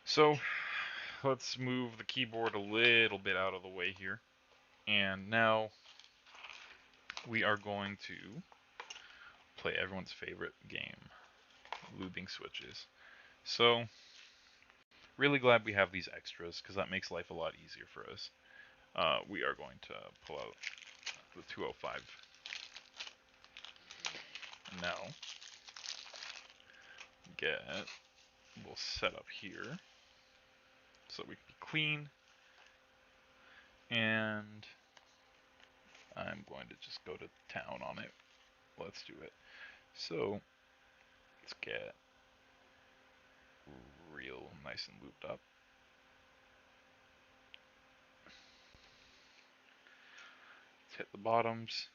So let's move the keyboard a little bit out of the way here. And now we are going to play everyone's favorite game, Lubing switches. So really glad we have these extras because that makes life a lot easier for us. We are going to pull out the 205. Now we'll set up here so we can be clean, and I'm going to just go to town on it. Let's do it. So let's get real nice and lubed up. Let's hit the bottoms.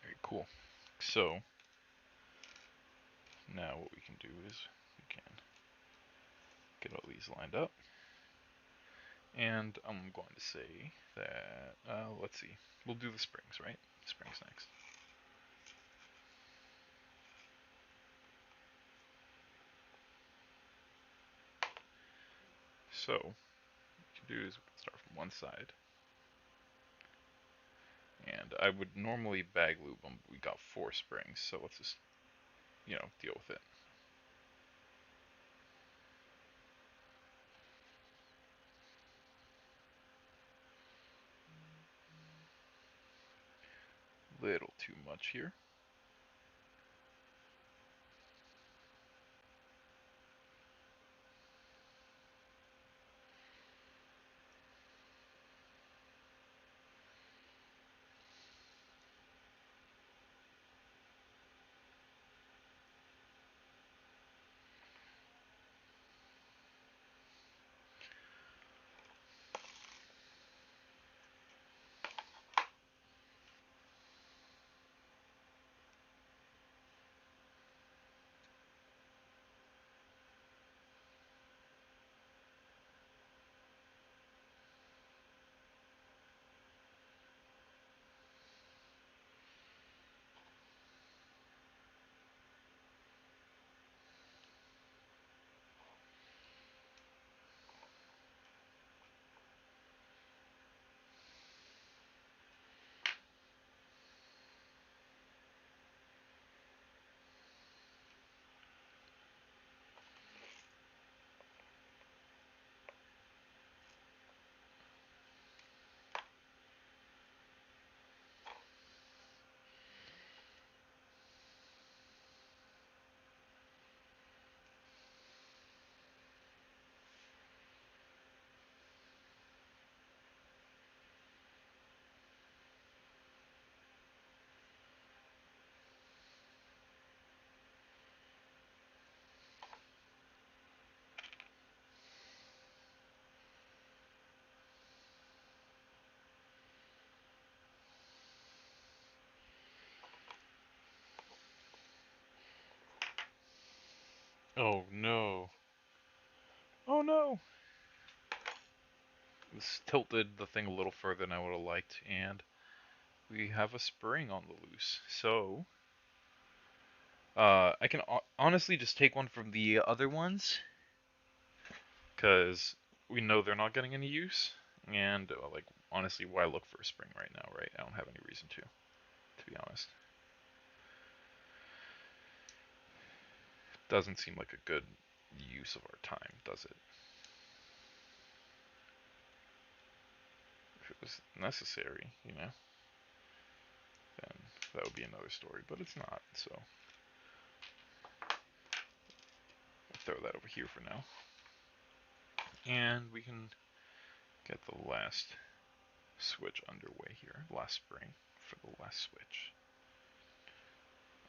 Very cool. So now what we can do is we can get all these lined up. And I'm going to say that, let's see, we'll do the springs, right? Springs next. So, what we can do is we can start from one side. And I would normally bag lube them, but we got 4 springs, so let's just, you know, deal with it. Little too much here. Oh no. Oh no. This tilted the thing a little further than I would have liked, and we have a spring on the loose. So, I can honestly just take one from the other ones, because we know they're not getting any use. And, like, honestly, why look for a spring right now, right? I don't have any reason to be honest. Doesn't seem like a good use of our time, does it? If it was necessary, then that would be another story, but it's not, so we'll throw that over here for now. And we can get the last switch underway here, last spring for the last switch.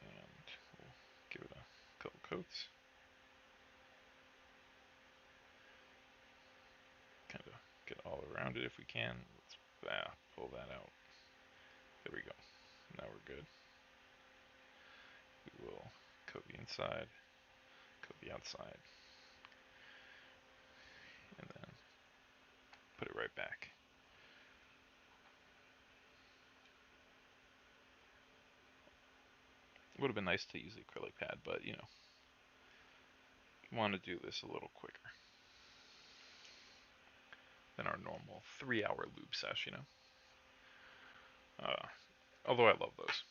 And we'll give it a couple coats. Kind of get all around it if we can. Let's pull that out. There we go. Now we're good. We will coat the inside, coat the outside, and then put it right back. It would have been nice to use the acrylic pad, but you want to do this a little quicker than our normal 3-hour lube sesh. Although I love those.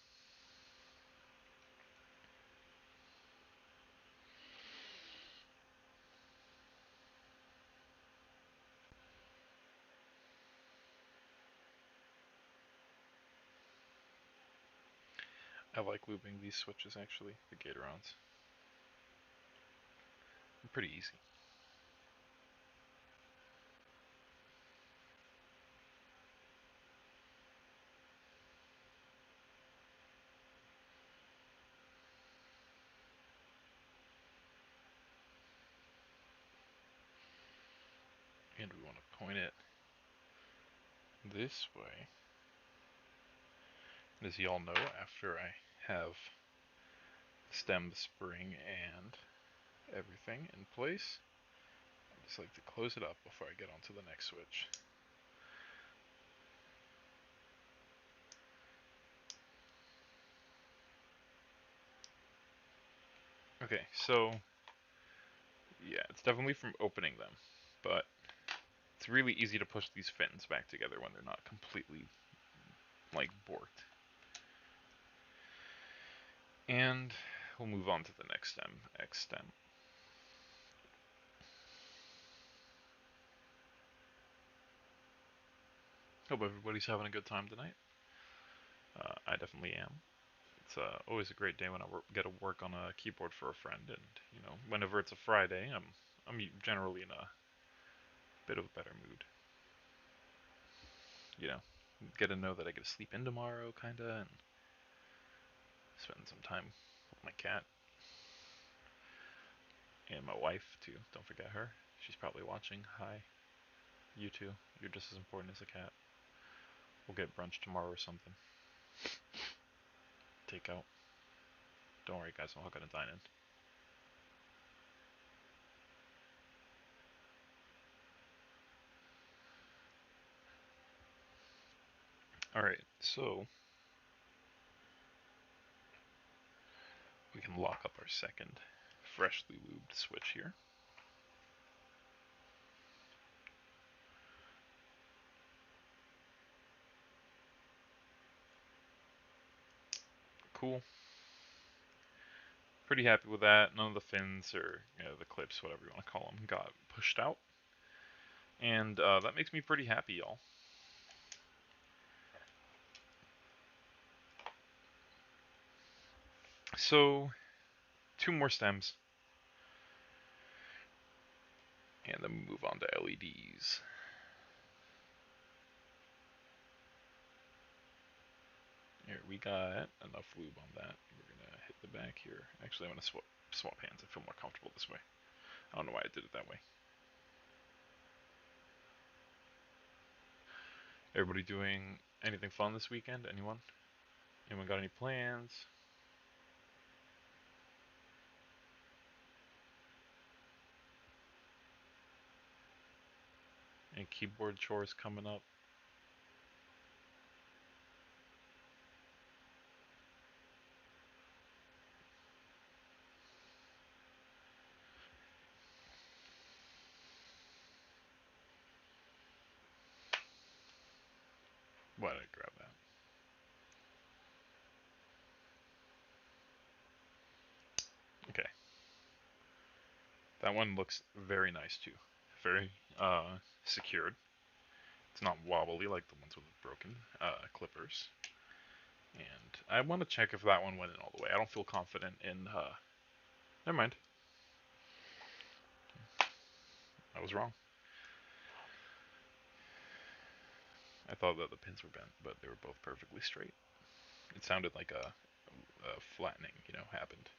I like lubing these switches actually, the Gatorons. They're pretty easy. And we want to point it this way. As you all know, after I have stem, spring, and everything in place, I just like to close it up before I get onto the next switch. Okay, so yeah, it's definitely from opening them, but it's really easy to push these fins back together when they're not completely like borked. And we'll move on to the next stem, X stem. Hope everybody's having a good time tonight. I definitely am. It's always a great day when I get to work on a keyboard for a friend, and whenever it's a Friday, I'm generally in a bit of a better mood. You know, get to know that I get to sleep in tomorrow, kinda, and spend some time with my cat and my wife too. Don't forget her. She's probably watching. Hi, you too. You're just as important as a cat. We'll get brunch tomorrow or something. Take out. Don't worry, guys. I'm not gonna dine in. All right, so we can lock up our second freshly lubed switch here. Cool. Pretty happy with that. None of the fins or the clips, whatever you want to call them, got pushed out. And that makes me pretty happy, y'all. So, 2 more stems. And then we move on to LEDs. Here, we got enough lube on that. We're going to hit the back here. Actually, I'm going to swap hands. I feel more comfortable this way. I don't know why I did it that way. Everybody doing anything fun this weekend? Anyone? Anyone got any plans? Any keyboard chores coming up? Why did I grab that? Okay. That one looks very nice too. Very secured. It's not wobbly like the ones with broken clippers. And I want to check if that one went in all the way. I don't feel confident in. Never mind. I was wrong. I thought that the pins were bent, but they were both perfectly straight. It sounded like a flattening, happened.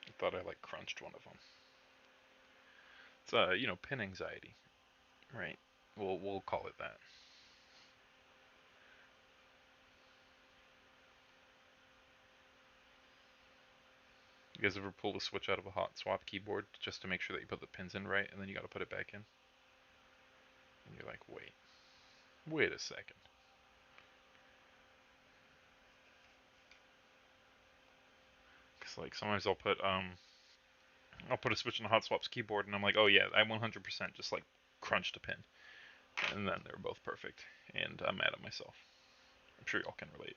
I thought I like crunched one of them. It's pin anxiety, right? We'll call it that. You guys ever pull the switch out of a hot swap keyboard just to make sure that you put the pins in right, and then you got to put it back in? And you're like, wait a second. Because like sometimes I'll put a switch in the hot swaps keyboard, and I'm like, oh yeah, I 100% just like crunched a pin, and then they're both perfect, and I'm mad at myself. I'm sure y'all can relate.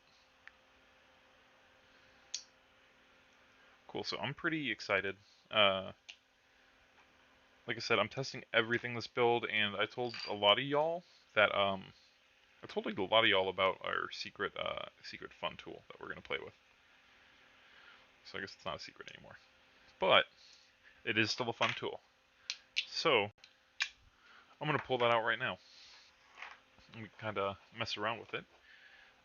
Cool. So I'm pretty excited. Uh, like I said, I'm testing everything this build, and I told a lot of y'all that I told like a lot of y'all about our secret fun tool that we're gonna play with. So I guess it's not a secret anymore, but it is still a fun tool. So I'm gonna pull that out right now. And kind of mess around with it.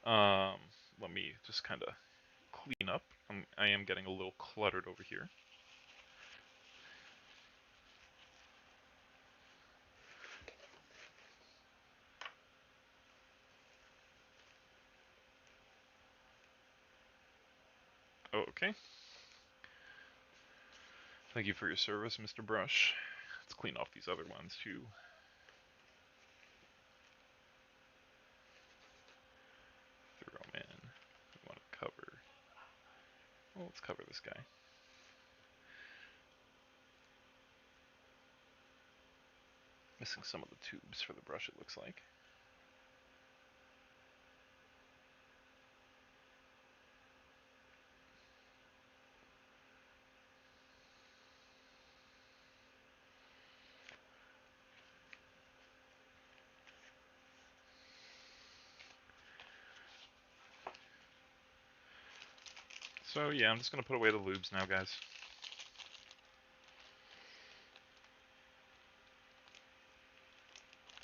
Um, Let me just kind of clean up. I am getting a little cluttered over here. Okay. Thank you for your service, Mr. Brush. Let's clean off these other ones too. Throw them in. We want to cover. Well, let's cover this guy. Missing some of the tubes for the brush, it looks like. So yeah, I'm just gonna put away the lubes now, guys.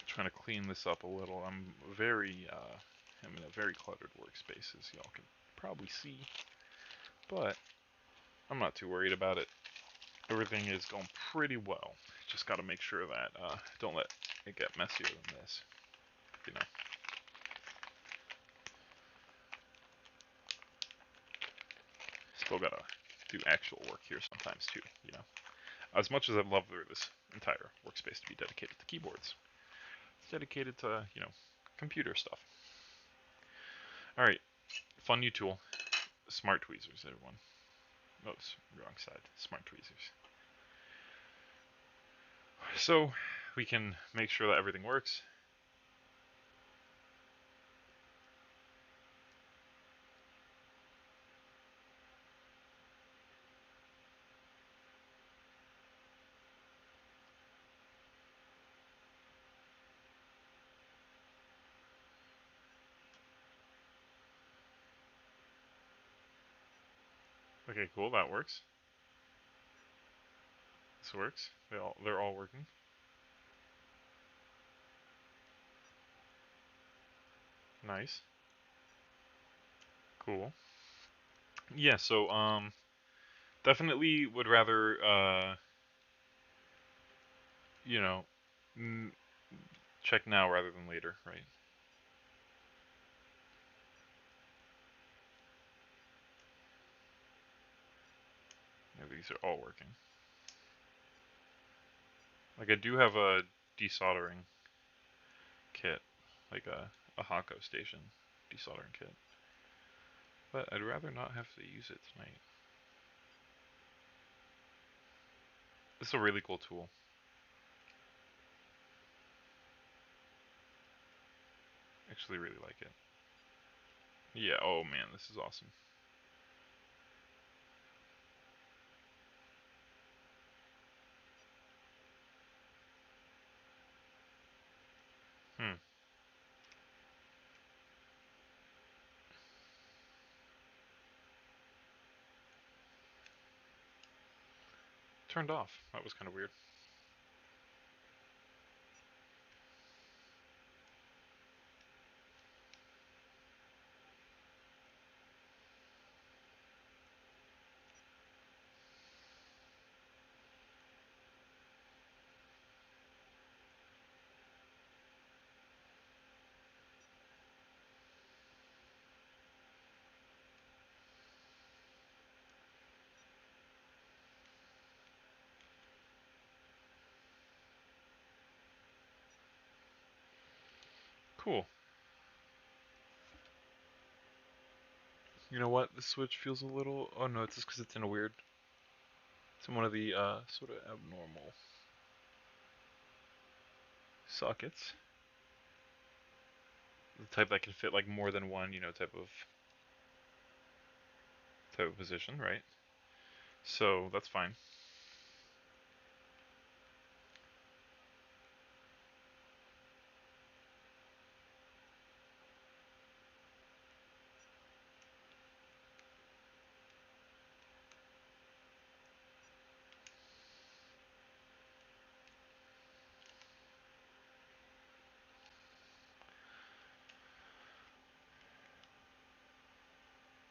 Trying to clean this up a little. I'm in a very cluttered workspace, as y'all can probably see, but I'm not too worried about it. Everything is going pretty well. Just got to make sure that don't let it get messier than this. You know. Still gotta do actual work here sometimes too. As much as I'd love for this entire workspace to be dedicated to keyboards, it's dedicated to computer stuff. All right, fun new tool, smart tweezers, everyone. Oh, wrong side. Smart tweezers. So we can make sure that everything works. Okay, cool. That works. This works. They're all working. Nice. Cool. Yeah. So definitely would rather you know check now rather than later, right? Yeah, these are all working. Like I do have a desoldering kit, like a Hako station desoldering kit, but I'd rather not have to use it tonight. This is a really cool tool. Actually, really like it. Yeah. Oh man, this is awesome. Hmm. Turned off. That was kind of weird. Cool. You know what? The switch feels a little. Oh no, it's just because it's in a weird. It's in one of the sort of abnormal sockets. The type that can fit like more than one, type of position, right? So that's fine.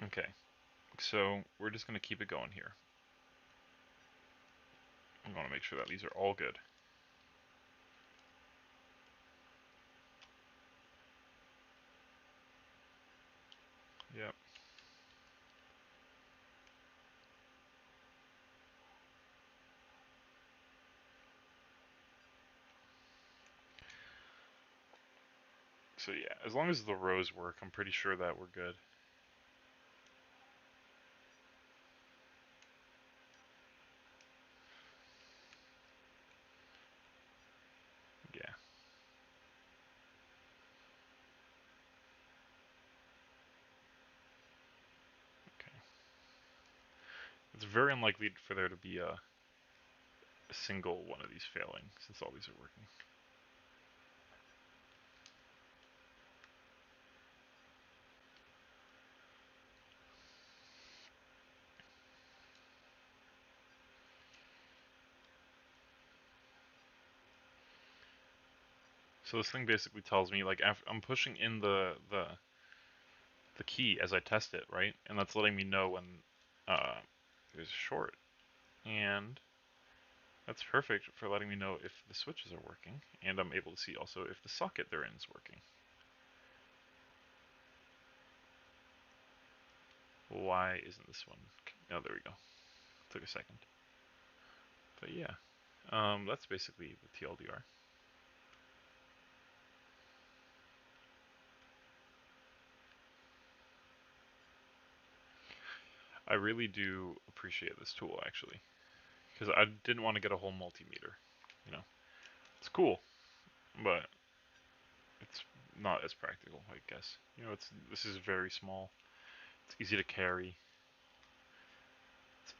Okay. So we're just gonna keep it going here. I want to make sure that these are all good. Yep. So yeah, as long as the rows work, I'm pretty sure that we're good. Yeah. Okay. It's very unlikely for there to be a single one of these failing since all these are working. So this thing basically tells me like I'm pushing in the key as I test it, right? And that's letting me know when there's a short. And that's perfect for letting me know if the switches are working, and I'm able to see also if the socket they're in is working. Why isn't this one? Oh, there we go. Took a second. But yeah, that's basically the TLDR. I really do appreciate this tool actually, because I didn't want to get a whole multimeter. You know, it's cool, but it's not as practical, I guess. This is very small. It's easy to carry. It's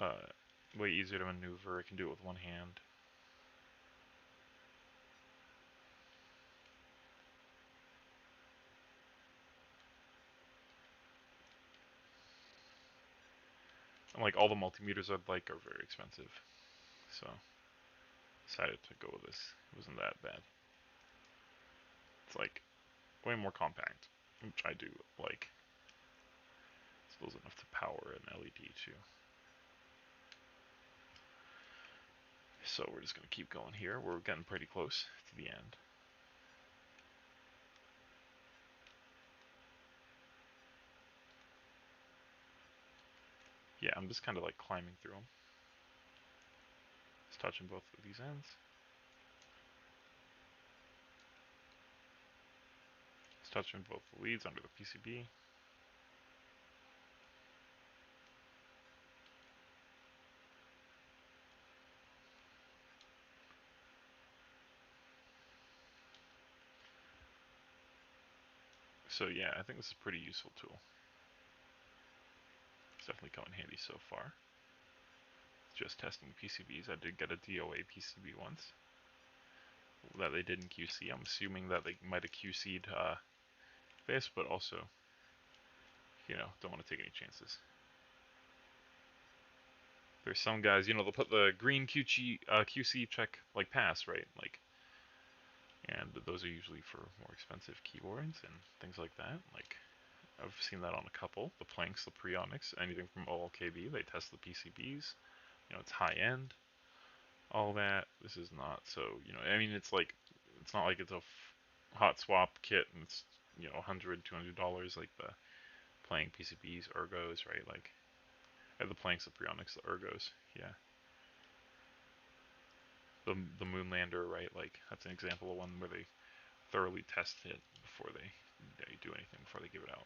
way easier to maneuver. I can do it with one hand. And like all the multimeters I'd like are very expensive, so decided to go with this. It wasn't that bad. It's like way more compact, which I do like. Still enough to power an LED too. So we're just gonna keep going here. We're getting pretty close to the end. Yeah, I'm just kind of like climbing through them. It's touching both of these ends. It's touching both the leads under the PCB. So yeah, I think this is a pretty useful tool. It's definitely come in handy so far. Just testing PCBs. I did get a DOA PCB once that they did in QC. I'm assuming that they might have QC'd this, but also, don't want to take any chances. There's some guys, they'll put the green QC check like pass, right? And those are usually for more expensive keyboards and things like that. Like I've seen that on a couple. The Planks, the Prionics, anything from OLKB, they test the PCBs. It's high end, all that. This is not. So, it's not like it's a hot swap kit and it's, $100, $200 like the playing PCBs, ergos, right? Like, the Planks, the Prionics, the ergos, yeah. The Moonlander, right? Like, that's an example of one where they thoroughly test it before they do anything, before they give it out.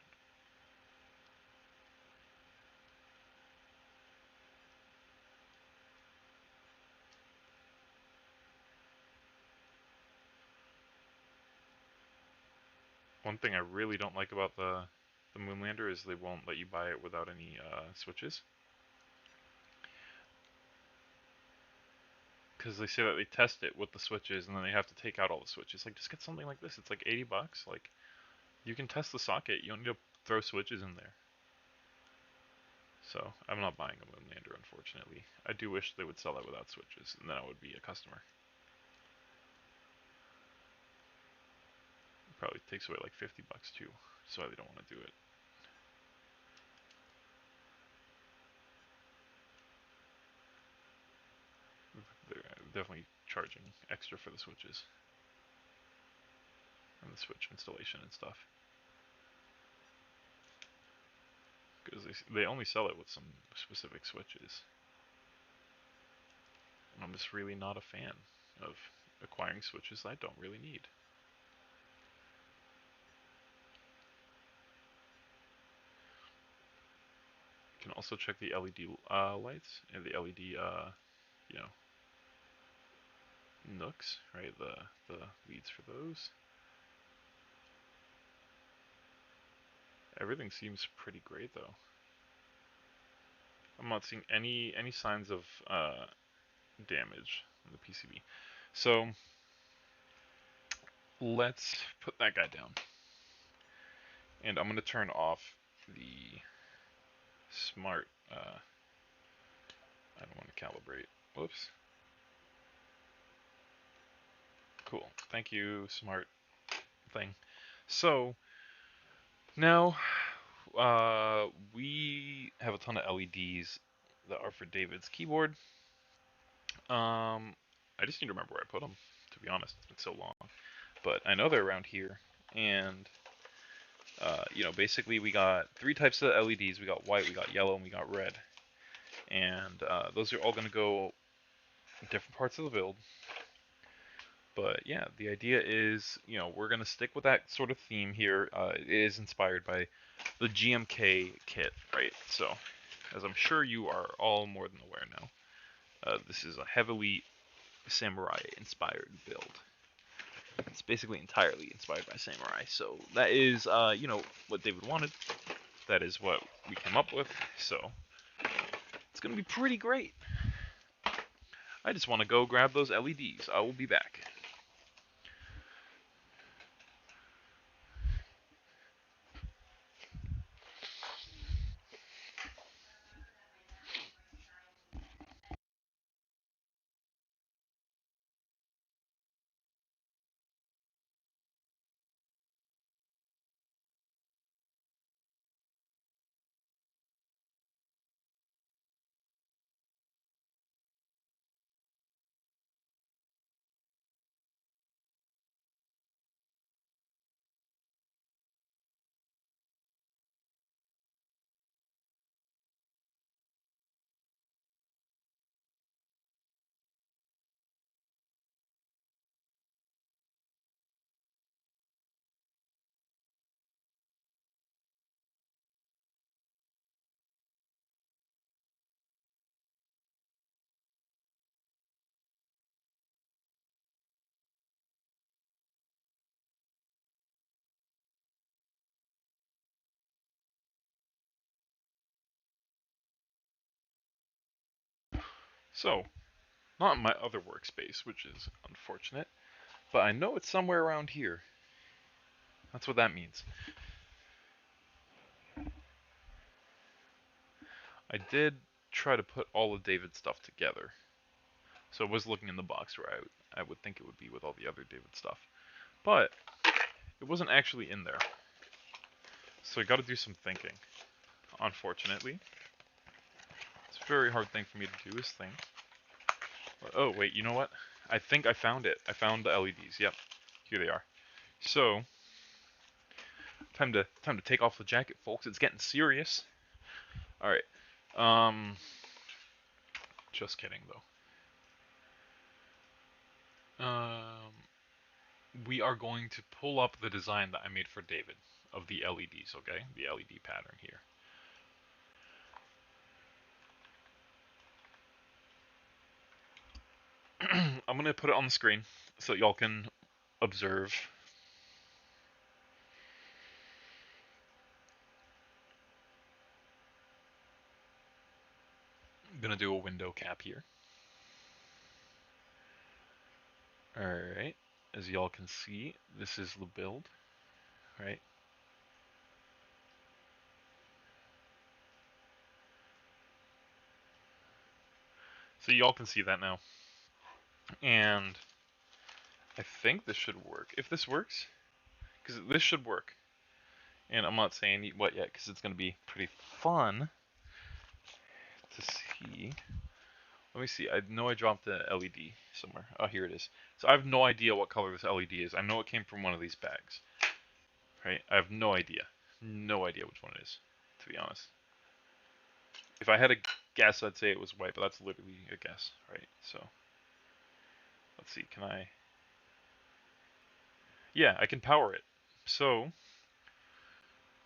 One thing I really don't like about the Moonlander is they won't let you buy it without any switches. Because they say that they test it with the switches and then they have to take out all the switches. Like, just get something like this. It's like 80 bucks. Like, you can test the socket. You don't need to throw switches in there. So, I'm not buying a Moonlander, unfortunately. I do wish they would sell it without switches, and then I would be a customer. It probably takes away like 50 bucks too. That's why they don't want to do it. They're definitely charging extra for the switches and the switch installation and stuff. Because they only sell it with some specific switches. And I'm just really not a fan of acquiring switches I don't really need. You can also check the LED lights and the LED, nooks, right? The leads for those. Everything seems pretty great though. I'm not seeing any signs of damage in the PCB. So let's put that guy down. And I'm going to turn off the smart, I don't want to calibrate. Whoops. Cool. Thank you, smart thing. So now we have a ton of LEDs that are for David's keyboard. I just need to remember where I put them, to be honest. It's been so long. But I know they're around here. And, basically we got 3 types of LEDs. We got white, we got yellow, and we got red. And those are all going to go in different parts of the build. But yeah, the idea is, we're going to stick with that sort of theme here. It is inspired by the GMK kit, right? So, as I'm sure you are all more than aware now, this is a heavily samurai-inspired build. It's basically entirely inspired by samurai. So that is, what David wanted. That is what we came up with. So it's going to be pretty great. I just want to go grab those LEDs. I will be back. So, not in my other workspace, which is unfortunate, but I know it's somewhere around here. That's what that means. I did try to put all of David's stuff together. So I was looking in the box where I would think it would be with all the other David stuff. But it wasn't actually in there. So I gotta do some thinking, unfortunately. It's a very hard thing for me to do, is think. Oh, wait, you know what? I think I found it. I found the LEDs. Yep, here they are. So, time to take off the jacket, folks. It's getting serious. All right. Just kidding though. We are going to pull up the design that I made for David of the LEDs. Okay, the LED pattern here. I'm gonna put it on the screen so y'all can observe. I'm gonna do a window cap here. Alright, as y'all can see, this is the build, right? So y'all can see that now. And I think this should work. If this works, because this should work. And I'm not saying what yet, because it's going to be pretty fun to see. Let me see. I know I dropped the LED somewhere. Oh, here it is. So I have no idea what color this LED is. I know it came from one of these bags. Right? I have no idea. No idea which one it is, to be honest. If I had a guess, I'd say it was white, but that's literally a guess, right? So, let's see. Can I... Yeah, I can power it. So,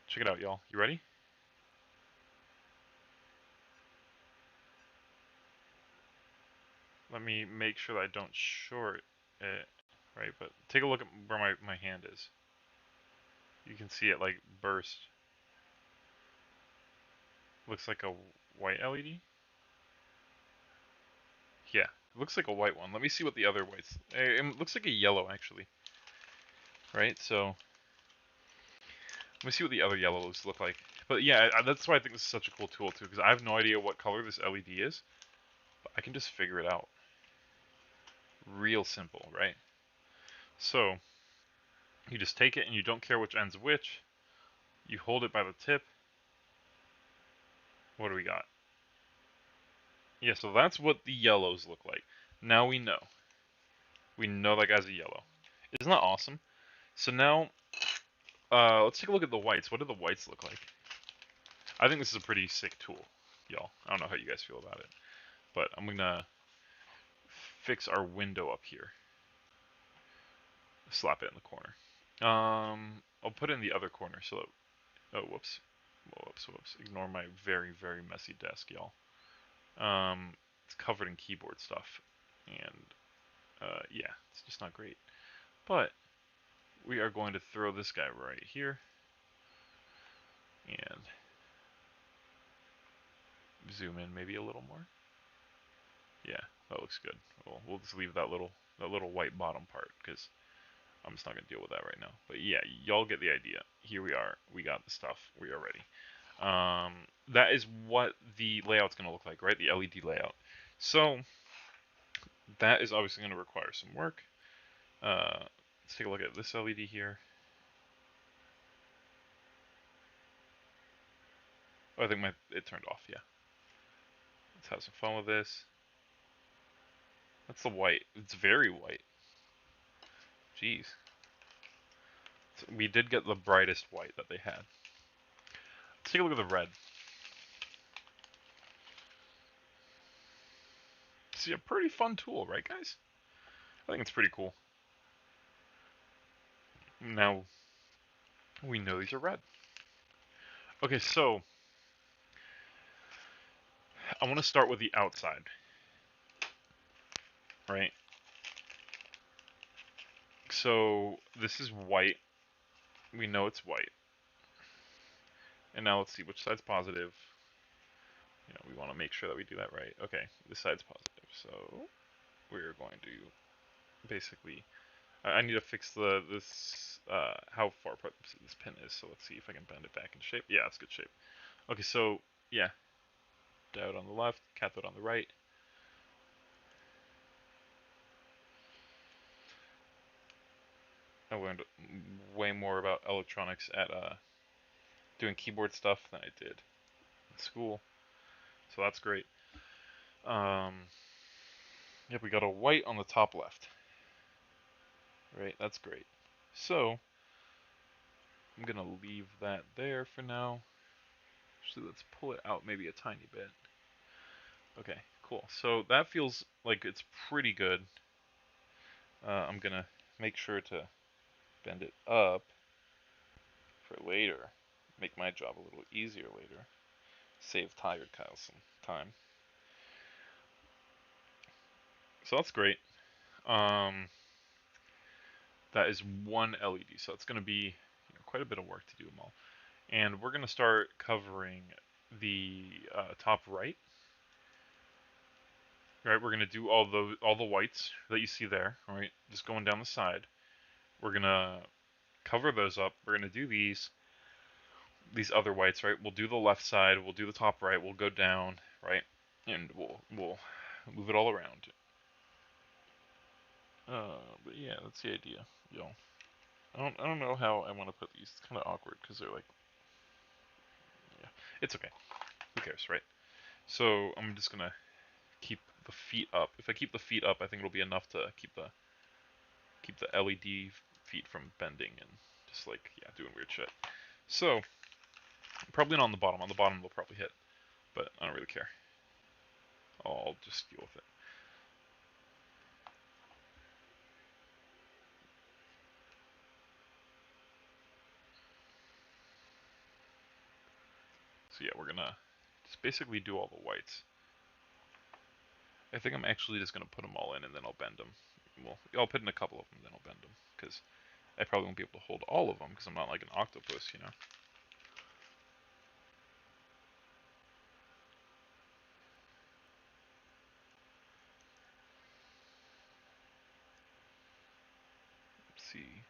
check it out, y'all. You ready? Let me make sure that I don't short it, right? But take a look at where my hand is. You can see it like burst. Looks like a white LED. Yeah, it looks like a white one. Let me see what the other whites. It looks like a yellow actually, right? So let me see what the other yellows look like. But yeah, that's why I think this is such a cool tool too, because I have no idea what color this LED is, but I can just figure it out. Real simple, right? So you just take it and you don't care which end's which. You hold it by the tip. What do we got? Yeah, so that's what the yellows look like. Now we know. We know that guy's a yellow. Isn't that awesome? So now, let's take a look at the whites. What do the whites look like? I think this is a pretty sick tool, y'all. I don't know how you guys feel about it, but I'm gonna fix our window up here. Slap it in the corner. I'll put it in the other corner so that, oh, whoops. Whoops. Ignore my very, very messy desk, y'all. It's covered in keyboard stuff, and yeah, it's just not great. But we are going to throw this guy right here, and zoom in maybe a little more. Yeah, that looks good. We'll just leave that little white bottom part because I'm just not gonna deal with that right now. But yeah, y'all get the idea. Here we are. We got the stuff. We are ready. That is what the layout's gonna look like, right? The LED layout. So that is obviously gonna require some work. Let's take a look at this LED here. Oh, I think it turned off. Yeah. Let's have some fun with this. That's the white. It's very white. Jeez. So we did get the brightest white that they had. Let's take a look at the red. See, a pretty fun tool, right, guys? I think it's pretty cool. Now, we know these are red. Okay, so I want to start with the outside, right? So this is white. We know it's white. And now let's see which side's positive. You know, we want to make sure that we do that right. Okay, this side's positive. So we're going to basically, I need to fix this how far apart this pin is. So let's see if I can bend it back in shape. Yeah, it's good shape. Okay, so yeah, diode on the left, cathode on the right. I learned way more about electronics at doing keyboard stuff than I did in school, so that's great. Yep, we got a white on the top left. Right, that's great. So I'm gonna leave that there for now. Actually, let's pull it out maybe a tiny bit. Okay, cool. So that feels like it's pretty good. I'm gonna make sure to bend it up for later. Make my job a little easier later. Save tired Kyle some time. So that's great. Um, that is one LED, so it's going to be quite a bit of work to do them all. And we're going to start covering the top right. Right, we're going to do all the whites that you see there. All right, just going down the side. We're going to cover those up. We're going to do these other whites. Right, we'll do the left side. We'll do the top right. We'll go down. Right, and we'll move it all around. But yeah, that's the idea, yo. I don't know how I want to put these. It's kind of awkward because they're like, yeah, it's okay. Who cares, right? So I'm just gonna keep the feet up. If I keep the feet up, I think it'll be enough to keep the LED feet from bending and just like yeah, doing weird shit. So probably not on the bottom. On the bottom they'll probably hit, but I don't really care. I'll just deal with it. So yeah, we're gonna just basically do all the whites. I think I'm actually just gonna put them all in and then I'll bend them. Well, I'll put in a couple of them, then I'll bend them because I probably won't be able to hold all of them because I'm not like an octopus, you know. Let's see.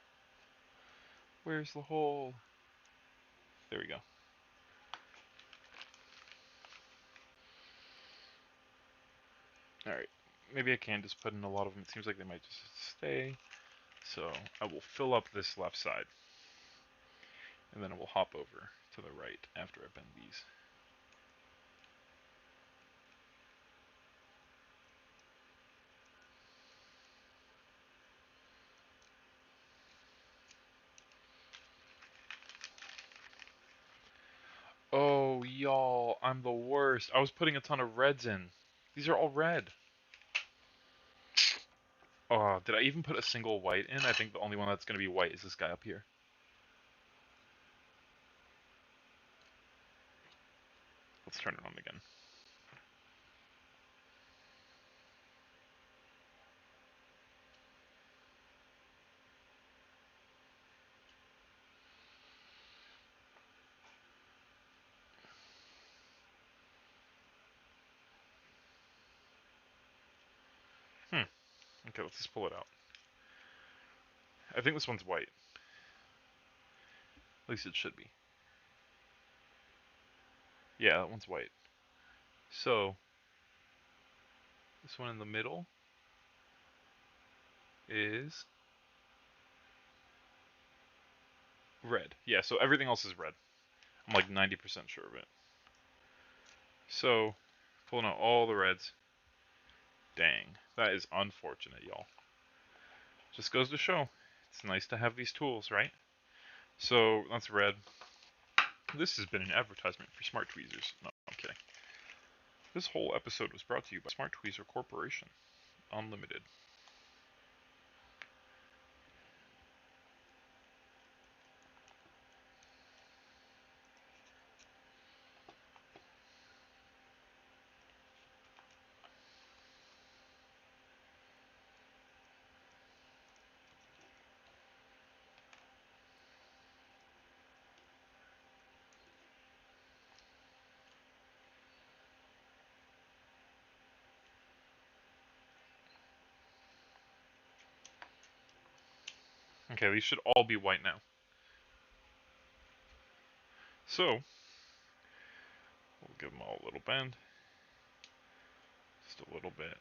Where's the hole? There we go. Alright. Maybe I can just put in a lot of them. It seems like they might just stay. So I will fill up this left side. And then I will hop over to the right after I bend these. Oh, y'all, I'm the worst. I was putting a ton of reds in. These are all red. Oh, did I even put a single white in? I think the only one that's going to be white is this guy up here. Let's turn it on again. Okay, let's just pull it out. I think this one's white. At least it should be. Yeah, that one's white. So, this one in the middle is red. Yeah, so everything else is red. I'm like 90% sure of it. So, pulling out all the reds. Dang, that is unfortunate, y'all. Just goes to show, it's nice to have these tools, right? So, that's red. This has been an advertisement for Smart Tweezers. No, I'm kidding. This whole episode was brought to you by Smart Tweezer Corporation. Unlimited. Okay, these should all be white now. So, we'll give them all a little bend. Just a little bit.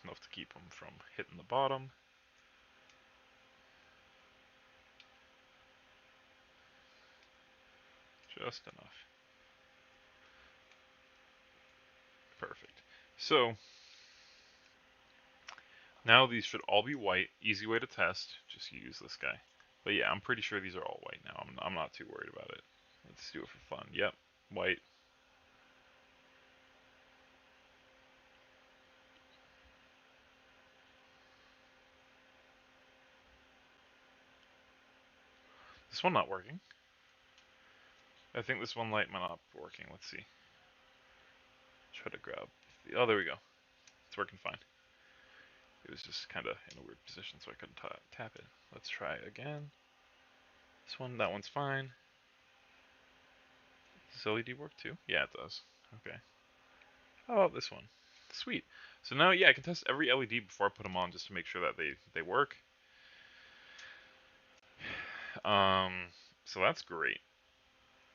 Enough to keep them from hitting the bottom. Just enough. Perfect. So, now these should all be white. Easy way to test. Just use this guy. But yeah, I'm pretty sure these are all white now. I'm not too worried about it. Let's do it for fun. Yep, white. This one not working. I think this one light might not be working. Let's see. Try to grab the. Oh, there we go. It's working fine. It was just kind of in a weird position, so I couldn't tap it. Let's try again. This one, that one's fine. Does LED work too? Yeah, it does. Okay. How about this one? Sweet. So now, yeah, I can test every LED before I put them on just to make sure that they work. Um, so that's great.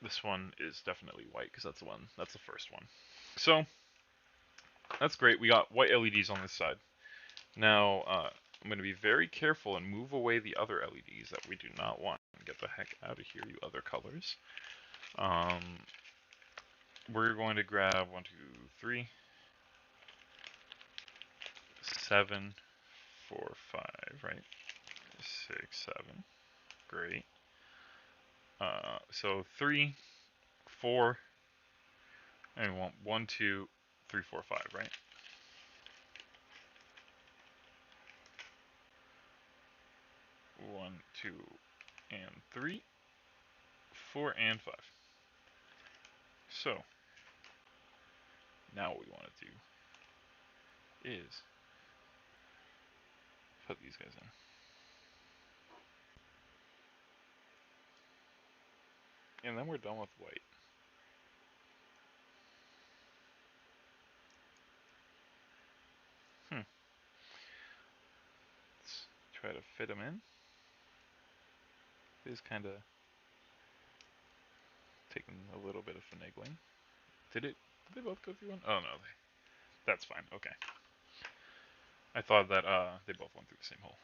This one is definitely white because that's the first one. So that's great. We got white LEDs on this side. Now I'm going to be very careful and move away the other LEDs that we do not want. Get the heck out of here, you other colors. We're going to grab 1, 2, 3, 7, 4, 5, right? 6, 7. Great. So 3, 4, and we want 1, 2, 3, 4, 5, right? 1, 2, and 3, 4, and 5. So now what we want to do is put these guys in. And then we're done with white. Let's try to fit them in. It is kind of taking a little bit of finagling. Did they both go through one? Oh no, that's fine. Okay. I thought that they both went through the same hole.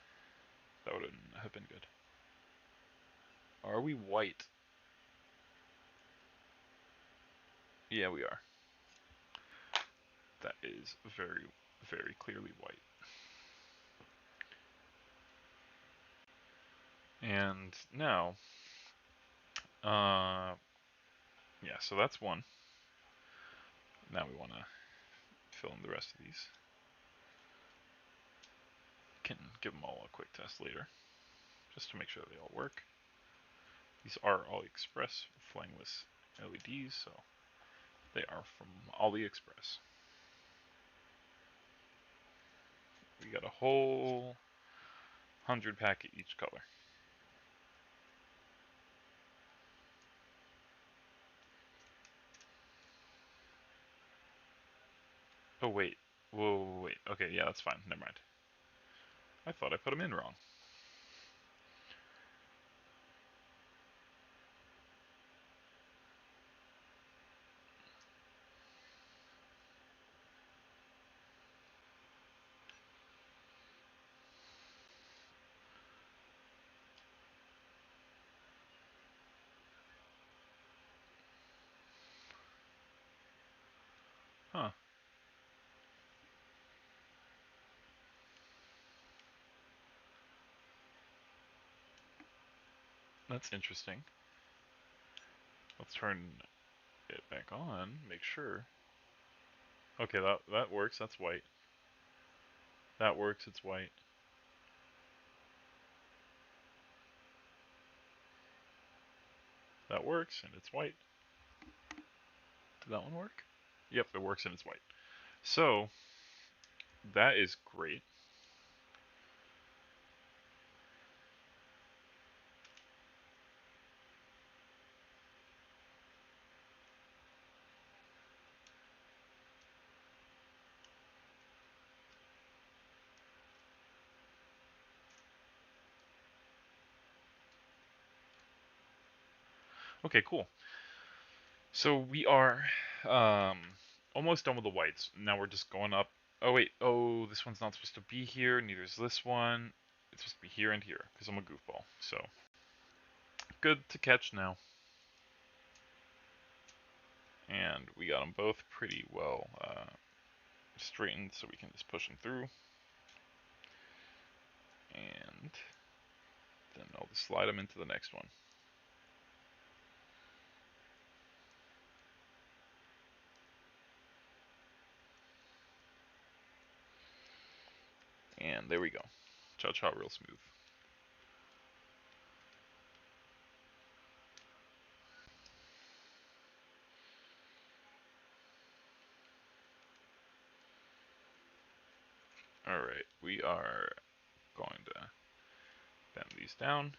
That would have been good. Are we white? Yeah, we are. That is very, very clearly white. And now, yeah, so that's one. Now we want to fill in the rest of these. Can give them all a quick test later, just to make sure they all work. These are AliExpress flameless LEDs, so they are from AliExpress. We got a whole 100 pack of each color. Oh wait, whoa, wait. Okay, yeah, that's fine. Never mind. I thought I put them in wrong. Huh. That's interesting. Let's turn it back on. Make sure. Okay, that works. That's white. That works. It's white. That works, and it's white. Did that one work? Yep, it works and it's white. So that is great. Okay, cool. So we are um, almost done with the whites. Now we're just going up. Oh wait, oh this one's not supposed to be here. Neither is this one. It's supposed to be here and here because I'm a goofball. So good to catch now. And we got them both pretty well straightened, so we can just push them through. And then I'll just slide them into the next one. And there we go. Cha-cha real smooth. Alright, we are going to bend these down.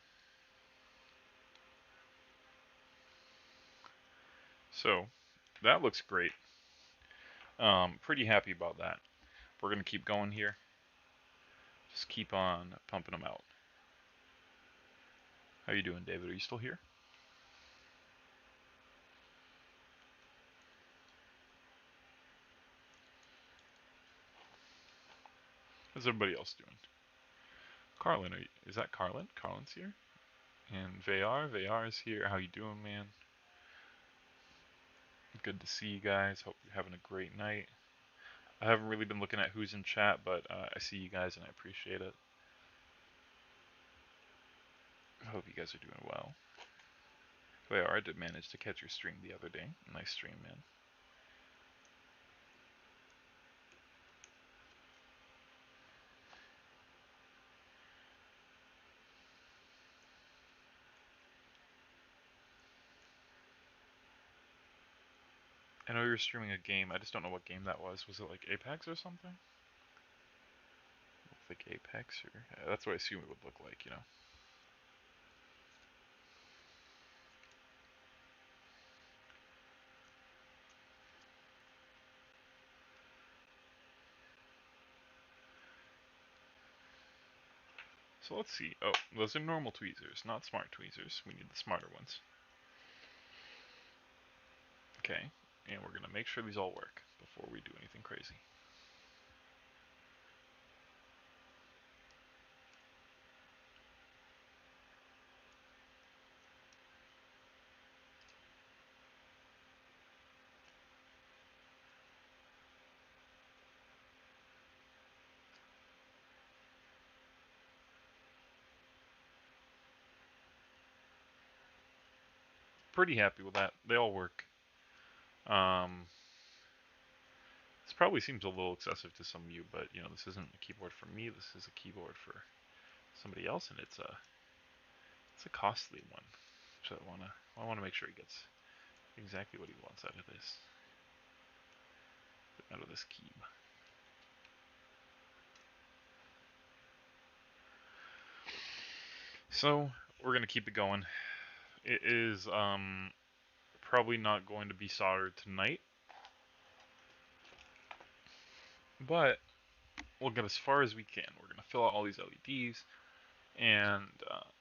So, that looks great. Pretty happy about that. We're going to keep going here. Just keep on pumping them out. How you doing, David? Are you still here? How's everybody else doing? Carlin, is that Carlin? Carlin's here. And VR is here. How you doing, man? Good to see you guys. Hope you're having a great night. I haven't really been looking at who's in chat, but I see you guys and I appreciate it. I hope you guys are doing well. VR, I did manage to catch your stream the other day. Nice stream, man. I know you were streaming a game. I just don't know what game that was. Was it like Apex or something? Looks like Apex, or that's what I assume it would look like, you know. So let's see. Oh, those are normal tweezers, not smart tweezers. We need the smarter ones. Okay, and we're gonna make sure these all work before we do anything crazy. Pretty happy with that. They all work. Um, this probably seems a little excessive to some of you, but you know, this isn't a keyboard for me. This is a keyboard for somebody else, and it's a costly one. So I wanna make sure he gets exactly what he wants out of this key. So we're gonna keep it going. It is probably not going to be soldered tonight, but we'll get as far as we can. We're gonna fill out all these LEDs, and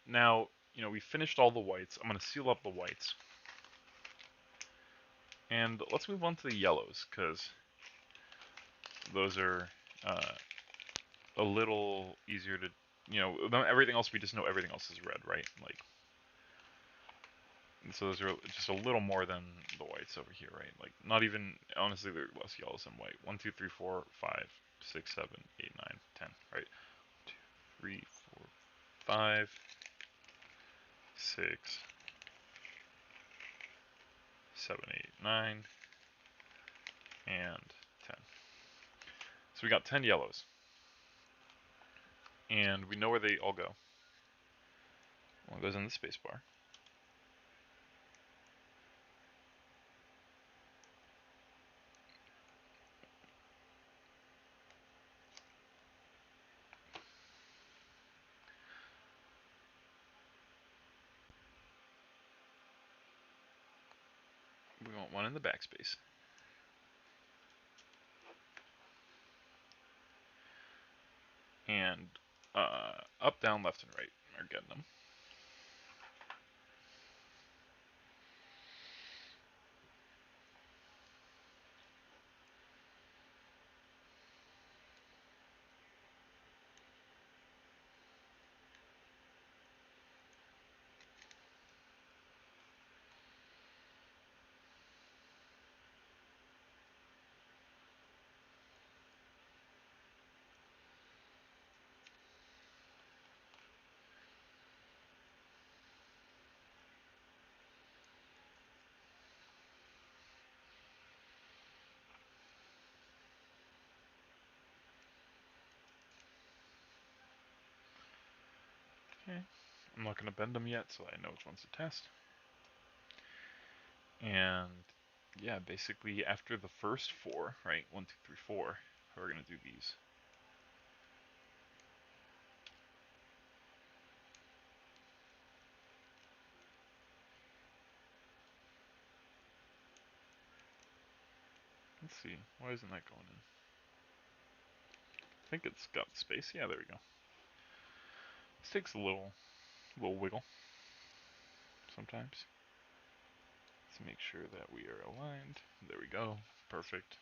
now you know we finished all the whites. I'm gonna seal up the whites, and let's move on to the yellows because those are a little easier to, you know, everything else we just know everything else is red, right? Like, so those are just a little more than the whites over here, right? Like, not even, honestly, they're less yellows than white. 1, 2, 3, 4, 5, 6, 7, 8, 9, 10, right? 2, 3, 4, 5, 6, 7, 8, 9, and 10. So we got 10 yellows, and we know where they all go. One goes in the spacebar. We want one in the backspace. And up, down, left, and right are getting them. I'm not going to bend them yet, so I know which ones to test. And yeah, basically after the first four, right, 1, 2, 3, 4, we're going to do these. Let's see, why isn't that going in? I think it's got space. Yeah, there we go. This takes a little wiggle sometimes. Let's make sure that we are aligned. There we go. Perfect.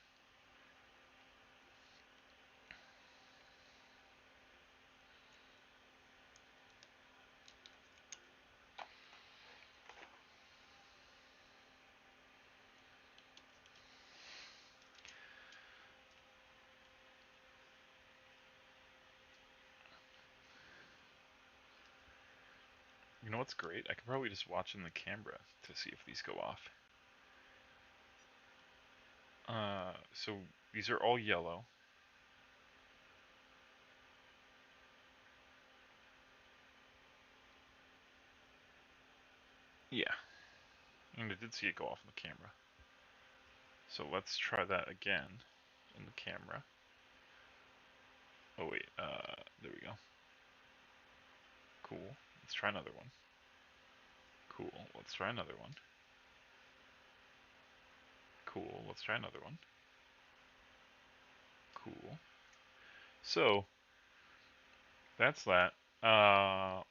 You know what's great? I could probably just watch in the camera to see if these go off. So these are all yellow. Yeah, and I did see it go off in the camera. So let's try that again in the camera. Oh wait, there we go. Cool. Let's try another one. Cool. Let's try another one. Cool. Let's try another one. Cool. So that's that. Ow.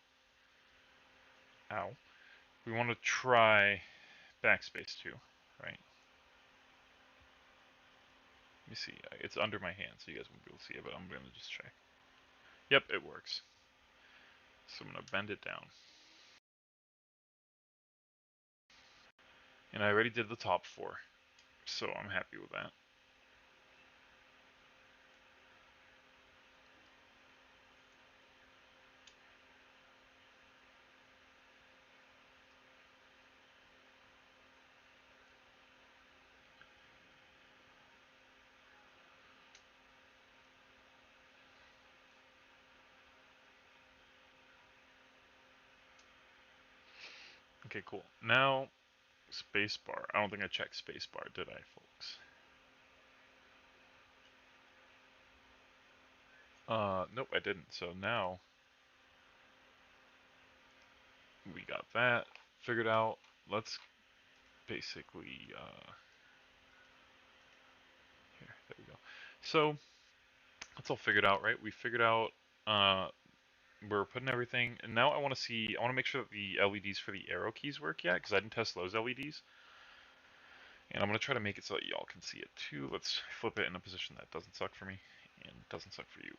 We want to try backspace too, right? Let me see. It's under my hand, so you guys won't be able to see it, but I'm gonna just check. Yep, it works. So I'm gonna bend it down. And I already did the top four, so I'm happy with that. Okay, cool. Now, spacebar. I don't think I checked spacebar, did I, folks? Nope, I didn't. So now we got that figured out. Let's basically, here, there we go. So that's all figured out, right? We figured out, uh, we're putting everything, and now I want to see, I want to make sure that the LEDs for the arrow keys work yet, because I didn't test those LEDs. And I'm going to try to make it so that y'all can see it too. Let's flip it in a position that doesn't suck for me, and doesn't suck for you.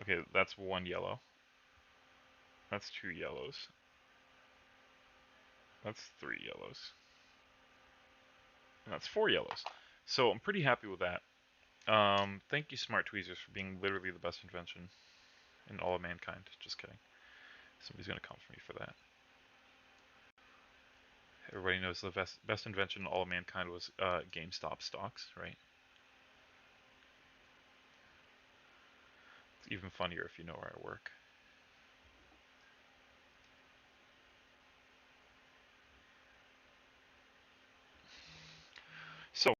Okay, that's one yellow. That's two yellows. That's three yellows. And that's four yellows. So I'm pretty happy with that. Thank you, Smart Tweezers, for being literally the best invention in all of mankind. Just kidding. Somebody's gonna come for me for that. Everybody knows the best invention in all of mankind was GameStop stocks, right? It's even funnier if you know where I work. So,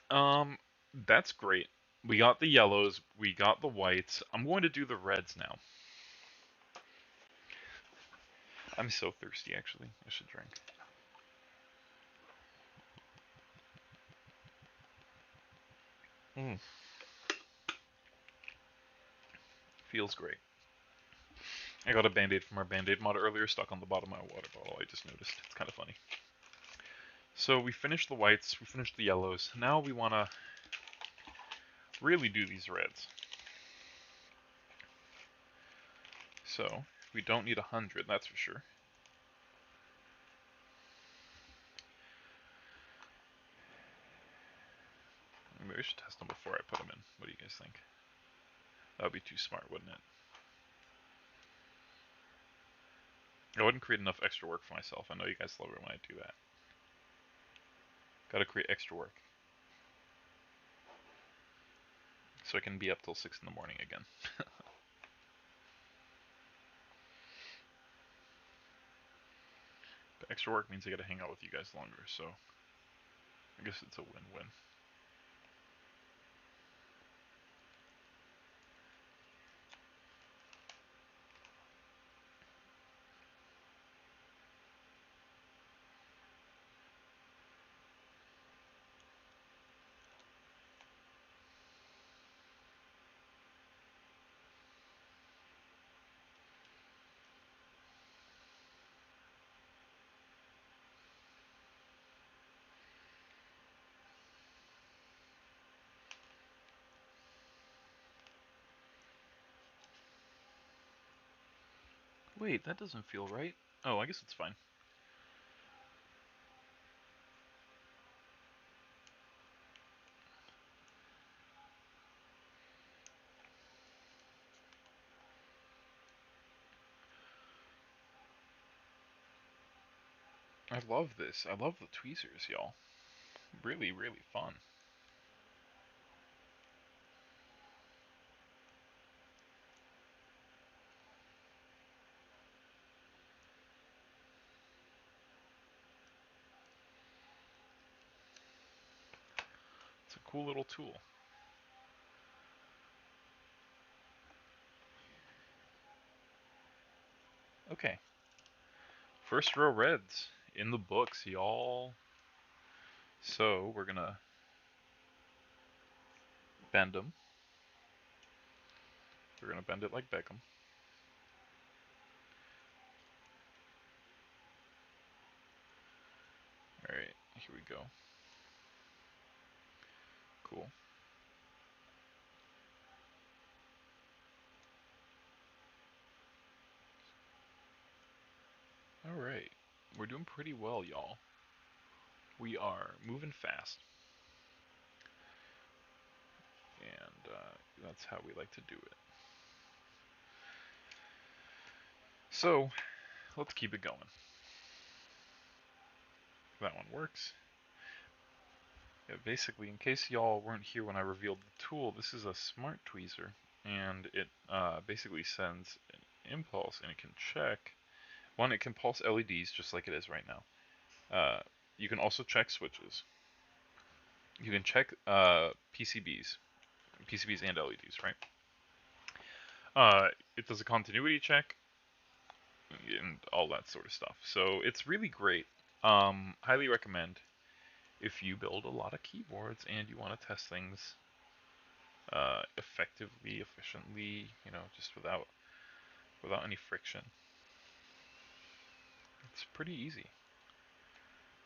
um, that's great. We got the yellows, we got the whites. I'm going to do the reds now. I'm so thirsty, actually. I should drink. Mm, feels great. I got a band-aid from our band-aid mod earlier, stuck on the bottom of my water bottle. I just noticed. It's kind of funny. So we finished the whites, we finished the yellows. Now we want to really do these reds. So we don't need 100, that's for sure. Maybe we should test them before I put them in. What do you guys think? That would be too smart, wouldn't it? I wouldn't create enough extra work for myself. I know you guys love it when I do that. Gotta create extra work. So I can be up till 6 in the morning again. extra work means I gotta hang out with you guys longer, so I guess it's a win-win. Wait, that doesn't feel right. Oh, I guess it's fine. I love this. I love the tweezers, y'all. Really, really fun. It's a cool little tool. Okay. First row reds in the books, y'all. So we're gonna bend them. We're gonna bend it like Beckham. Alright, here we go. Cool. Alright. We're doing pretty well, y'all. We are moving fast. And that's how we like to do it. So, let's keep it going. That one works. Yeah, basically, in case y'all weren't here when I revealed the tool, this is a smart tweezer, and it basically sends an impulse, and it can check. One, it can pulse LEDs just like it is right now. You can also check switches. You can check PCBs and LEDs, right? It does a continuity check and all that sort of stuff. So it's really great. Highly recommend if you build a lot of keyboards and you want to test things effectively, efficiently, just without any friction. It's pretty easy,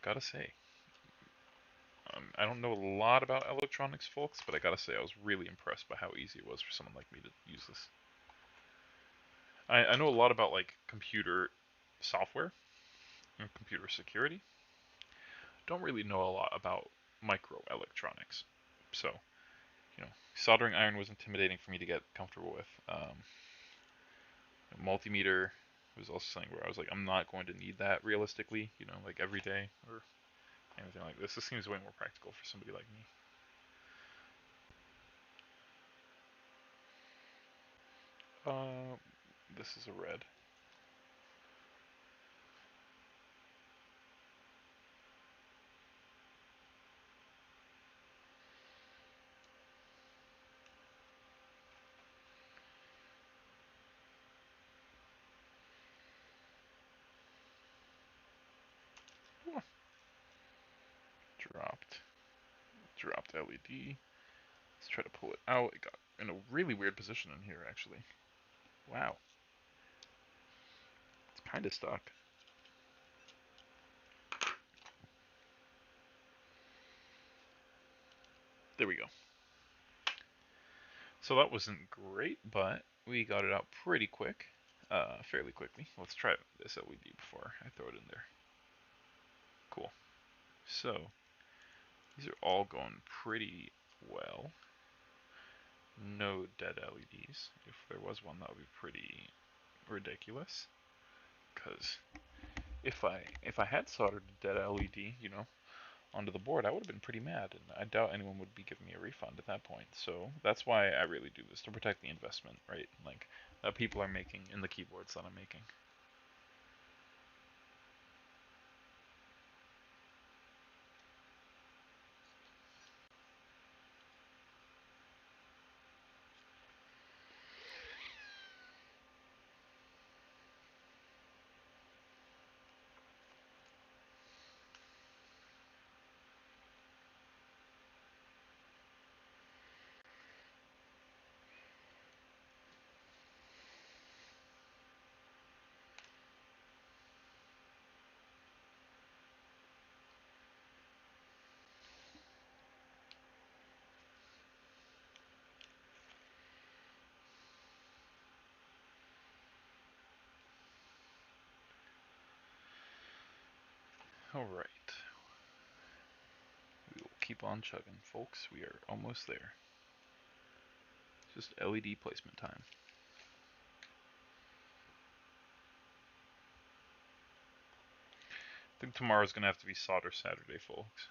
gotta say. I don't know a lot about electronics, folks, but I gotta say I was really impressed by how easy it was for someone like me to use this. I know a lot about like computer software and computer security. Don't really know a lot about microelectronics. So, soldering iron was intimidating for me to get comfortable with. Multimeter was also something where I was like, I'm not going to need that realistically, like every day or anything like this. This seems way more practical for somebody like me. Uh, this is a red. Oh, dropped. Dropped LED. Let's try to pull it out. It got in a really weird position in here, actually. Wow. It's kind of stuck. There we go. So that wasn't great, but we got it out pretty quick. Fairly quickly. Let's try this LED before I throw it in there. Cool. So, these are all going pretty well. No dead LEDs. If there was one, that would be pretty ridiculous. Because if I had soldered a dead LED, onto the board, I would have been pretty mad, and I doubt anyone would be giving me a refund at that point. So that's why I really do this, to protect the investment, right? Like that people are making in the keyboards that I'm making. Alright. We will keep on chugging, folks. We are almost there. Just LED placement time. I think tomorrow's gonna have to be solder Saturday, folks.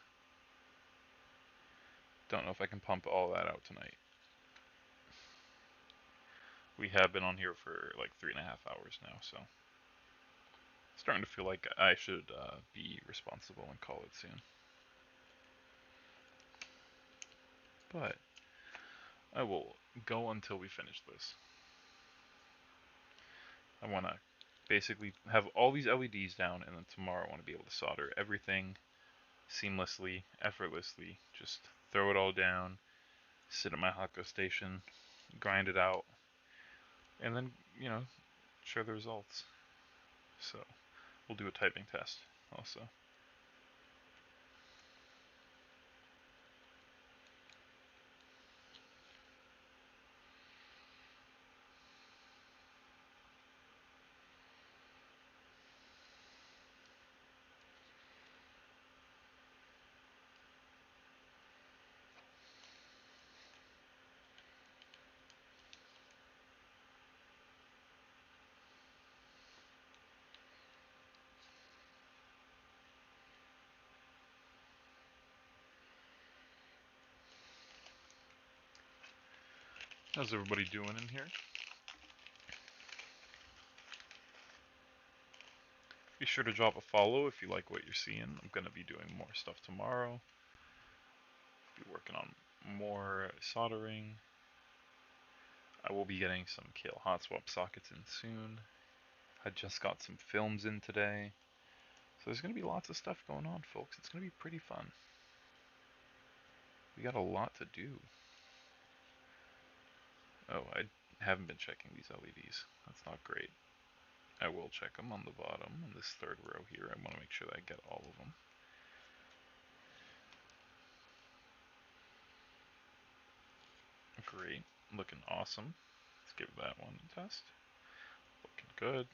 Don't know if I can pump all that out tonight. We have been on here for like 3.5 hours now, so starting to feel like I should be responsible and call it soon. But I will go until we finish this. I want to basically have all these LEDs down, and then tomorrow I want to be able to solder everything seamlessly, effortlessly. Just throw it all down, sit at my hot go station, grind it out, and then, share the results. So we'll do a typing test also. How's everybody doing in here? Be sure to drop a follow if you like what you're seeing. I'm going to be doing more stuff tomorrow. Be working on more soldering. I will be getting some Kale hot swap sockets in soon. I just got some films in today. So there's going to be lots of stuff going on, folks. It's going to be pretty fun. We got a lot to do. Oh, I haven't been checking these LEDs. That's not great. I will check them on the bottom, on this third row here. I want to make sure that I get all of them. Great. Looking awesome. Let's give that one a test. Looking good.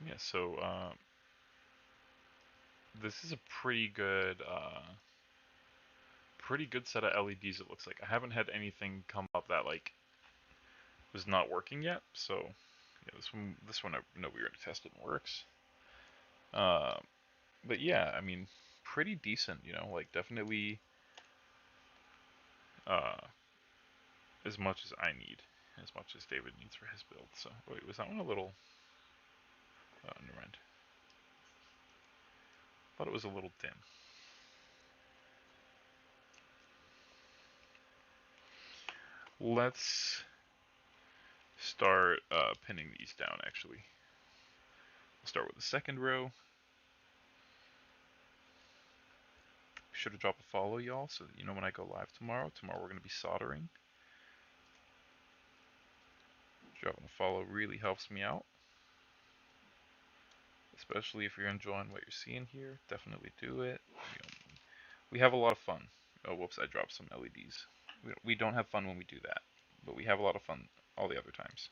Yeah, so this is a pretty good set of LEDs. It looks like I haven't had anything come up that like was not working yet. So yeah, this one I know we already tested and works. Uh, but yeah, I mean, pretty decent. Like definitely uh, as much as I need, as much as David needs for his build. So wait, was that one a little? Never mind. Thought it was a little dim. Let's start pinning these down. Actually, we'll start with the second row. Be sure to drop a follow, y'all, so that you know when I go live tomorrow. Tomorrow we're going to be soldering. Dropping a follow really helps me out, especially if you're enjoying what you're seeing here. Definitely do it. We have a lot of fun. Oh, whoops, I dropped some LEDs. We don't have fun when we do that, but we have a lot of fun all the other times.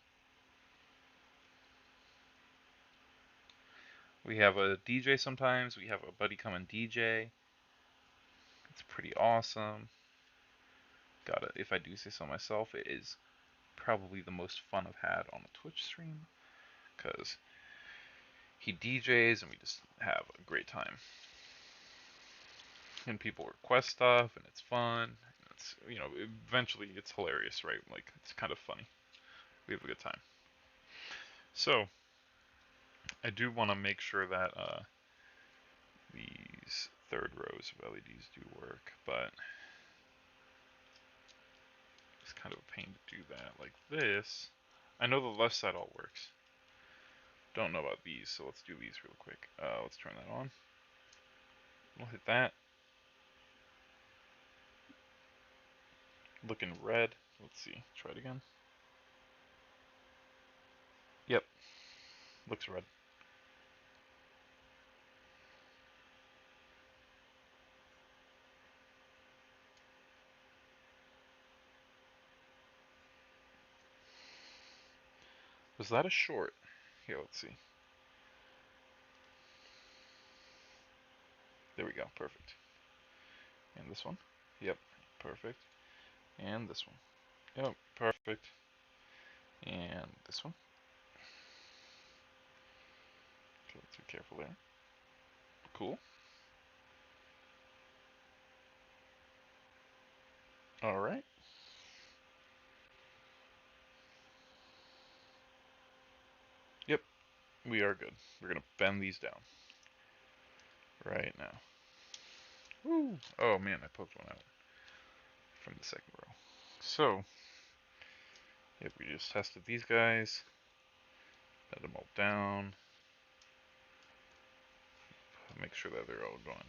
We have a DJ sometimes. We have a buddy come and DJ. It's pretty awesome. Got it. If I do say so myself, it is probably the most fun I've had on a Twitch stream because he DJs and we just have a great time. And people request stuff and it's fun. It's eventually it's hilarious, right? Like it's kind of funny. We have a good time. So I do want to make sure that these third rows of LEDs do work, but it's kind of a pain to do that. Like this, I know the left side all works. Don't know about these, so let's do these real quick. Let's turn that on. We'll hit that. Looking red. Let's see. Try it again. Yep. Looks red. Was that a short? Here, let's see. There we go. Perfect. And this one? Yep. Perfect. And this one. Yep. Perfect. And this one. Okay, let's be careful there. Cool. Alright. Yep. We are good. We're going to bend these down. Right now. Woo! Oh man, I poked one out from the second row. So, yep, we just tested these guys. Let them all down. Make sure that they're all going